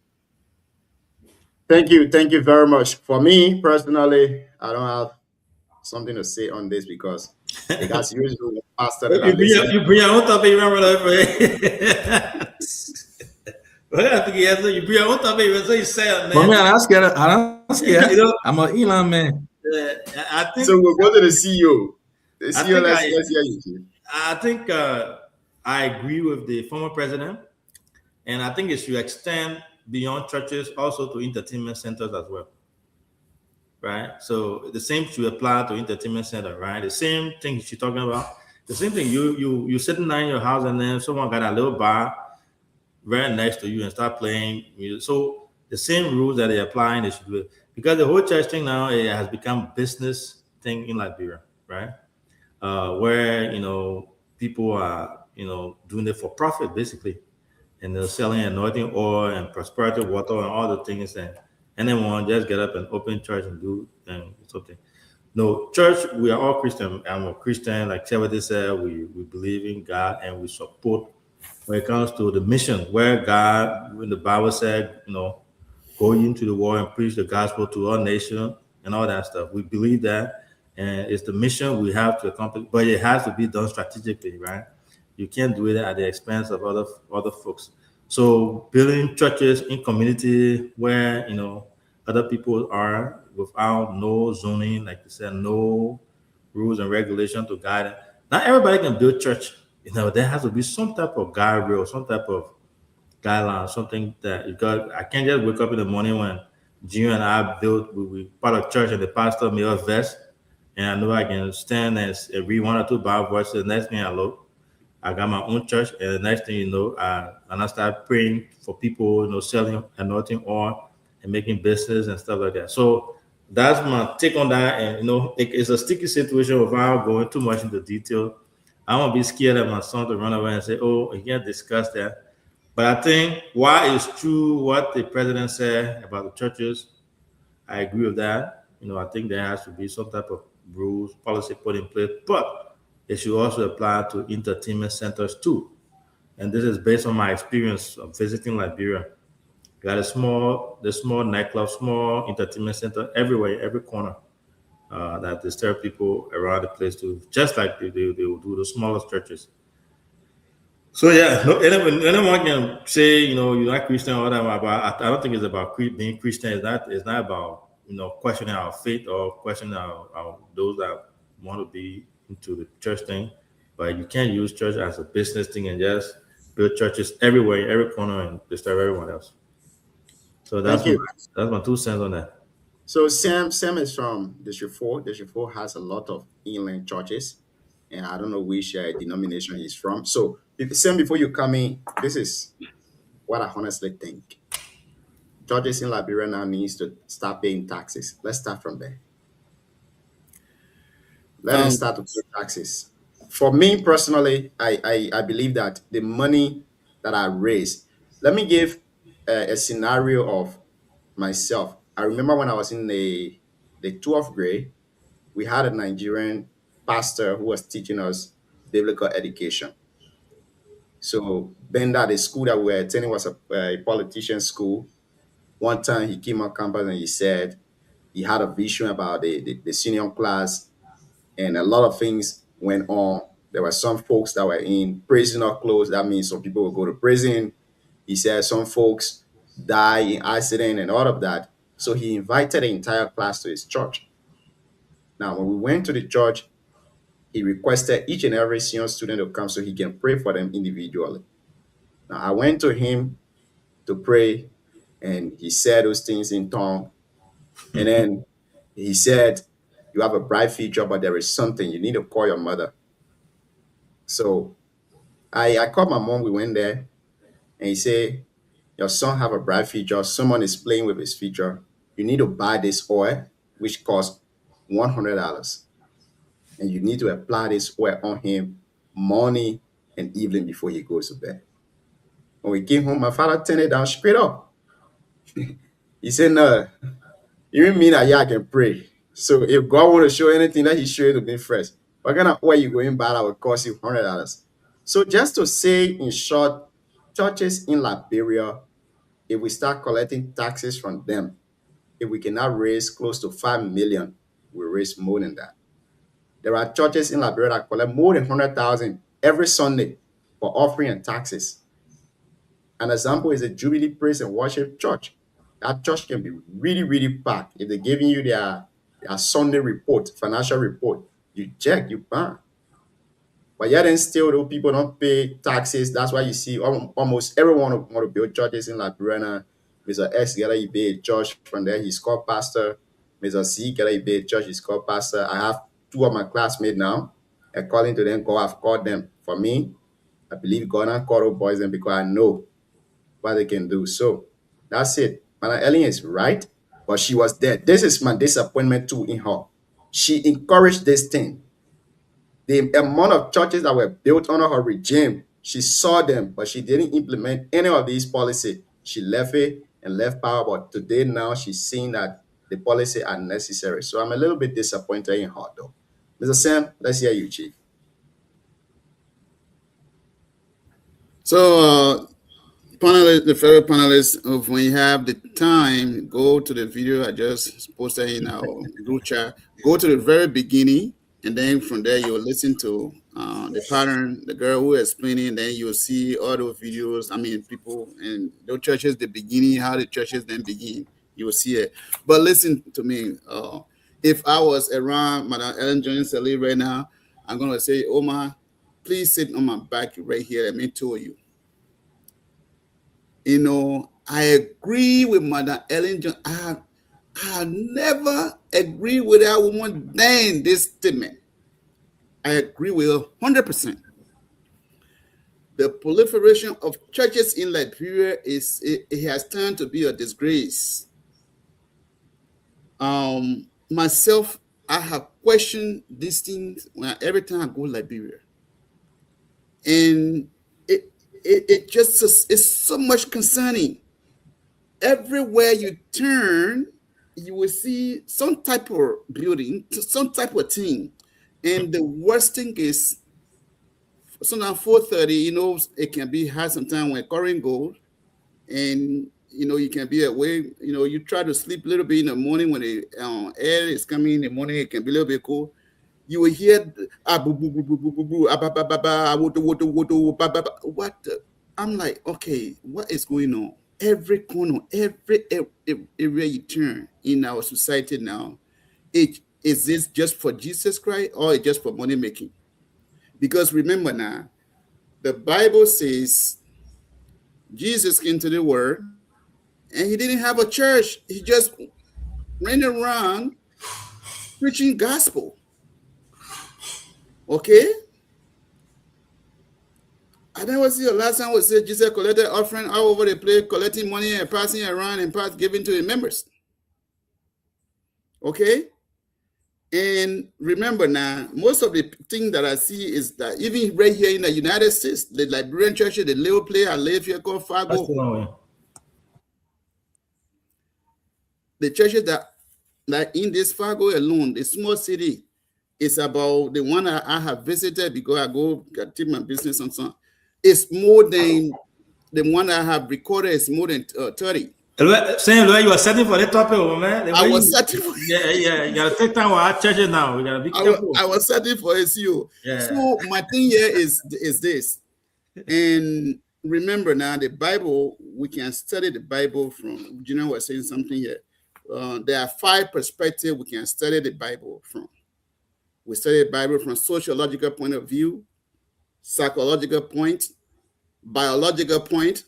[SPEAKER 8] Thank you very much. For me personally, I don't have something to say on this because as usual, pastor that
[SPEAKER 10] you bring your own topic, remember that? You bring your own topic, so you say, man.
[SPEAKER 15] For me, I'm scared. I'm an Elon man.
[SPEAKER 10] I think
[SPEAKER 8] so. We'll go to the CEO. Let's hear you.
[SPEAKER 10] I think I agree with the former president, and I think it should extend beyond churches also to entertainment centers as well. Right? So the same should apply to entertainment center, right? The same thing she's talking about. The same thing, you sitting down in your house and then someone got a little bar right next to you and start playing music. So the same rules that they apply, they should do it. Because the whole church thing now, it has become a business thing in Liberia, right? Where, people are, doing it for profit, basically. And they're selling anointing oil and prosperity water and all the things. And anyone just get up and open church and do something. No, church, we are all Christian. I'm a Christian. Like Charity said, we believe in God and we support when it comes to the mission, where God, when the Bible said, go into the world and preach the gospel to all nations and all that stuff. We believe that, and it's the mission we have to accomplish, but it has to be done strategically, right? You can't do it at the expense of other folks. So building churches in community where, other people are without no zoning, like you said, no rules and regulations to guide it. Not everybody can build church. There has to be some type of guardrail, some type of guideline, something that because I can't just wake up in the morning when Gio and I built, we part of church and the pastor made us vest, and I know I can stand and read one or two Bible verses. The next thing I look, I got my own church, and the next thing I start praying for people, selling anointing oil and making business and stuff like that. So that's my take on that. And it's a sticky situation without going too much into detail. I won't be scared of my son to run away and say, "Oh, you can't discuss that." But I think while it's true what the president said about the churches, I agree with that. I think there has to be some type of rules, policy put in place, but it should also apply to entertainment centers too. And this is based on my experience of visiting Liberia. You got the small nightclub, small entertainment center everywhere, every corner that disturb people around the place too, just like they will do the smallest churches. So yeah, no, anyone can say you're not Christian or whatever, but I don't think it's about being Christian. It's not about questioning our faith or questioning our those that want to be into the church thing. But you can't use church as a business thing and just build churches everywhere, in every corner, and disturb everyone else. So that's
[SPEAKER 8] Thank you.
[SPEAKER 10] that's my 2 cents on that.
[SPEAKER 8] So Sam is from District 4. District 4 has a lot of inland churches, and I don't know which denomination he's from. So Sam, before you come in, this is what I honestly think. Churches in Liberia now needs to start paying taxes. Let's start from there. Let them start to pay taxes. For me personally, I believe that the money that I raise, let me give a scenario of myself. I remember when I was in the 12th grade, we had a Nigerian pastor who was teaching us biblical education. So then that the school that we were attending was a politician school. One time he came on campus and he said he had a vision about the senior class, and a lot of things went on. There were some folks that were in prisoner clothes. That means some people will go to prison. He said some folks die in accident and all of that. So he invited the entire class to his church. Now, when we went to the church, he requested each and every senior student to come so he can pray for them individually. Now, I went to him to pray, and he said those things in tongue. And then he said, "You have a bright future, but there is something. You need to call your mother." So I called my mom. We went there, and he said, "Your son have a bright future. Someone is playing with his future. You need to buy this oil, which costs $100. And you need to apply this oil on him morning and evening before he goes to bed." When we came home, my father turned it down straight up. He said, "No, you mean that I can pray? So if God want to show anything, that he show it to me first. What kind of oil you going to buy that will cost you $100? So just to say in short, churches in Liberia, if we start collecting taxes from them, if we cannot raise close to 5 million, we raise more than that. There are churches in Liberia that collect more than 100,000 every Sunday for offering and taxes. An example is a Jubilee Praise and Worship Church. That church can be really, really packed. If they're giving you their Sunday report, financial report, you check, you buy. But yet and still, though, people don't pay taxes. That's why you see almost everyone want to build churches in Liberia now. Mr. X get a big church. From there, he's called pastor. Mr. C get a big church. He's called pastor. I have 2 of my classmates now. According to them, God, I've called them. For me, I believe God and call those boys them because I know what they can do. So that's it. Madam Ellen is right, but she was there. This is my disappointment too in her. She encouraged this thing. The amount of churches that were built under her regime, she saw them, but she didn't implement any of these policies. She left it and left power, but today now she's seeing that the policies are necessary. So I'm a little bit disappointed in her though. Mr. Sam, let's hear you, Chief.
[SPEAKER 12] So, panelists, the fellow panelists, when you have the time, go to the video I just posted in our group chat. Go to the very beginning, and then from there you'll listen to the pattern, the girl who is explaining. Then you'll see all those videos. I mean, people and those churches, the beginning, how the churches then begin. You will see it. But listen to me. If I was around Madam Ellen Jones-Sirleaf right now, I'm gonna say, Omar, please sit on my back right here. Let me tell you. You know, I agree with Madam Ellen Jones. I never agree with that woman then this statement. I agree with her 100%. The proliferation of churches in Liberia it has turned to be a disgrace. Myself, I have questioned these things every time I go Liberia, and it just is so much concerning. Everywhere you turn, you will see some type of building, some type of thing, and the worst thing is sometimes 4:30. It can be hard sometimes when current goes, and you can be away. You try to sleep a little bit in the morning when the air is coming in the morning. It can be a little bit cool. You will hear boo boo boo boo boo boo boo ba ba ba ba ba ba ba. What? I'm like, okay, what is going on? Every corner, every area you turn in our society now, is this just for Jesus Christ or just for money making? Because remember now, the Bible says Jesus came to the world and he didn't have a church. He just ran around preaching gospel. Okay? I never see the last time we said Jesus collected offering all over the place, collecting money and passing around and giving to the members. Okay? And remember now, most of the thing that I see is that even right here in the United States, the Liberian churches, the little place I live here called Fargo, the churches that like in this Fargo alone, the small city, is about the one I have visited because I go take my business and so on. It's more than the one I have recorded. It's more than 30.
[SPEAKER 10] Saying you are setting for the topic, man.
[SPEAKER 12] I was setting for
[SPEAKER 10] You gotta take time with our churches now. You gotta be careful.
[SPEAKER 12] I was setting for SU.
[SPEAKER 10] Yeah.
[SPEAKER 12] So my thing here is this. And remember now, the Bible, we can study the Bible from, Gina was saying something here. There are 5 perspectives we can study the Bible from. We study the Bible from sociological point of view, psychological point, biological point,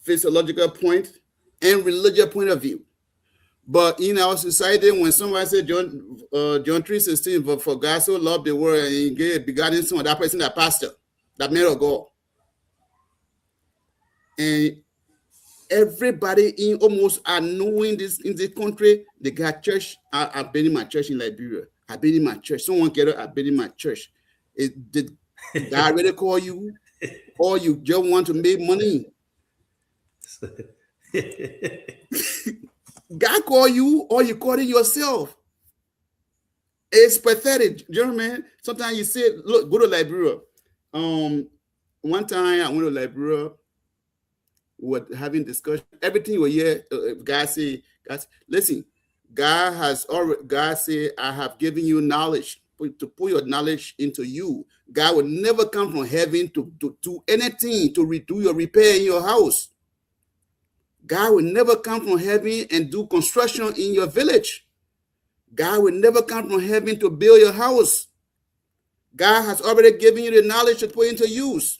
[SPEAKER 12] physiological point, and religious point of view. But in our society, when somebody said John 3:16, but for God so loved the world and he gave begotten son, that person, that pastor, that man of God. And everybody in almost are knowing this in this country, they got church. I've been in my church in Liberia. I've been in my church. Someone get up, I've been in my church. Did God really call you? Or you just want to make money? God call you or you call it yourself. It's pathetic, gentlemen. Sometimes you say, look, go to Liberia. One time I went to Liberia, we were having discussion. Everything we hear, God say, listen, God said, I have given you knowledge to put your knowledge into you. God will never come from heaven to do anything to redo your repair in your house. God will never come from heaven and do construction in your village. God will never come from heaven to build your house. God has already given you the knowledge to put into use.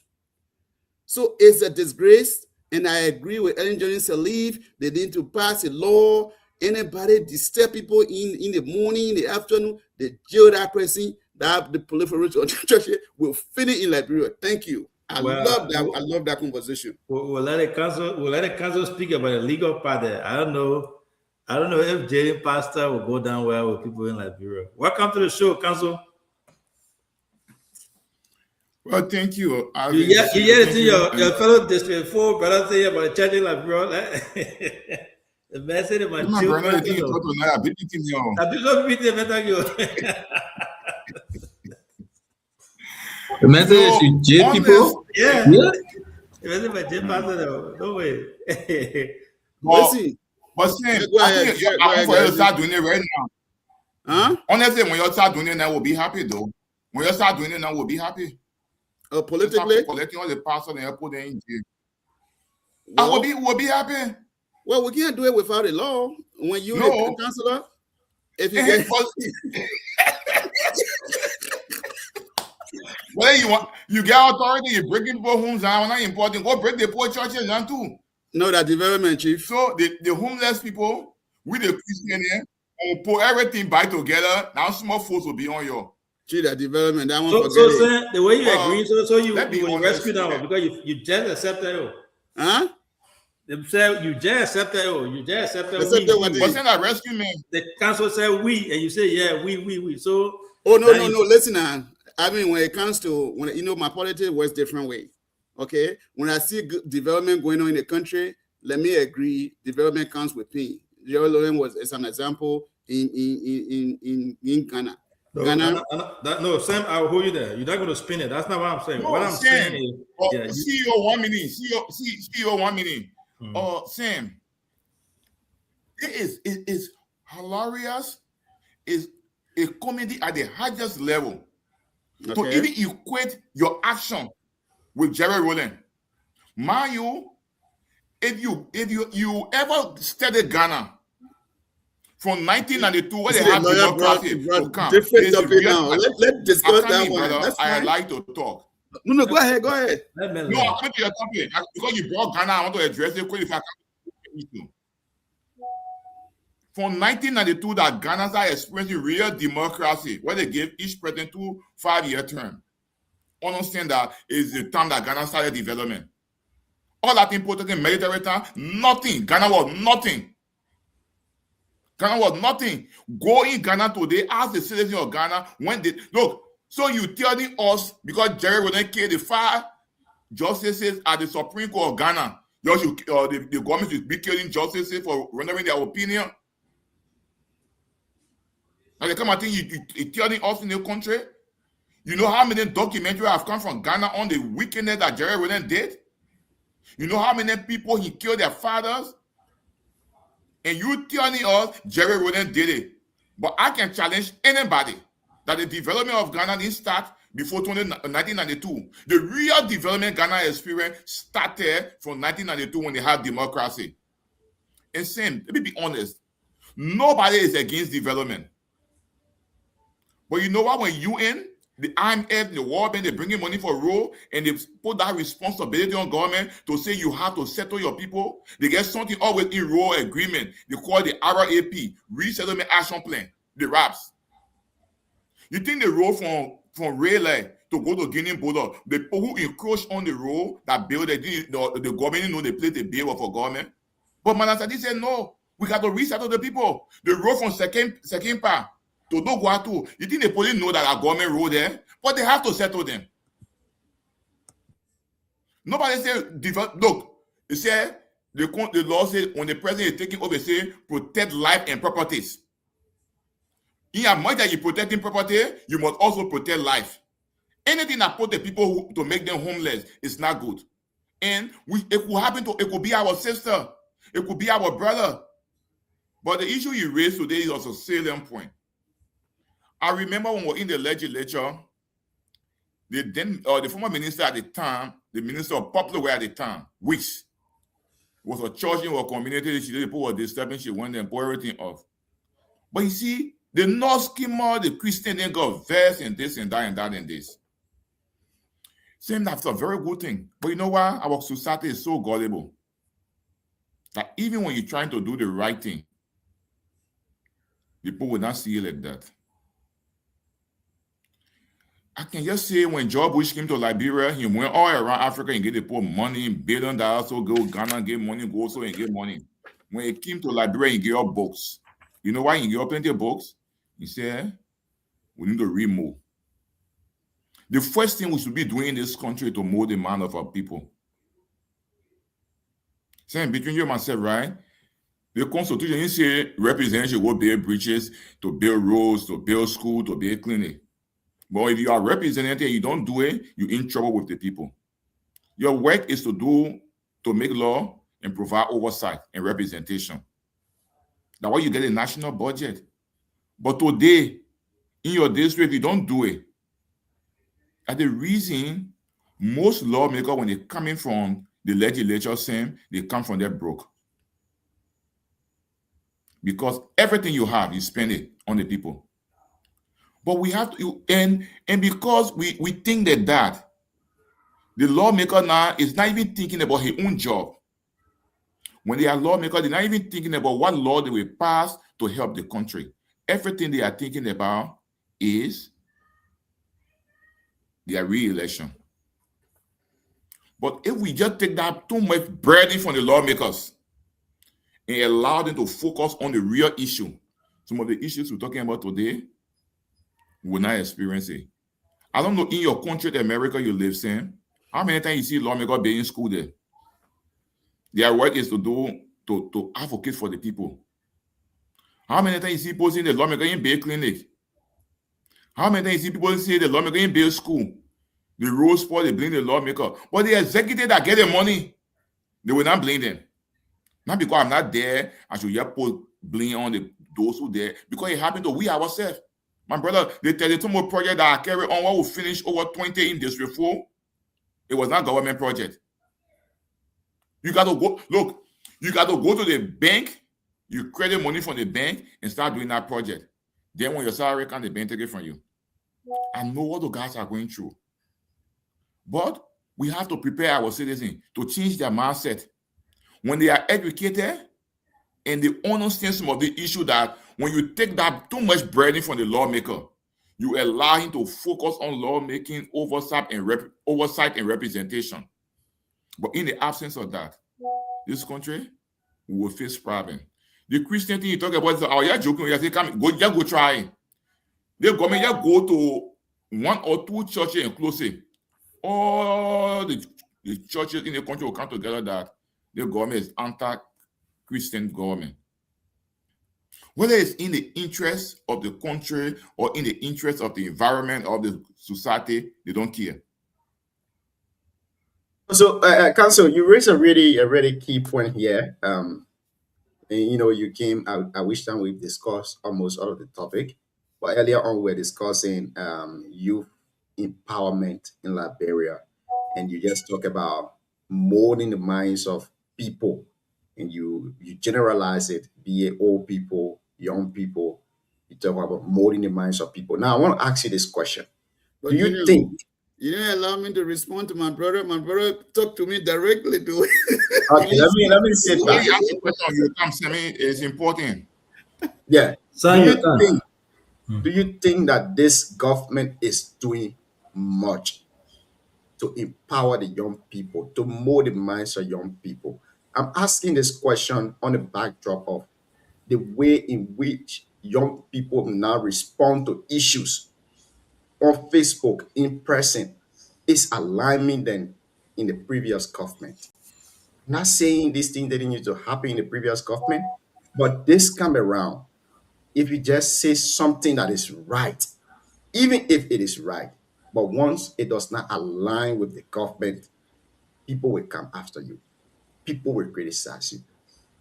[SPEAKER 12] So it's a disgrace, and I agree with Ellen Johnson Sirleaf. They need to pass a law. Anybody disturb people in the morning, in the afternoon, they jail that person. That the proliferation of church will finish in Liberia. Thank you. I love that. I love that conversation.
[SPEAKER 10] We'll let the council speak about the legal part there. I don't know if Jalen Pastor will go down well with people in Liberia. Welcome to the show, council.
[SPEAKER 17] Well, thank you.
[SPEAKER 10] You hear it to your fellow District 4 brother say about the church in Liberia. The message of my children.
[SPEAKER 15] The message is you jail people?
[SPEAKER 10] Yeah. The message by Jim Pastor, no way.
[SPEAKER 17] But I think you'll start doing it right now.
[SPEAKER 12] Huh?
[SPEAKER 17] Honestly, when you start doing it now, we'll be happy though. When you start doing it now, we'll be happy.
[SPEAKER 12] Politically?
[SPEAKER 17] Collecting all the pastors and put them in jail. Well, we'll be happy.
[SPEAKER 12] Well, we can't do it without a law. When you the councillor, if you get
[SPEAKER 17] well, you get authority, you break into homes down, not important. Go break the poor churches down too.
[SPEAKER 12] No, that development, chief.
[SPEAKER 17] So the homeless people, with the Christian here, will put everything back together. Now small folks will be on your.
[SPEAKER 12] Gee, that development, that one.
[SPEAKER 10] So sir, the way you agree, so you will rescue them because you just accepted it.
[SPEAKER 12] Huh?
[SPEAKER 10] They said you just accepted. Oh, you just accepted.
[SPEAKER 17] But saying that rescue men.
[SPEAKER 10] The council said we, and you say yeah, we. So
[SPEAKER 12] no. Listen, I mean, when it comes to my politics works different way. Okay, when I see good development going on in the country, let me agree. Development comes with pain. Development is an example in Ghana.
[SPEAKER 10] No, Sam, I'll hold you there. You're not going to spin it. That's not what I'm saying.
[SPEAKER 17] No,
[SPEAKER 10] what I'm
[SPEAKER 17] Sam,
[SPEAKER 10] saying is,
[SPEAKER 17] CEO 1 minute. CEO 1 minute. Sam, it is hilarious. Is a comedy at the highest level to even equate your action with Jerry Rowland. Mario, if you ever studied Ghana from 1992 when they had democracy to come,
[SPEAKER 12] different topic now. Let's discuss that one.
[SPEAKER 17] Brother, I like to talk.
[SPEAKER 12] No, go ahead.
[SPEAKER 17] No, I'm going to your topic because you brought Ghana. I want to address it quickly. From 1992, that Ghana started experiencing real democracy, where they gave each president 2 5-year terms. Understand that is the time that Ghana started development. All that important in military time, nothing. Ghana was nothing. Ghana was nothing. Go in Ghana today, ask the citizens of Ghana when they look. So you telling us because Jerry Rowland killed the 5 justices at the Supreme Court of Ghana, the government should be killing justices for rendering their opinion? And they come and think you telling us in the country? You know how many documentaries have come from Ghana on the wickedness that Jerry Rowland did? You know how many people he killed their fathers? And you telling us Jerry Rowland did it. But I can challenge anybody that the development of Ghana didn't start before 1992. The real development Ghana experienced started from 1992 when they had democracy. And Sam, let me be honest, nobody is against development. But you know what? When UN, the IMF, the World Bank, they bring in money for road and they put that responsibility on government to say you have to settle your people. They get something always in road agreement. They call the RAP, Resettlement Action Plan, the RAPs. You think the road from Raleigh to go to Guinea border, the people who encroach on the road that build the government know they play the bill for government. But Manasadi said no, we got to resettle the people. The road from Sekimpa to Doguatu, you think the police know that our government road there? But they have to settle them. Nobody said, look, they said, the law says when the president is taking over, they say, protect life and properties. In as much that you protecting property, you must also protect life. Anything that put the people to make them homeless is not good. And it could be our sister, it could be our brother. But the issue you raised today is also a salient point. I remember when we were in the legislature, the former minister at the time, the minister of Popular Way at the time, Weeks, was a church in our community. She did people were disturbing. She went and brought everything off. But you see, the North Schema, the Christian, they got verse and this and that and that and this. Same, that's a very good thing. But you know what? Our society is so gullible that even when you're trying to do the right thing, people will not see it like that. I can just say when George Bush came to Liberia, he went all around Africa and get the poor money, $1 billion, so go Ghana, get money, go so and get money. When he came to Liberia, he gave up books. You know why he gave up plenty of books? He said, we need to remove. The first thing we should be doing in this country is to mold the mind of our people. Saying between you and myself, right? The Constitution, you say representatives should go build bridges, to build roads, to build schools, to build clinics. But if you are representative and you don't do it, you're in trouble with the people. Your work is to make law and provide oversight and representation. That's why you get a national budget. But today, in your district, you don't do it. And the reason most lawmakers, when they're coming from the legislature, they come from their broke. Because everything you have, you spend it on the people. But we have to, and because we think that the lawmaker now is not even thinking about his own job. When they are lawmakers, they're not even thinking about what law they will pass to help the country. Everything they are thinking about is their re-election. But if we just take that too much burden from the lawmakers and allow them to focus on the real issue, some of the issues we're talking about today, we will not experience it. I don't know, in your country, the America you live in, how many times you see lawmakers being in school there? Their work is to advocate for the people. How many times you see people saying the lawmaker in Bay Clinic? How many times you see people say the lawmaker in Bay School? The road sport, they blame the lawmaker. But the executive that get the money, they will not blame them. Not because I'm not there, I should just put blame on those who there, because it happened to we ourselves. My brother, the 32 more project that I carry on, what will finish over 20 in District 4, it was not government project. You got to go, look, you got to go to the bank, you credit money from the bank and start doing that project. Then when your salary comes, the bank take it from you. I know what the guys are going through. But we have to prepare our citizens to change their mindset. When they are educated and they understand some of the issue, that when you take that too much burden from the lawmaker, you allow him to focus on lawmaking, oversight and representation. But in the absence of that, this country will face problems. The Christian thing you talk about is, oh, you're joking. You say, come, go try. The government just go to 1 or 2 churches and close it. All the churches in the country will come together that the government is anti-Christian government. Whether it's in the interest of the country or in the interest of the environment or the society, they don't care.
[SPEAKER 8] So, Council, you raised a really key point here. And, you came. I wish that we've discussed almost all of the topic, but earlier on we were discussing youth empowerment in Liberia, and you just talk about molding the minds of people, and you generalize it, be it old people, young people. You talk about molding the minds of people. Now I want to ask you this question.
[SPEAKER 12] But
[SPEAKER 8] Do you think
[SPEAKER 12] you didn't allow me to respond to my brother? My brother talked to me directly to
[SPEAKER 8] okay, let me sit
[SPEAKER 17] When
[SPEAKER 8] back.
[SPEAKER 17] you ask the question, you come to me, it's important.
[SPEAKER 8] Yeah.
[SPEAKER 10] Son,
[SPEAKER 8] Do
[SPEAKER 10] you
[SPEAKER 8] you
[SPEAKER 10] can.
[SPEAKER 8] think do you think that this government is doing much to empower the young people, to mold the minds of young people? I'm asking this question on the backdrop of the way in which young people now respond to issues on Facebook, in person, is alarming than in the previous government. Not saying these things didn't need to happen in the previous government, but this come around, if you just say something that is right, even if it is right, but once it does not align with the government, people will come after you. People will criticize you.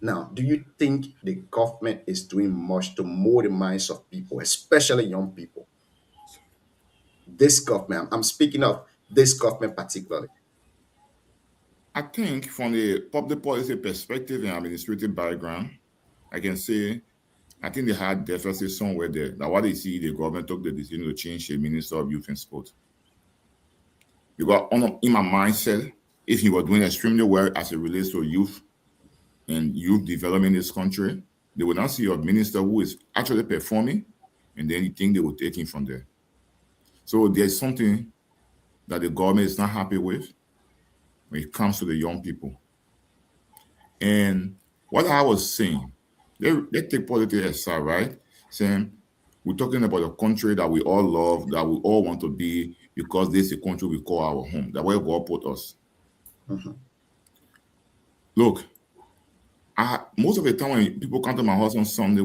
[SPEAKER 8] Now, do you think the government is doing much to mold the minds of people, especially young people? This government, I'm speaking of this government particularly.
[SPEAKER 17] I think from the public policy perspective and administrative background, I can say I think they had deficit somewhere there. Now, what they see, the government took the decision to change the Minister of Youth and Sport. Because in my mindset, if he was doing extremely well as it relates to youth and youth development in this country, they would not see a minister who is actually performing, and then you think they will take him from there. So there's something that the government is not happy with when it comes to the young people. And what I was saying, they take politics aside, right? Saying we're talking about a country that we all love, that we all want to be, because this is a country we call our home, that where God put us. Look, most of the time when people come to my house on Sunday,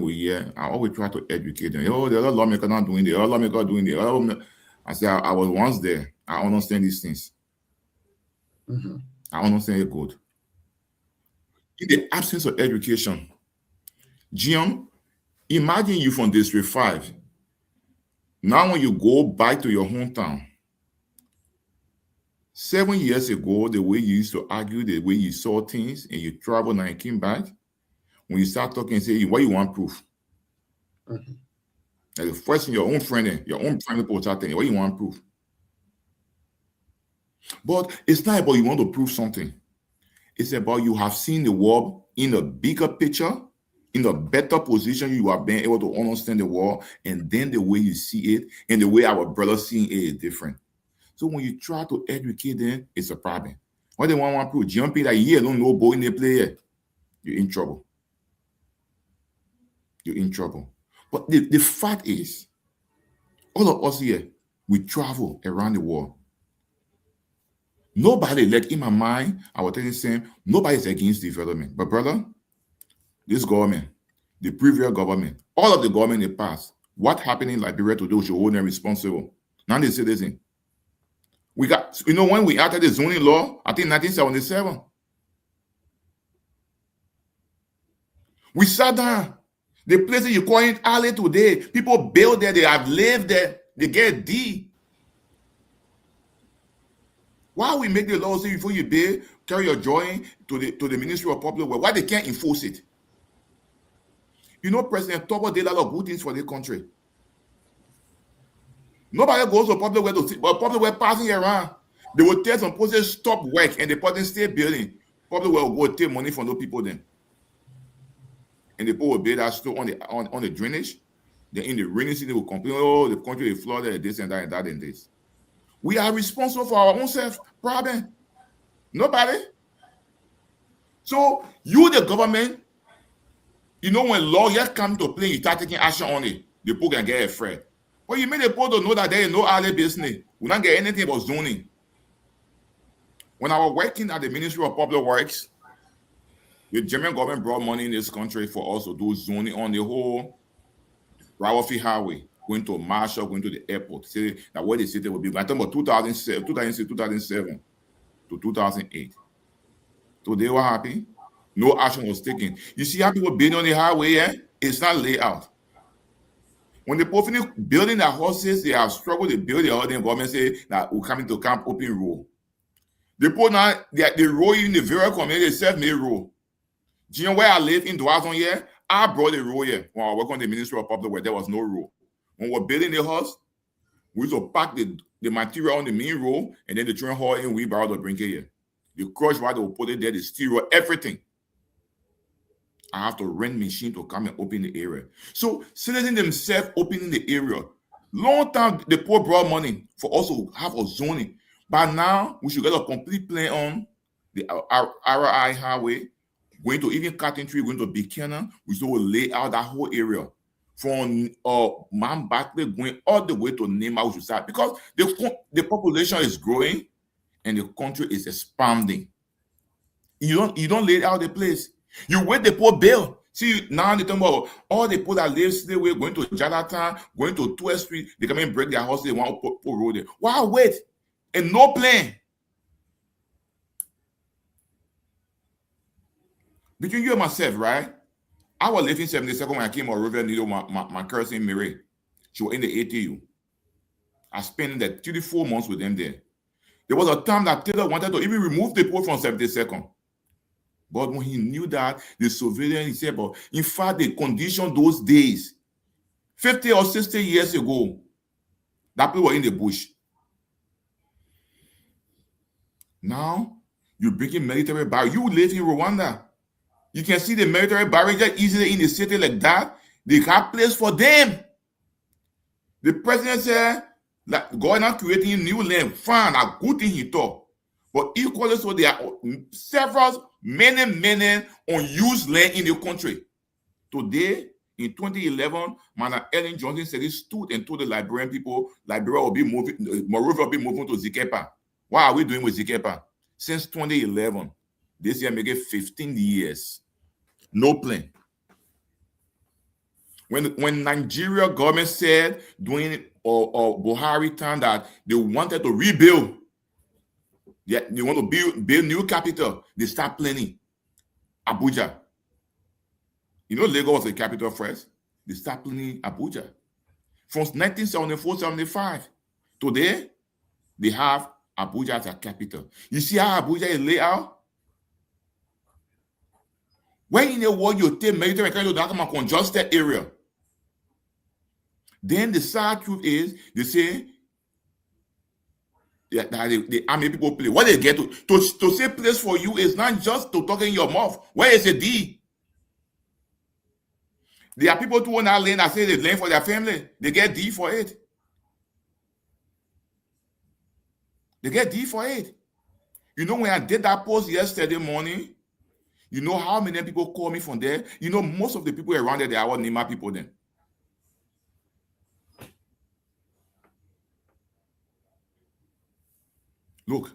[SPEAKER 17] I always try to educate them. Oh, the other lawmaker not doing the other lawmaker doing the other. I said, I was once there. I understand these things. I understand it good. In the absence of education, Jim, imagine you from District 5. Now when you go back to your hometown, 7 years ago, the way you used to argue, the way you saw things, and you traveled and you came back, when you start talking and say, what you want proof? And the first thing your own friend people start telling you, what you want proof? But it's not about you want to prove something. It's about you have seen the world in a bigger picture, in a better position. You have been able to understand the world, and then the way you see it and the way our brothers see it is different. So when you try to educate them, it's a problem. What they want people jumping that here don't know ball in the player. You're in trouble. You're in trouble. But the fact is, all of us here, we travel around the world. Nobody, like in my mind, I was telling Sam, nobody's against development. But brother, this government, the previous government, all of the government in the past, what happened in Liberia today should hold them responsible. Now they say this thing. We got, when we added the zoning law, I think 1977, we sat down. The places you call it alley today, people build there, they have lived there, they get D. Why we make the law say before you build, carry your drawing to the Ministry of Public Works? Why they can't enforce it? President Tobo did a lot of good things for the country. Nobody goes to public work to see, but public work passing around. They will tell some people stop work and the person stay building. Public work will go take money from those people then. And the people will build that store on the drainage. Then in the rainy season, they will complain, oh, the country is flooded, this and that and that and this. We are responsible for our own self problem. Nobody. So you, the government, when lawyers come to play, you start taking action on it. The people can get afraid. But you made the people to know that there is no alley business. We don't get anything about zoning. When I was working at the Ministry of Public Works, the German government brought money in this country for us to do zoning on the whole Rawofi Highway, going to Marshall, going to the airport. Say that where the city will be. I'm talking about 2007 to 2008. So they were happy. No action was taken. You see how people building on the highway, it's not laid out. When the people finish building their houses, they have struggled to build their housing. Government say that we're coming to camp open road. The people now, they roll in the very community, self-made road. Do you know where I live in Dwazon here? I brought the road here. When I worked on the Ministry of Public Works, there was no road. When we were building the house, we used to pack the material on the main road, and then the train haul in, we borrowed to bring it here. The crush where they will put it there, the steel, everything. I have to rent machine to come and open the area. So citizens themselves opening the area. Long time the poor brought money for us to have a zoning. But now we should get a complete plan on the RI highway, going to even Cotton Tree, going to Buchanan. We should lay out that whole area from Mount Bartley going all the way to Nema, which is sad, because the population is growing and the country is expanding. You don't lay out the place. You wait the poor bill. See, now they talk about all the people that live still way going to Jonathan, going to 12th Street, they come and break their house, they want to put road there. Why wait? And no plan. Between you and myself, right? I was living 72nd when I came on River Needle, my cousin Mary. She was in the ATU. I spent the 34 months with them there. There was a time that Taylor wanted to even remove the people from 72nd. But when he knew that, the surveillance, he said, but in fact, the condition those days, 50 or 60 years ago, that people were in the bush. Now, you bring in military barrier. You live in Rwanda. You can see the military barrier easily in the city like that. They have place for them. The president said, like, going on creating new land, fine, a good thing he thought. But equally so, there are many unused land in the country. Today, in 2011, Madam Ellen Johnson said he stood and told the Liberian people, Liberia will be moving, Monrovia will be moving to Zikepa. What are we doing with Zikepa? Since 2011, this year make it 15 years. No plan. When Nigeria government said during Buhari time that they wanted to rebuild, they want to build new capital, they start planning. Abuja. Lagos was the capital first. They start planning Abuja. From 1974-75. Today, they have Abuja as a capital. You see how Abuja is laid out? When in the world you take military and you come and congested area, then the sad truth is, they say that the army people play. What they get to say place for you is not just to talk in your mouth. Where is the D? There are people who own that land that say they land for their family. They get D for it. They get D for it. You know, when I did that post yesterday morning, you know how many people call me from there? You know, most of the people around there, they are all Nima people then. Look,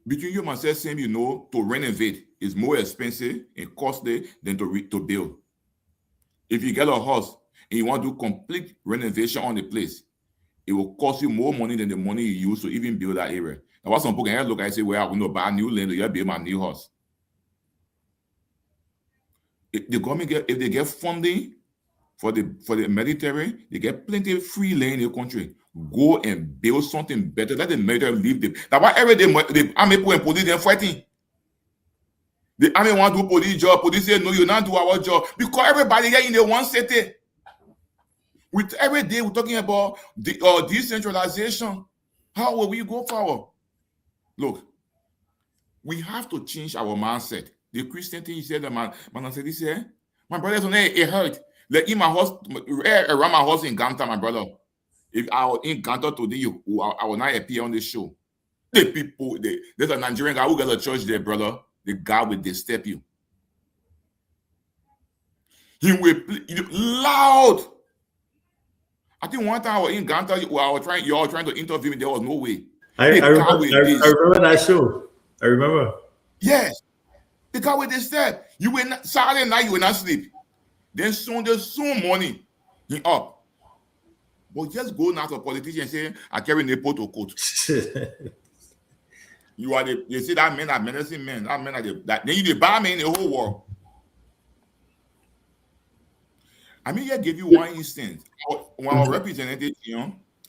[SPEAKER 17] between you and myself, same, you know, to renovate is more expensive and costly than to build. If you get a house and you want to do complete renovation on the place, it will cost you more money than the money you use to even build that area. Now, what some people can look and say, well, I'm going to buy a new land, or build my new house. If the government if they get funding for the military, they get plenty of free land in the country. Go and build something better. Let the military leave them. That's why every day the army people and police they're fighting. The army want to do police job. Police say, no, you not do our job. Because everybody here in the one city. With every day we're talking about the decentralization. How will we go forward? Look, we have to change our mindset. The Christian thing, he said, that man said, he said, my brother, it hurt. Like in my house, around my house in Ganta, my brother. If I was in Ganta today, I will not appear on the show. The people, there's a Nigerian guy who got a church there, brother. The guy will disturb you. He will play loud. I think one time I was in Ganta, you all trying to interview me. There was no way.
[SPEAKER 10] I remember that show. I remember.
[SPEAKER 17] Yes. The guy with the step. You will not, Saturday night, you will not sleep. Then soon morning, he up. But just go now to a politician and say, I carry Nepo to court. You are you see that men are menacing men. That men are then you the bad men in the whole world. I mean, I give you one instance. When I was representing,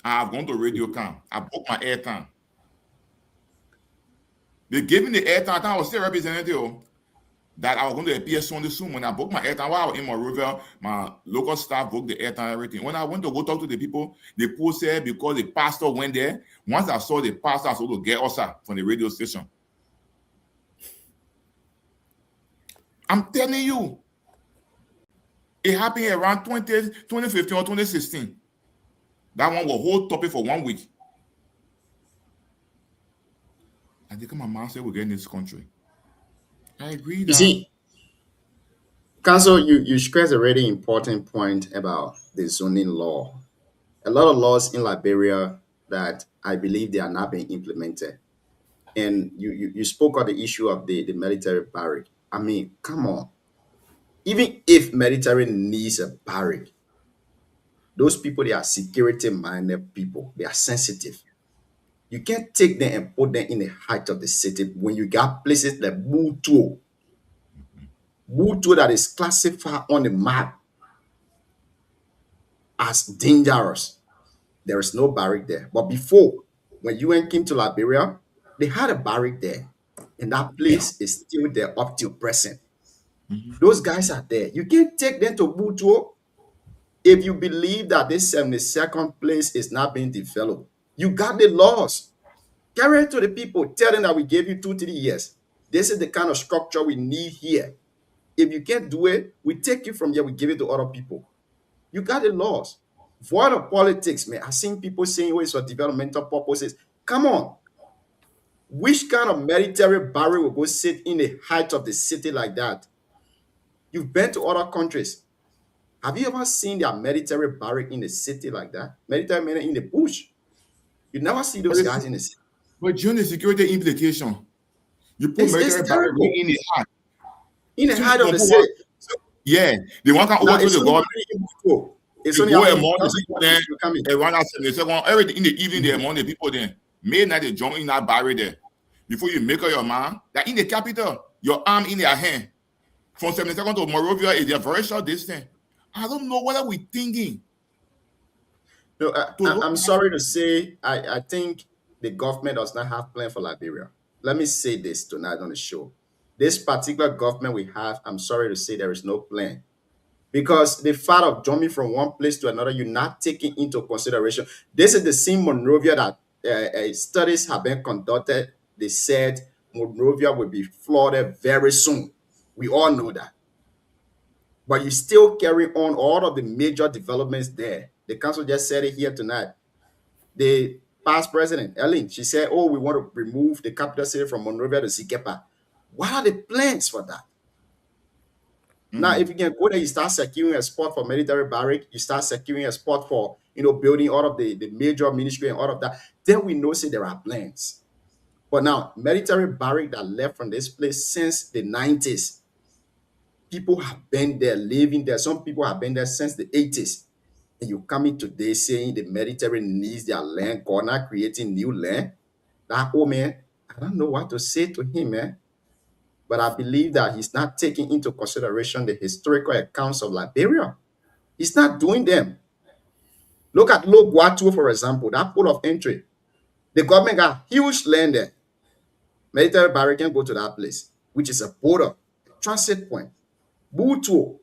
[SPEAKER 17] I have gone to Radio Camp. I booked my airtime. They gave me the airtime. I was still representative that I was going to appear soon. When I booked my airtime, while I was in Monrovia, my local staff booked the airtime, everything. When I went to go talk to the people, the people said because the pastor went there, once I saw the pastor, I was able to get us from the radio station. I'm telling you, it happened around 2015 or 2016. That one was whole topic for 1 week. I think my man said we're getting this country. I agree.
[SPEAKER 8] You see, Council, you stress a really important point about the zoning law. A lot of laws in Liberia that I believe they are not being implemented. And you spoke on the issue of the military barrack. I mean, come on. Even if military needs a barrack, those people, they are security-minded people. They are sensitive. You can't take them and put them in the heart of the city when you got places like Butuo that is classified on the map as dangerous. There is no barrack there. But before, when UN came to Liberia, they had a barrack there. And that place is still there up till present. Those guys are there. You can't take them to Butuo if you believe that this 72nd place is not being developed. You got the laws. Carry it to the people. Tell them that we gave you 2-3 years. This is the kind of structure we need here. If you can't do it, we take you from here. We give it to other people. You got the laws. Void of politics, man. I've seen people saying, oh, it's for developmental purposes. Come on. Which kind of military barrack will go sit in the height of the city like that? You've been to other countries. Have you ever seen their military barrack in the city like that? Military men in the bush. You never see those guys in the city.
[SPEAKER 17] But during the security implication, you put military barrack in the heart.
[SPEAKER 8] In the heart of the city.
[SPEAKER 17] Yeah. The one can overthrow the government.
[SPEAKER 8] It's
[SPEAKER 17] only
[SPEAKER 8] only
[SPEAKER 17] among the people there. Everything in the evening, there among the people there. Midnight, they jump in that barrack there. Before you make up your mind, that in the capital, your arm in their hand. From 72nd to Monrovia is a very short distance. I don't know what are we thinking.
[SPEAKER 8] No, I'm sorry to say, I think the government does not have plan for Liberia. Let me say this tonight on the show. This particular government we have, I'm sorry to say there is no plan. Because the fact of jumping from one place to another, you're not taking into consideration. This is the same Monrovia that studies have been conducted. They said Monrovia will be flooded very soon. We all know that. But you still carry on all of the major developments there. The council just said it here tonight. The past president, Ellen, she said, oh, we want to remove the capital city from Monrovia to Sikepa. What are the plans for that? Now, if you can go there, you start securing a spot for military barrack, you start securing a spot for, building all of the major ministry and all of that, then we know, say, there are plans. But now, military barrack that left from this place since the 90s, people have been there, living there. Some people have been there since the 80s. And you coming today saying the military needs their land, God not creating new land. That old man, I don't know what to say to him, man. But I believe that he's not taking into consideration the historical accounts of Liberia. He's not doing them. Look at Loguatu, for example, that port of entry. The government got huge land there. Military barrack can go to that place, which is a border, a transit point. Butu,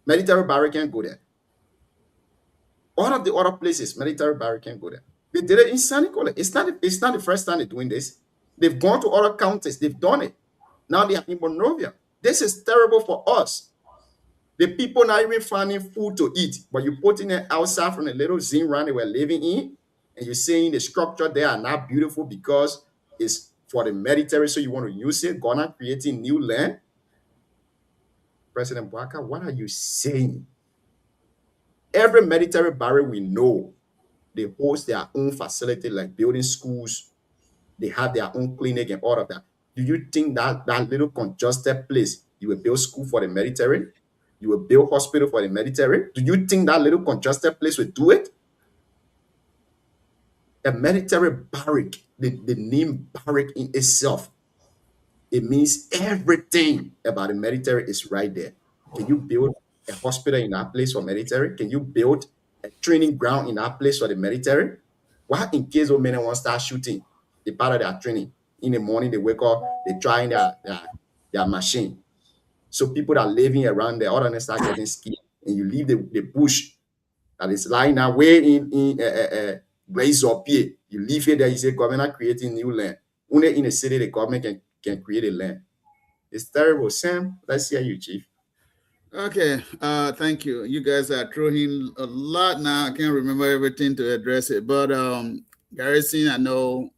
[SPEAKER 8] military barrack can go there. All of the other places, military barrack can go there. They did it in Sanikola. It's not the first time they're doing this. They've gone to other counties. They've done it. Now they are in Monrovia. This is terrible for us. The people not even finding food to eat, but you're putting it outside from the little Zimran they were living in, and you're saying the structure there are not beautiful because it's for the military, so you want to use it. Ghana creating new land. President Bouaka, what are you saying? Every military barrack we know, they host their own facility, like building schools. They have their own clinic and all of that. Do you think that little congested place, you will build school for the military? You will build hospital for the military? Do you think that little congested place will do it? A military barrack, the name barrack in itself, it means everything about the military is right there. Can you build a hospital in that place for military? Can you build a training ground in that place for the military? What in case those men want to start shooting? The part of their training. In the morning, they wake up, they try their machine. So people that are living around there, all of them start getting scared. And you leave the bush that is lying away in Blaze up here. You leave it there, you say government creating new land. Only in a city, the government can create a land. It's terrible. Sam, let's hear you, Chief.
[SPEAKER 12] Okay, thank you. You guys are throwing a lot now. I can't remember everything to address it, but Garrison, I know.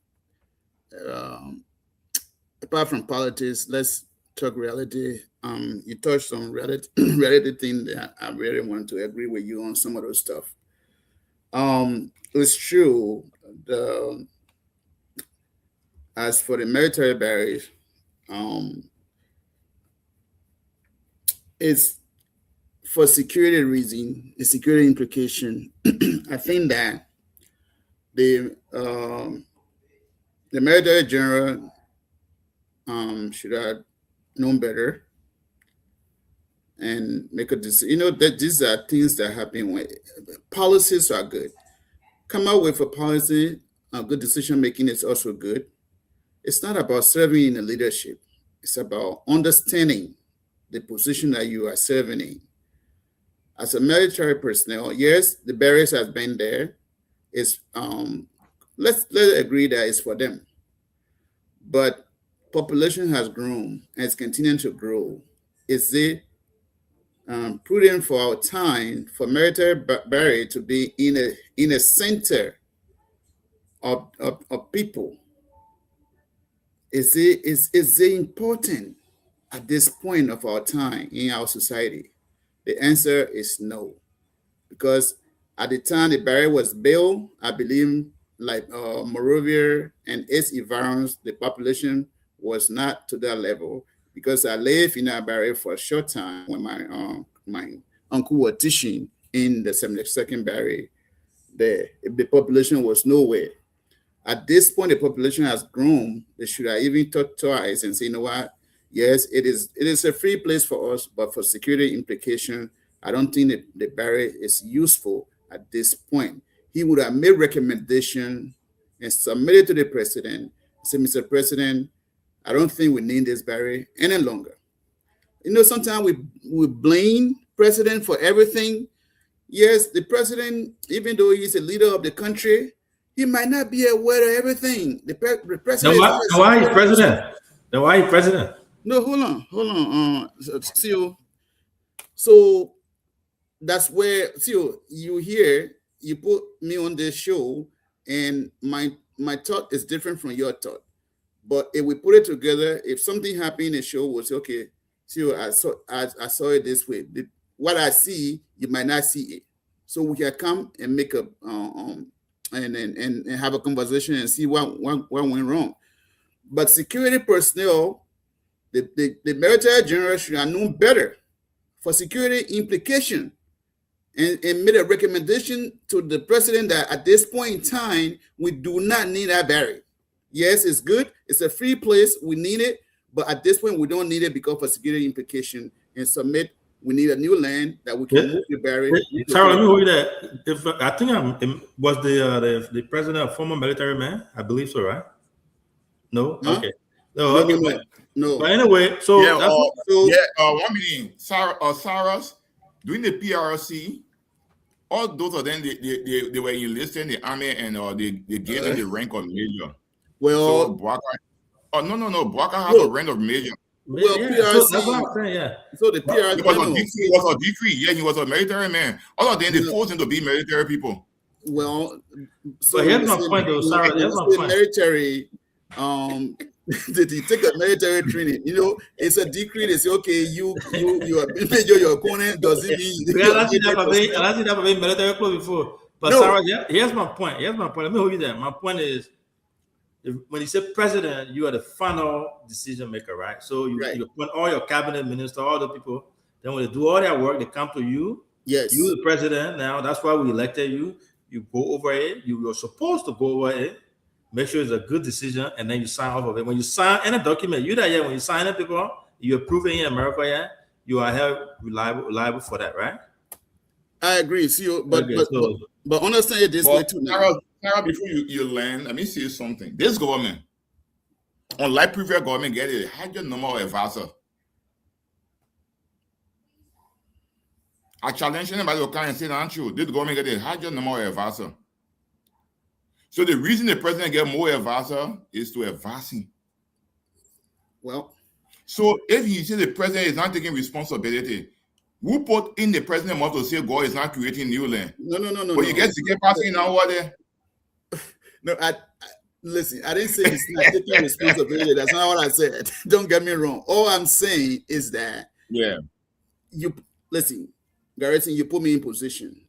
[SPEAKER 12] Apart from politics, let's talk reality. You touched on reality thing that I really want to agree with you on some of those stuff. It's true. As for the military barracks, it's for security reason, the security implication. I think that the military general should have known better and make a decision. That these are things that happen when policies are good. Come up with a policy, good decision making is also good. It's not about serving in a leadership. It's about understanding the position that you are serving in. As a military personnel, yes, the barracks has been there. It's let's agree that it's for them. But population has grown and it's continuing to grow. Is it prudent for our time for military barrack to be in a center of people? Is it important at this point of our time in our society? The answer is no, because at the time the barrack was built, I believe, like Monrovia and its environs, the population was not to that level. Because I lived in a barrack for a short time when my uncle was teaching in the 72nd barrack. The population was nowhere. At this point, the population has grown. They should have even thought twice and say, you know what? Yes, it is a free place for us, but for security implication, I don't think the barrack is useful at this point. He would have made recommendation and submitted to the president. Say, Mr. President, I don't think we need this barrack any longer. Sometimes we blame president for everything. Yes, the president, even though he's a leader of the country, he might not be aware of everything. The president.
[SPEAKER 10] Why is president? Then why is president?
[SPEAKER 12] No, hold on. So that's where you put me on this show And my thought is different from your thought. But if we put it together, if something happened in the show, we'll say, okay, see, I saw it this way. What I see, you might not see it. So we can come and make a and have a conversation and see what went wrong. But security personnel, the military general should have known better for security implication and made a recommendation to the president that at this point in time, we do not need that barrier. Yes, it's good. It's a free place. We need it. But at this point, we don't need it because of security implication. And submit, we need a new land that we can move the barrier.
[SPEAKER 10] Sarah, let me hold you that. If I think was the president a former military man? I believe so, right? No?
[SPEAKER 12] Huh?
[SPEAKER 10] Okay.
[SPEAKER 12] No.
[SPEAKER 10] But anyway, so
[SPEAKER 17] Yeah,
[SPEAKER 10] that's
[SPEAKER 17] 1 million. Sarah's during the PRC, all those of them they were enlisted in the army and they gave them the rank of major.
[SPEAKER 12] Well,
[SPEAKER 17] so Bwaka, no, Bwaka has a rank of major.
[SPEAKER 12] Well,
[SPEAKER 10] yeah,
[SPEAKER 12] PRC.
[SPEAKER 10] so that's what I'm saying, yeah.
[SPEAKER 12] So the PRC.
[SPEAKER 17] He was a decree. Yeah, he was a military man. All of them they forced him to be military people.
[SPEAKER 12] Well, so
[SPEAKER 10] But here's my point, though, Sarah. Here's my point.
[SPEAKER 12] Military. Did he take a military training? You know, it's a decree. They say, okay, you are major your opponent. Does it mean?
[SPEAKER 10] I see that for being military clothes before. But
[SPEAKER 12] No.
[SPEAKER 10] Sarah, here's my point. Let me hold you there. My point is, when you say president, you are the final decision maker, right? So you appoint all your cabinet ministers, all the people. Then when they do all their work, they come to you.
[SPEAKER 12] Yes.
[SPEAKER 10] You, the president. Now that's why we elected you. You go over it. You're supposed to go over it. Make sure it's a good decision, and then you sign off of it. When you sign any document, when you sign it, people, you approve it in America, you are held reliable for that, right?
[SPEAKER 12] I agree. See, but understand it this way too.
[SPEAKER 17] Sarah, before you land, let me say something. This government, unlike previous government, get a higher number of advisors. I challenge anybody to come and say, aren't you? This government get a higher number of advisors. So the reason the president get more advisor is to advise him.
[SPEAKER 12] Well,
[SPEAKER 17] so if he says the president is not taking responsibility, who put in the president mouth to say God is not creating new land?
[SPEAKER 12] No.
[SPEAKER 17] But you get to get passing now what there?
[SPEAKER 12] No, listen, I didn't say he's not taking responsibility. That's not what I said. Don't get me wrong. All I'm saying is that you listen, Garrison, you put me in position.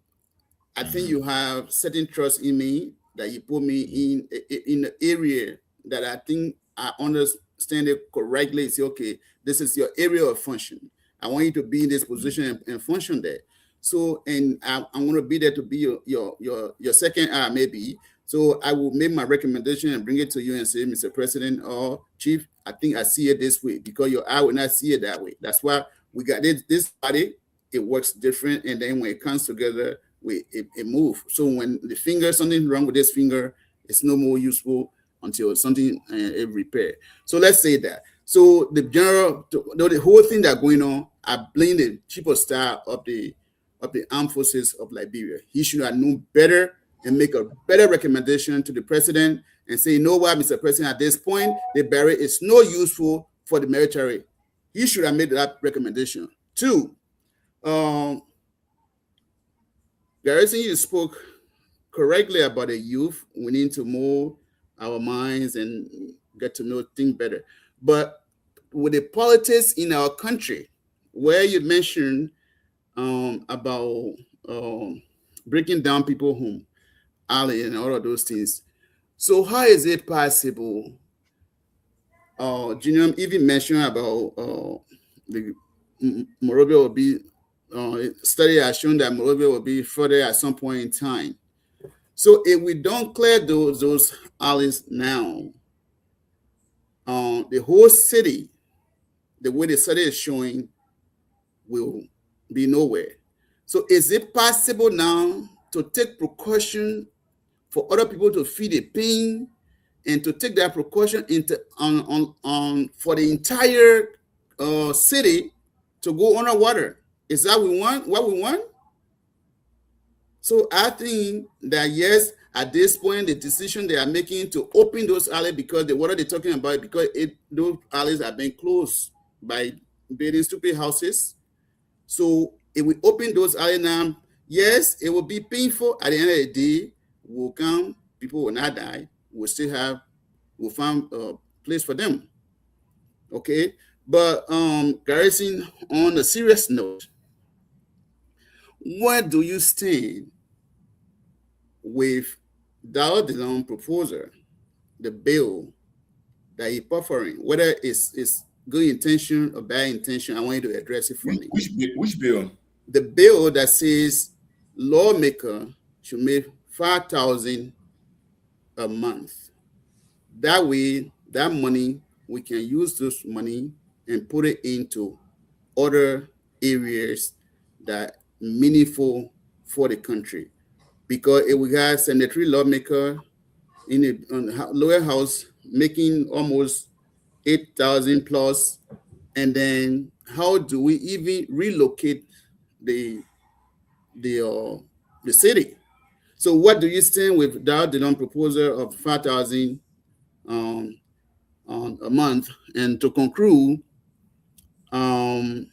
[SPEAKER 12] I think you have certain trust in me that you put me in the area that I think I understand it correctly. Say, okay, this is your area of function. I want you to be in this position and function there. So, and I'm going to be there to be your second eye, maybe. So I will make my recommendation and bring it to you and say, Mr. President or Chief, I think I see it this way, because your eye will not see it that way. That's why we got this body. It works different, and then when it comes together, it moves. So when the finger, something wrong with this finger, it's no more useful until something is repaired. So let's say that. So the whole thing that's going on, I blame the chief of staff of the armed forces of Liberia. He should have known better and make a better recommendation to the president and say, you know what, Mr. President, at this point, the barrier is no useful for the military. He should have made that recommendation. Two, Garrison, you spoke correctly about the youth. We need to mold our minds and get to know things better. But with the politics in our country, where you mentioned about breaking down people's home, alley, and all of those things. So how is it possible? Junior even mentioned about the Monrovia will be study has shown that Monrovia will be further at some point in time. So if we don't clear those alleys now, the whole city, the way the study is showing, will be nowhere. So is it possible now to take precaution for other people to feel the pain and to take that precaution for the entire city to go underwater? Is that what we want? So I think that yes, at this point, the decision they are making to open those alleys, because the water they're talking about, because those alleys have been closed by building stupid houses. So if we open those alleys now, yes, it will be painful. At the end of the day, we'll come people will not die. We'll find a place for them. Okay, but Garrison, on a serious note, where do you stand with Dow DeLong proposal, the bill that he's offering, whether it's good intention or bad intention? I want you to address it for me.
[SPEAKER 17] Which bill?
[SPEAKER 12] The bill that says lawmaker should make 5,000 a month. That way, that money, we can use this money and put it into other areas that meaningful for the country. Because if we have sanitary lawmaker in the lower house making almost 8,000 plus, and then how do we even relocate the city? So what do you stand with Dow DeLong proposal of 5,000 a month? And to conclude, in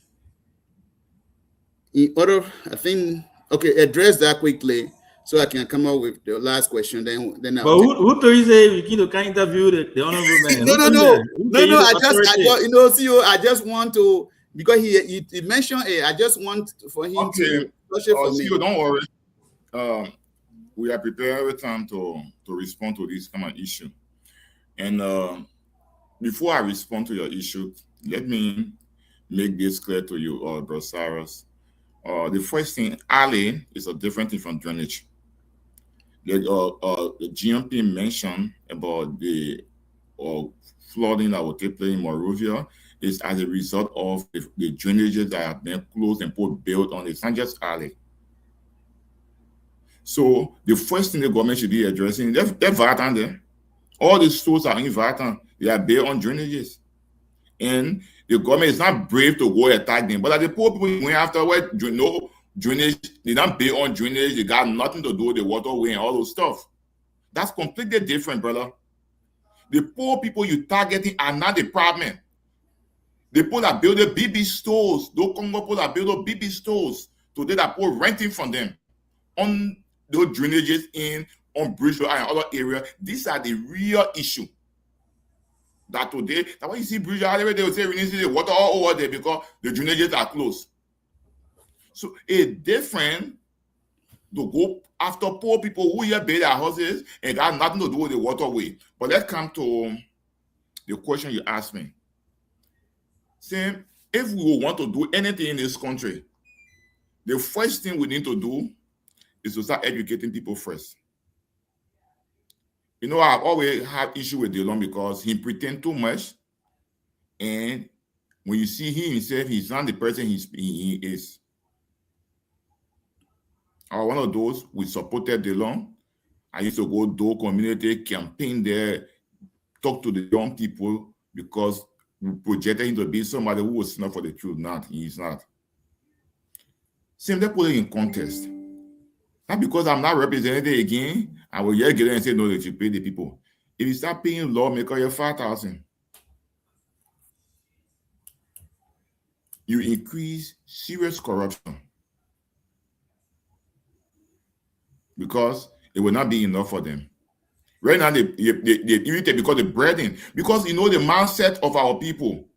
[SPEAKER 12] order, I think, okay, address that quickly so I can come up with the last question. Then
[SPEAKER 10] But who told you say you can't interview the honorable man?
[SPEAKER 12] No. I just want to, because he mentioned it. I just want for him to touch it for me.
[SPEAKER 17] CEO, don't worry. We are prepared every time to respond to this kind of issue. And before I respond to your issue, let me make this clear to you, Bro Cyrus. The first thing, alley is a different thing from drainage. The GMP mentioned about the flooding that will take place in Monrovia is as a result of the drainages that have been closed and built on. It's not just alley. So the first thing the government should be addressing, they're Vartan there. All the stores are in Vartan. They are built on drainages. And the government is not brave to go attack them. But like the poor people went afterward, drainage, they don't build on drainage, they got nothing to do with the waterway and all those stuff. That's completely different, brother. The poor people you targeting are not the problem. The people that build the BB stores, those Congo people that build those BB stores, today that people renting from them on those drainages on Bridgeville and other areas. These are the real issue. That today, that's why you see Bridgeville, they will say we need to see the water all over there because the drainages are closed. So it's different to go after poor people who here build their houses and got nothing to do with the waterway. But let's come to the question you asked me. Say, if we want to do anything in this country, the first thing we need to do is to start educating people first. You know, I've always had issue with DeLong because he pretends too much. And when you see him himself, he's not the person he is. I was one of those we supported DeLong. I used to go do community campaign there, talk to the young people because we projected him to be somebody who was not for the truth. Not, he is not. Same, they put it in contest. Not because I'm not represented again, I will yet get and say no, that you pay the people. If you start paying lawmaker your 5,000, you increase serious corruption because it will not be enough for them. Right now, they irritate because the burden, because you know the mindset of our people.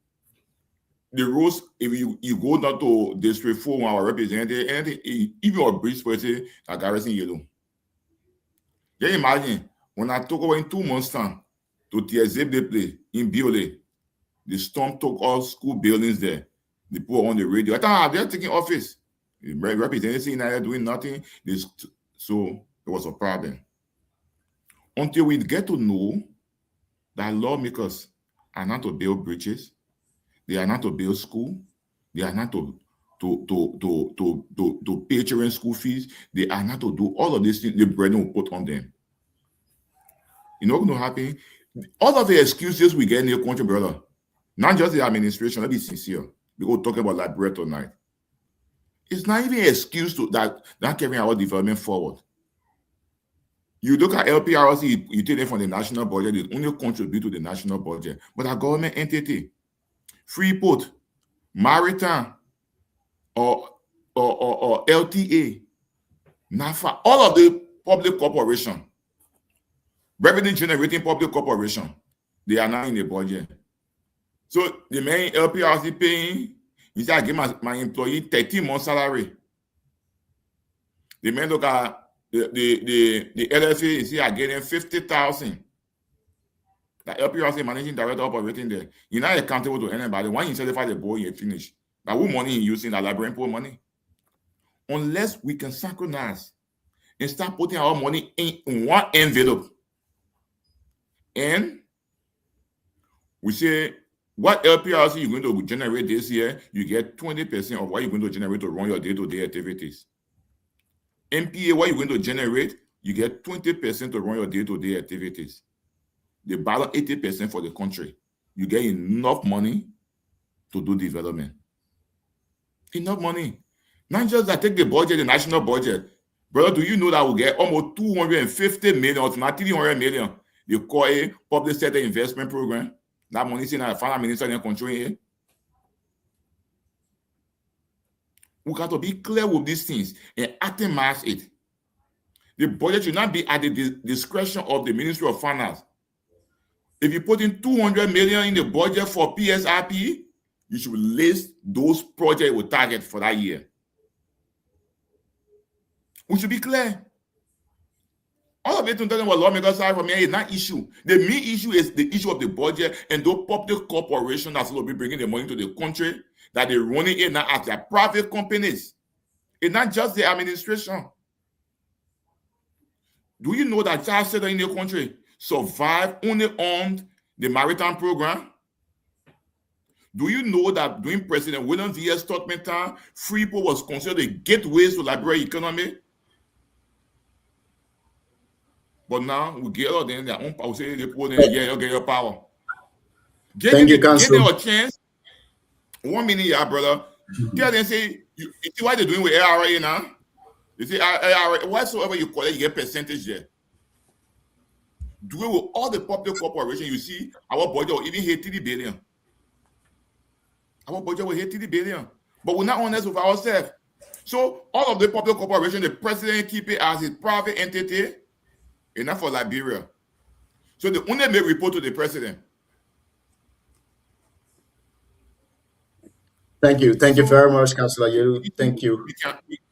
[SPEAKER 17] The rules, if you go down to District 4, our representative, anything, even a bridge person, a Garrison yellow. Can you imagine when I took over in 2 months' time to TSF they play in Biole, the storm took all school buildings there. The people on the radio. I thought they're taking office. The representative in there doing nothing. So it was a problem. Until we get to know that lawmakers are not to build bridges, they are not to build school, they are not to pay children school fees, they are not to do all of these things the burden will put on them. You know what's going to happen? All of the excuses we get in the country, brother, not just the administration, let's be sincere. We go talk about like bread tonight. It's not even an excuse to that not carrying our development forward. You look at LPRC, you take it from the national budget, it only contribute to the national budget. But a government entity, Freeport, Maritime, or LTA, NAFA, all of the public corporation, revenue generating public corporation. They are now in the budget. So the main LPRC paying, he said, I give my employee 13 months salary. The man look at the LFA, he said, I getting 50,000. The LPRC managing director operating there. You're not accountable to anybody. When you certify the boy, you finish. Now, what money you using? That librarian poor money. Unless we can synchronize and start putting our money in one envelope. And we say, what LPRC you're going to generate this year, you get 20% of what you're going to generate to run your day-to-day activities. MPA, what you're going to generate, you get 20% to run your day-to-day activities. The balance 80% for the country. You get enough money to do development. Enough money. Not just that take the budget, the national budget. Brother, do you know that we'll get almost 250 million or not 300 million? They call a public sector investment program. That money is in the finance minister in control here. We got to be clear with these things and atomize it. The budget should not be at the discretion of the Ministry of Finance. If you put in 200 million in the budget for PSRP, you should list those projects with target for that year. We should be clear. All of it talking about lawmakers side for me is not issue. The main issue is the issue of the budget and those public corporations that's going to be bringing the money to the country that they're running it now as their private companies. It's not just the administration. Do you know that child center in the country survive only on the maritime program? Do you know that during President William V.S. Tubman time, Freeport was considered a gateway to Liberia economy? But now we get all them their own power. Say they put in, yeah, you get your power.
[SPEAKER 8] Thank you, Council.
[SPEAKER 17] Give them a chance. 1 minute, yeah, brother. Tell them, say, you see what they're doing with ARA now? You see, ARA, whatsoever you call it, you get percentage there. Do it with all the public corporations. You see, our budget will even hit 30 billion. Our budget will hit 30 billion. But we're not honest with ourselves. So all of the public corporations, the president keep it as his private entity, enough for Liberia. So they only make report to the president.
[SPEAKER 8] Thank you. Thank you very much, Councillor Yeru. Thank you.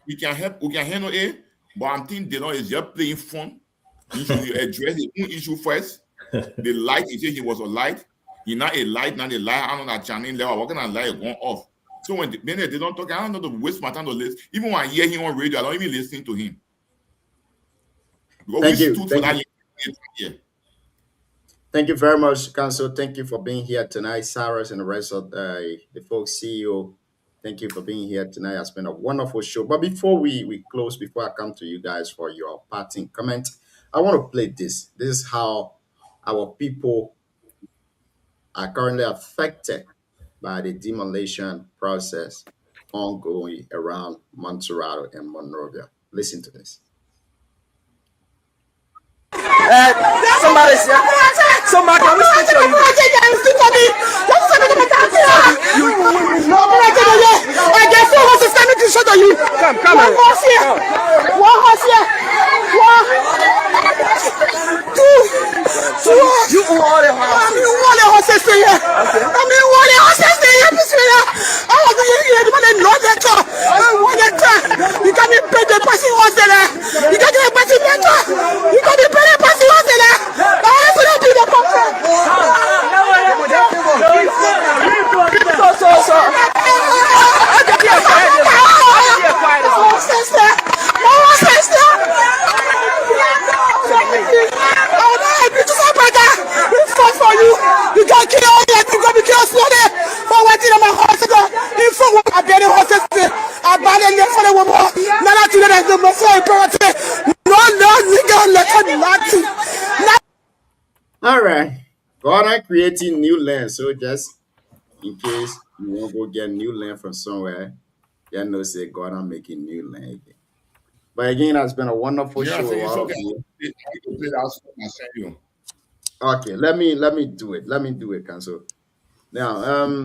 [SPEAKER 17] We can handle it, but I think they know is just playing fun. He should address the own issue first. The light, he said he was a light. He's not a light, now the light on that channel level. What kind of light going off? So when they don't talk, I don't know to waste my time to listen. Even when I hear him on radio, I don't even listen to him. Because
[SPEAKER 8] Thank
[SPEAKER 17] we
[SPEAKER 8] you.
[SPEAKER 17] stood
[SPEAKER 8] Thank
[SPEAKER 17] for
[SPEAKER 8] you.
[SPEAKER 17] that year.
[SPEAKER 8] Thank you very much, Council. Thank you for being here tonight, Cyrus and the rest of the folks, CEO. Thank you for being here tonight. It's been a wonderful show. But before we close, before I come to you guys for your parting comment, I want to play this. This is how our people are currently affected by the demolition process ongoing around Montserrat and Monrovia. Listen to this.
[SPEAKER 7] Somebody say, somebody, can we speak to you? I guess four horses coming to show you. Come. One horse here. One horse here. One. Two. You all the horses. You all the horses here. I mean, all the horses here. I was going to get the Lord that you can be paid the passing horse there. You can get a passing letter. You can be paid the passing horse there. I have to be the
[SPEAKER 8] All right. God are creating new land. So just in case you want to go get new land from somewhere, you know, say God are making new land again. But again, it's been a wonderful
[SPEAKER 17] Yeah,
[SPEAKER 8] show.
[SPEAKER 17] so it's
[SPEAKER 8] All of
[SPEAKER 17] okay.
[SPEAKER 8] you.
[SPEAKER 17] I need to play that song I sent you.
[SPEAKER 8] Okay, let me do it. Let me do it, Council. Now,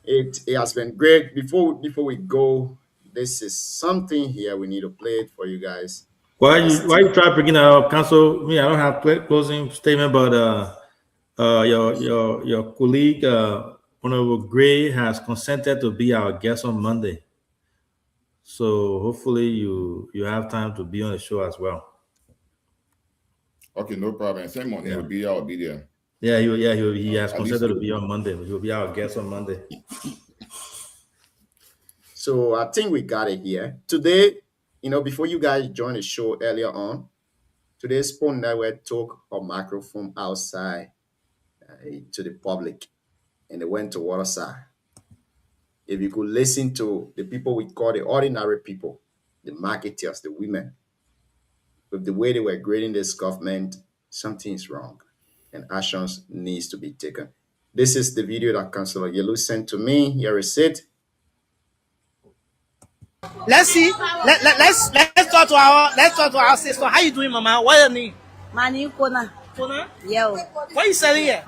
[SPEAKER 8] it has been great. Before we go, this is something here we need to play it for you guys.
[SPEAKER 10] Why you try bringing that up, Council? Me, I don't have closing statement, but your colleague, Honorable Gray, has consented to be our guest on Monday. So hopefully you have time to be on the show as well.
[SPEAKER 17] Okay, no problem. Same money. He'll be there. I'll be there.
[SPEAKER 10] Yeah, he has
[SPEAKER 17] At
[SPEAKER 10] consented to
[SPEAKER 17] least-
[SPEAKER 10] be on Monday. He'll be our guest on Monday.
[SPEAKER 8] So I think we got it here. Today, before you guys joined the show earlier on, today's Spoon Network took a microphone outside to the public, and they went to Waterside. If you could listen to the people we call the ordinary people, the marketers, the women, with the way they were grading this government, something is wrong, and actions needs to be taken. This is the video that Councillor Yelu sent to me. Here is it.
[SPEAKER 1] Let's see. Let's talk to our sister. How you doing, Mama? What's your name?
[SPEAKER 2] My name Kona.
[SPEAKER 1] Kona?
[SPEAKER 2] Yeah.
[SPEAKER 1] What are you selling here?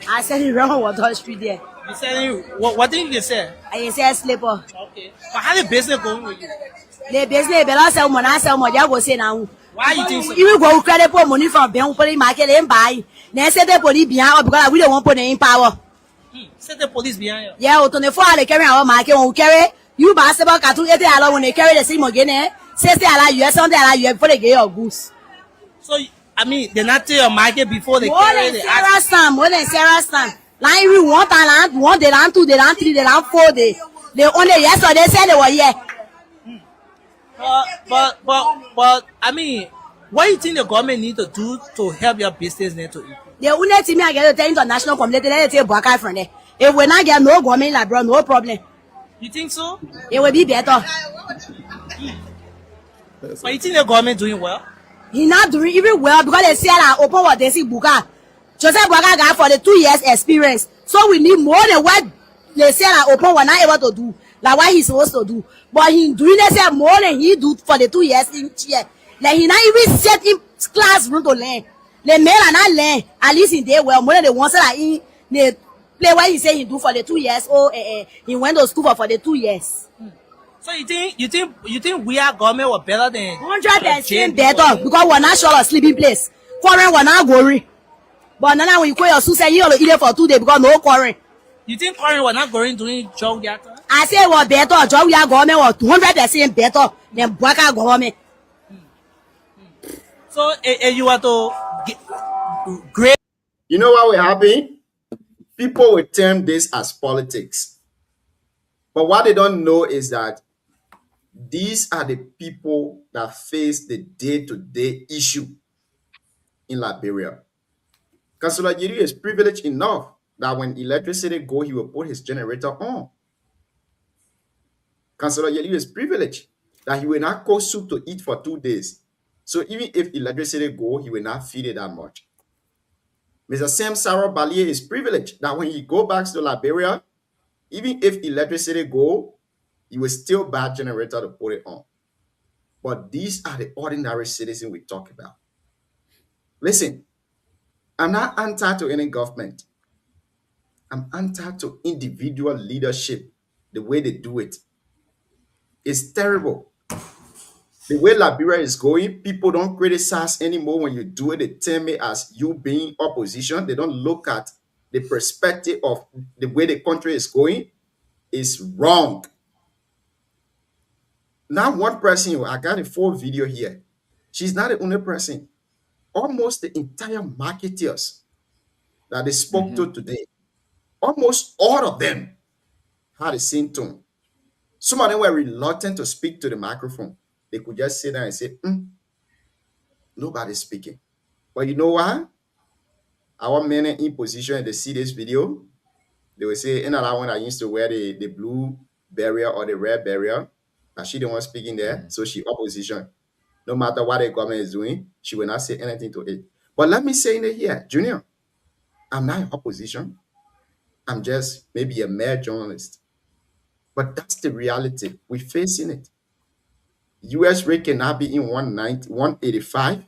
[SPEAKER 2] I said it wrong what street there.
[SPEAKER 1] You selling what thing you sell?
[SPEAKER 2] I say slipper.
[SPEAKER 1] Okay. But how the business going with you?
[SPEAKER 2] The business below sell money, I sell money. I go say now.
[SPEAKER 1] Why you think so?
[SPEAKER 2] You go credit for money from bank for the market and buy. Then say the police behind because we don't want put in power.
[SPEAKER 1] Say the police behind you.
[SPEAKER 2] Yeah, 24 hours they carry our market. When we carry, you buy about cartoon 80 dollars when they carry the same again. 60 dollars US, $1 before they get your goods.
[SPEAKER 1] So I mean, they not tell your market before they
[SPEAKER 2] More
[SPEAKER 1] carry
[SPEAKER 2] than
[SPEAKER 1] the
[SPEAKER 2] Sarah Stam, more than Sarah Stam. Like we want and one, they don't 2, they don't 3, they don't 4 days. They only yesterday said they were here.
[SPEAKER 1] But I mean, what do you think the government need to do to help your business net to improve?
[SPEAKER 2] The only thing I get to tell international community, they take Baka from there. If we not get no government like bro, no problem.
[SPEAKER 1] You think so?
[SPEAKER 2] It will be better.
[SPEAKER 1] But you think the government doing well?
[SPEAKER 2] He not doing even well because they say that open what they see Buka. Joseph Baka got for the 2 years experience. So we need more than what they say that open was not able to do. Like what he's supposed to do. But he doing this more than he do for the 2 years in chair. Like he not even set in classroom to learn. The men are not learn. At least in there well more than the ones that in they play what he say he do for the 2 years. He went to school for the 2 years.
[SPEAKER 1] So you think we are government were better than
[SPEAKER 2] 100% better because we're not sure of sleeping place. Foreign we're not going. But now when you call your suicide, you eat it for 2 days because no quarry.
[SPEAKER 1] You think foreign were not going doing job yet?
[SPEAKER 2] I say we're better. Job we are government was 200% better than Baka government.
[SPEAKER 1] So you want to great.
[SPEAKER 8] You know what will happen? People will term this as politics. But what they don't know is that these are the people that face the day-to-day issue in Liberia. Councillor Yeri is privileged enough that when electricity go, he will put his generator on. Councillor Yeri is privileged that he will not cook soup to eat for 2 days. So even if electricity go, he will not feed it that much. Mr. Sam Sarah Balier is privileged that when he go back to Liberia, even if electricity go, he will still buy a generator to put it on. But these are the ordinary citizens we talk about. Listen, I'm not anti to any government. I'm anti to individual leadership, the way they do it. It's terrible. The way Liberia is going, people don't criticize anymore when you do it. They term it as you being opposition. They don't look at the perspective of the way the country is going. It's wrong. Now one person, I got a full video here. She's not the only person. Almost the entire marketers that they spoke to today, almost all of them had the same tone. Some of them were reluctant to speak to the microphone. They could just sit there and say, nobody's speaking. But you know what? Our men in position, and they see this video, they will say, and that one I used to wear the blue barrier or the red barrier, and she didn't want to speak in there, so she opposition. No matter what the government is doing, she will not say anything to it. But let me say in here, Junior, I'm not in opposition. I'm just maybe a mere journalist. But that's the reality. We're facing it. US rate cannot be in 185,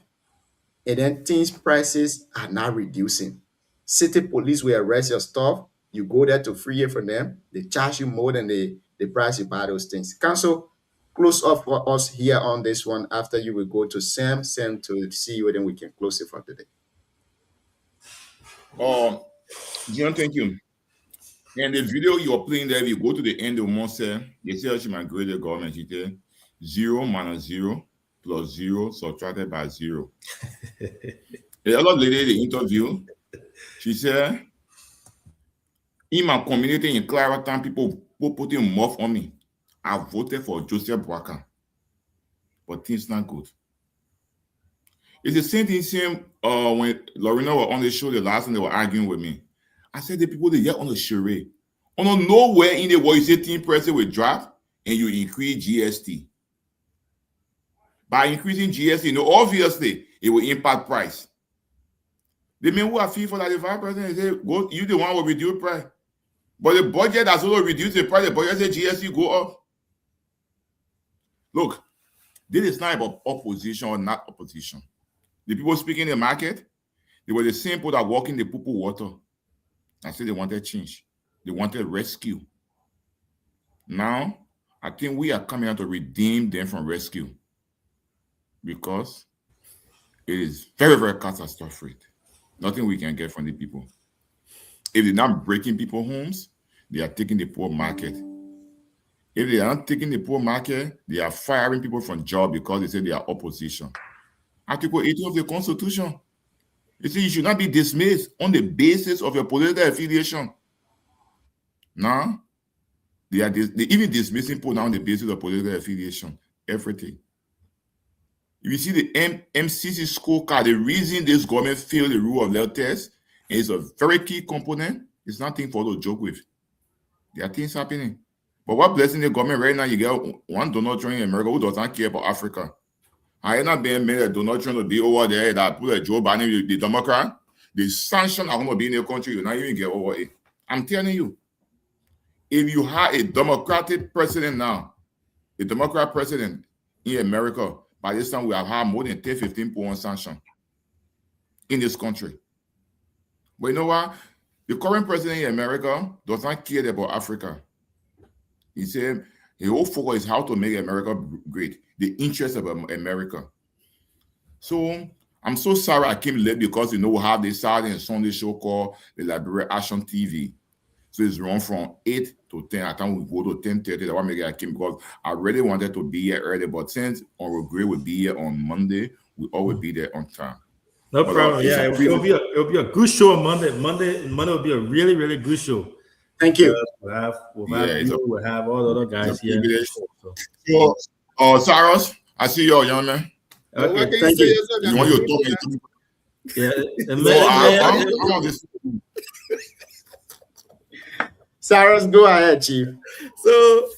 [SPEAKER 8] and then things prices are not reducing. City police will arrest your stuff. You go there to free it from them. They charge you more than the price you buy those things. Council, close off for us here on this one. After you will go to Sam to see you, then we can close it for today.
[SPEAKER 17] John, thank you. And the video you're playing there, if you go to the end of Monster, they say she migrated the government. She said 0 minus 0 plus 0 subtracted by 0. A lot of lady in the interview, she said, in my community in Clarendon, people putting muff on me. I voted for Joseph Boakai, but things not good. It's the same thing when Lorena was on the show the last time they were arguing with me. I said the people they get on the charade. On nowhere in the world you say 10% will drop and you increase GST. By increasing GST, obviously it will impact price. The men who are fee for that 5%, they say, go, you the one will reduce price. But the budget has also reduced the price. The budget says GST go up. Look, this is not about opposition or not opposition. The people speaking in the market, they were the same people that walk in the poo-poo water. I said they wanted change. They wanted rescue. Now, I think we are coming out to redeem them from rescue because it is very, very catastrophic. Nothing we can get from the people. If they're not breaking people's homes, they are taking the poor market. If they are not taking the poor market, they are firing people from job because they say they are opposition. Article 18 of the Constitution. You see, you should not be dismissed on the basis of your political affiliation. Now, they even dismissing people now on the basis of political affiliation. Everything. If you see the MCC scorecard, the reason this government failed the rule of law test is a very key component. It's nothing for to joke with. There are things happening. But what blessing the government right now, you get one Donald Trump in America who doesn't care about Africa. I ain't not being made that Donald Trump to be over there, that put a Joe Biden, the Democrat, the sanction are going to be in the country, you not even get over it. I'm telling you, if you have a Democratic president now, a Democrat president in America, by this time we have had more than 10-15 point sanction in this country. But you know what? The current president in America does not care about Africa. He said his whole focus is how to make America great, the interest of America. So I'm so sorry I came late because we have this Saturday and Sunday show called the Liberia Action TV. So it's run from 8 to 10. I think we go to 10:30. That's why I came because I really wanted to be here early. But since our grade will be here on Monday, we always be there on time.
[SPEAKER 10] No problem. Yeah, it'll be a good show on Monday. Monday will be a really, really good show.
[SPEAKER 8] Thank you.
[SPEAKER 10] We'll have all the other guys here.
[SPEAKER 17] So, Cyrus, I see you, young man.
[SPEAKER 8] Okay, thank you.
[SPEAKER 17] You want your talk?
[SPEAKER 10] Yeah.
[SPEAKER 8] Cyrus, go ahead, Chief.
[SPEAKER 18] So,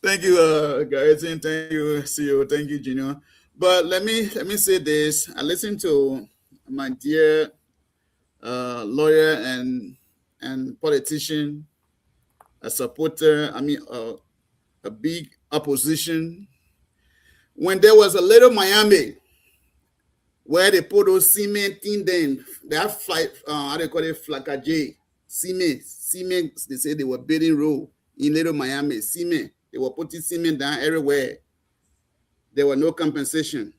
[SPEAKER 18] thank you, Garrison. Thank you, CEO. Thank you, Junior. But let me say this. I listened to my dear lawyer and politician, a supporter. A big opposition. When there was a little Miami, where they put those cement in them, that flight, how they call it, Flakaje, cement. They say they were building road in Little Miami. Cement. They were putting cement down everywhere. There were no compensation.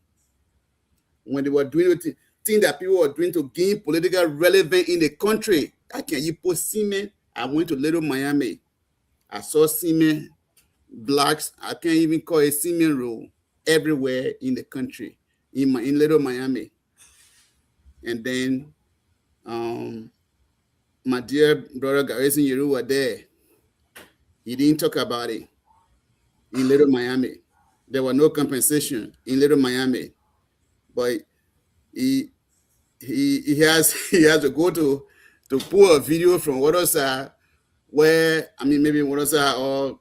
[SPEAKER 18] When they were doing the thing that people were doing to gain political relevance in the country, how can you put cement? I went to Little Miami. I saw cement blocks. I can't even call it cement road everywhere in the country, in Little Miami. And then my dear brother Garrison Yeru were there. He didn't talk about it in Little Miami. There was no compensation in Little Miami, but he has to go to pull a video from Waterside where maybe Waterside or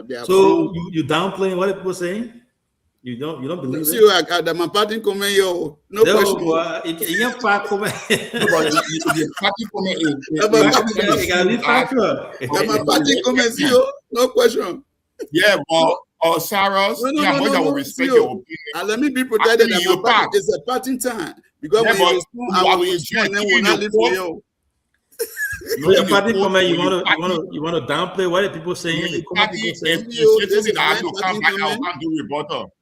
[SPEAKER 18] they are.
[SPEAKER 10] So you downplaying what people saying? You don't believe
[SPEAKER 18] see,
[SPEAKER 10] it?
[SPEAKER 18] I my party comment, yo. No question.
[SPEAKER 10] You can't comment.
[SPEAKER 18] My party comment, yo. No question.
[SPEAKER 17] Yeah, but Cyrus, I will respect your opinion.
[SPEAKER 18] And let me be protected. It's a party time because when you respond, I will respond and will not leave for you.
[SPEAKER 10] So your party comment, you want to downplay what the people saying? The comment people saying.
[SPEAKER 17] I have to come back. I can't do rebuttal.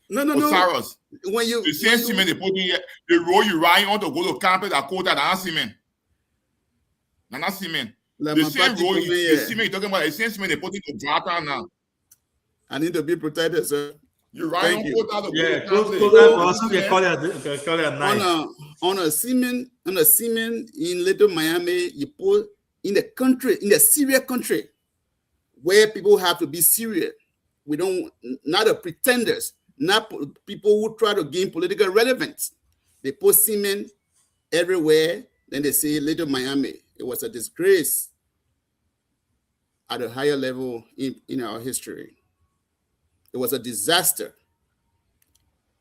[SPEAKER 18] No.
[SPEAKER 17] Cyrus,
[SPEAKER 18] when you
[SPEAKER 17] the same cement they put in here, the road you ride on to go to campus that quota, that's cement. Not cement. The same road, the cement you're talking about, the same cement they put into Jata now.
[SPEAKER 18] I need to be protected, sir.
[SPEAKER 17] You ride on quota to
[SPEAKER 18] on a cement in Little Miami, you put in the country, in the Syria country, where people have to be serious. We don't, not the pretenders, not people who try to gain political relevance. They put cement everywhere, then they say Little Miami. It was a disgrace at a higher level in our history. It was a disaster.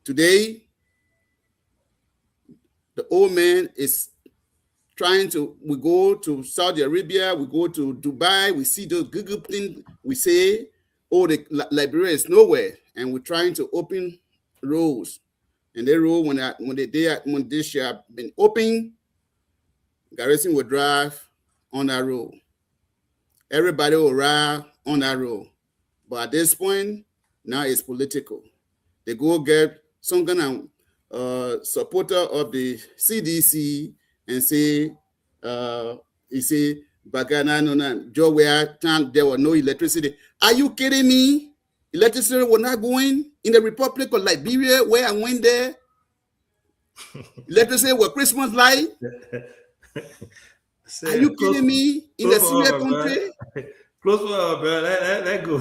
[SPEAKER 18] Today, the old man is trying to, we go to Saudi Arabia, we go to Dubai, we see those Google things, we say, oh, the Liberia is nowhere, and we're trying to open roads. And they road, when this should have been open, Garrison will drive on that road. Everybody will ride on that road. But at this point, now it's political. They go get some kind of supporter of the CDC and say, he say, Bagana, Joe, where there was no electricity. Are you kidding me? Electricity was not going in the Republic of Liberia, where I went there. Electricity was Christmas light. Are you kidding me? In the Syria country?
[SPEAKER 10] Close for bro. Let go.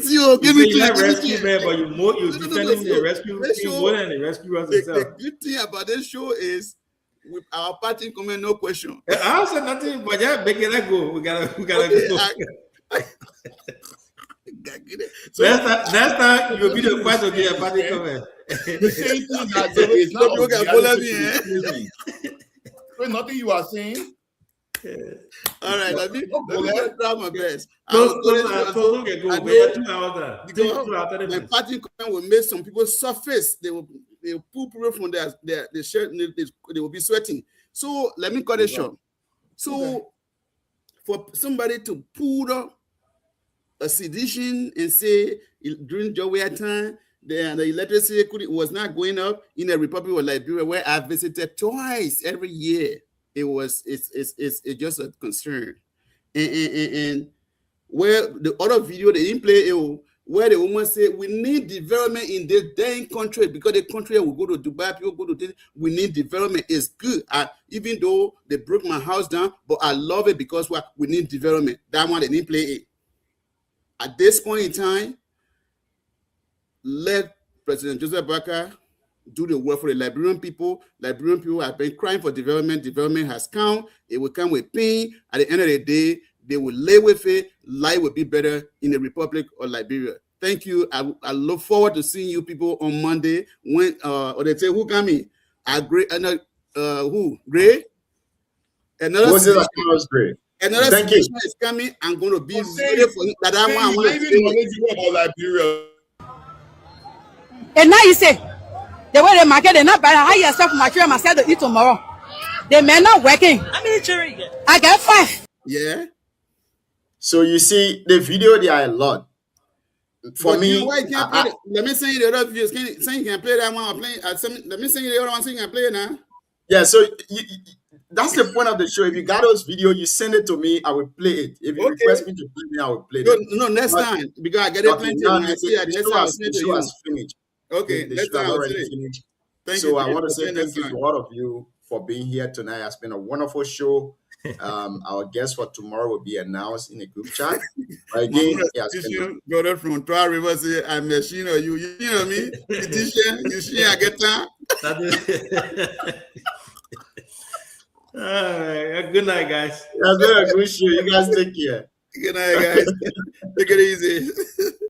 [SPEAKER 18] You give me
[SPEAKER 10] rescue man, but you're defending the rescue team more than the rescuers themselves.
[SPEAKER 18] The good thing about this show is with our party comment, no question.
[SPEAKER 10] I said nothing, but yeah, make it let go. We gotta go. So next time you'll be the first to get a party comment.
[SPEAKER 17] The same thing that is not so nothing you are saying.
[SPEAKER 18] All right, let me try my best. My party comment will make some people surface. They will pull people from their shirt. They will be sweating. So let me cut it short. So for somebody to pull up a sedition and say during Joe time the electricity was not going up in the Republic of Liberia, where I visited twice every year. It's just a concern. And where the other video they didn't play, where the woman said we need development in this dang country, because the country will go to Dubai, people go to this. We need development. It's good. Even though they broke my house down, but I love it because we need development. That one they didn't play it. At this point in time, let President Joseph Boakai do the work for the Liberian people. Liberian people have been crying for development. Development has come. It will come with pain. At the end of the day, they will live with it. Life will be better in the Republic of Liberia. Thank you. I look forward to seeing you people on Monday. When or they say who coming? Gray. Who? Gray? Another
[SPEAKER 8] Gray.
[SPEAKER 18] Another situation is coming. I'm going to be ready for that. I want to
[SPEAKER 17] Liberia.
[SPEAKER 2] And now you say, the way they market, they're not buying. How you expect material myself to eat tomorrow? The men not working.
[SPEAKER 1] How many children you get?
[SPEAKER 2] I get 5.
[SPEAKER 18] Yeah.
[SPEAKER 8] So you see, the video, there are a lot. For me,
[SPEAKER 18] let me send you the other videos. You can play that one. I'm playing. Let me send you the other one so you can play it now.
[SPEAKER 8] Yeah, so that's the point of the show. If you got those videos, you send it to me, I will play it. If you request me to play it, I will play it.
[SPEAKER 18] No, next time, because I get it plenty. When I see it, next time I'll send it to you.
[SPEAKER 8] Finished.
[SPEAKER 18] Okay,
[SPEAKER 8] the
[SPEAKER 18] next
[SPEAKER 8] show
[SPEAKER 18] time
[SPEAKER 8] has
[SPEAKER 18] I'll
[SPEAKER 8] already
[SPEAKER 18] send it.
[SPEAKER 8] finished.
[SPEAKER 18] Thank
[SPEAKER 8] So
[SPEAKER 18] you.
[SPEAKER 8] I want to say thank you to all of you for being here tonight. It's been a wonderful show. Our guest for tomorrow will be announced in a group chat. But again,
[SPEAKER 18] brother from Trois Rivers say, I'm a Shino. You know me? You see, I get time.
[SPEAKER 10] All right. Good night, guys.
[SPEAKER 8] That's been a good show. You guys take care.
[SPEAKER 18] Good night, guys. Take it easy.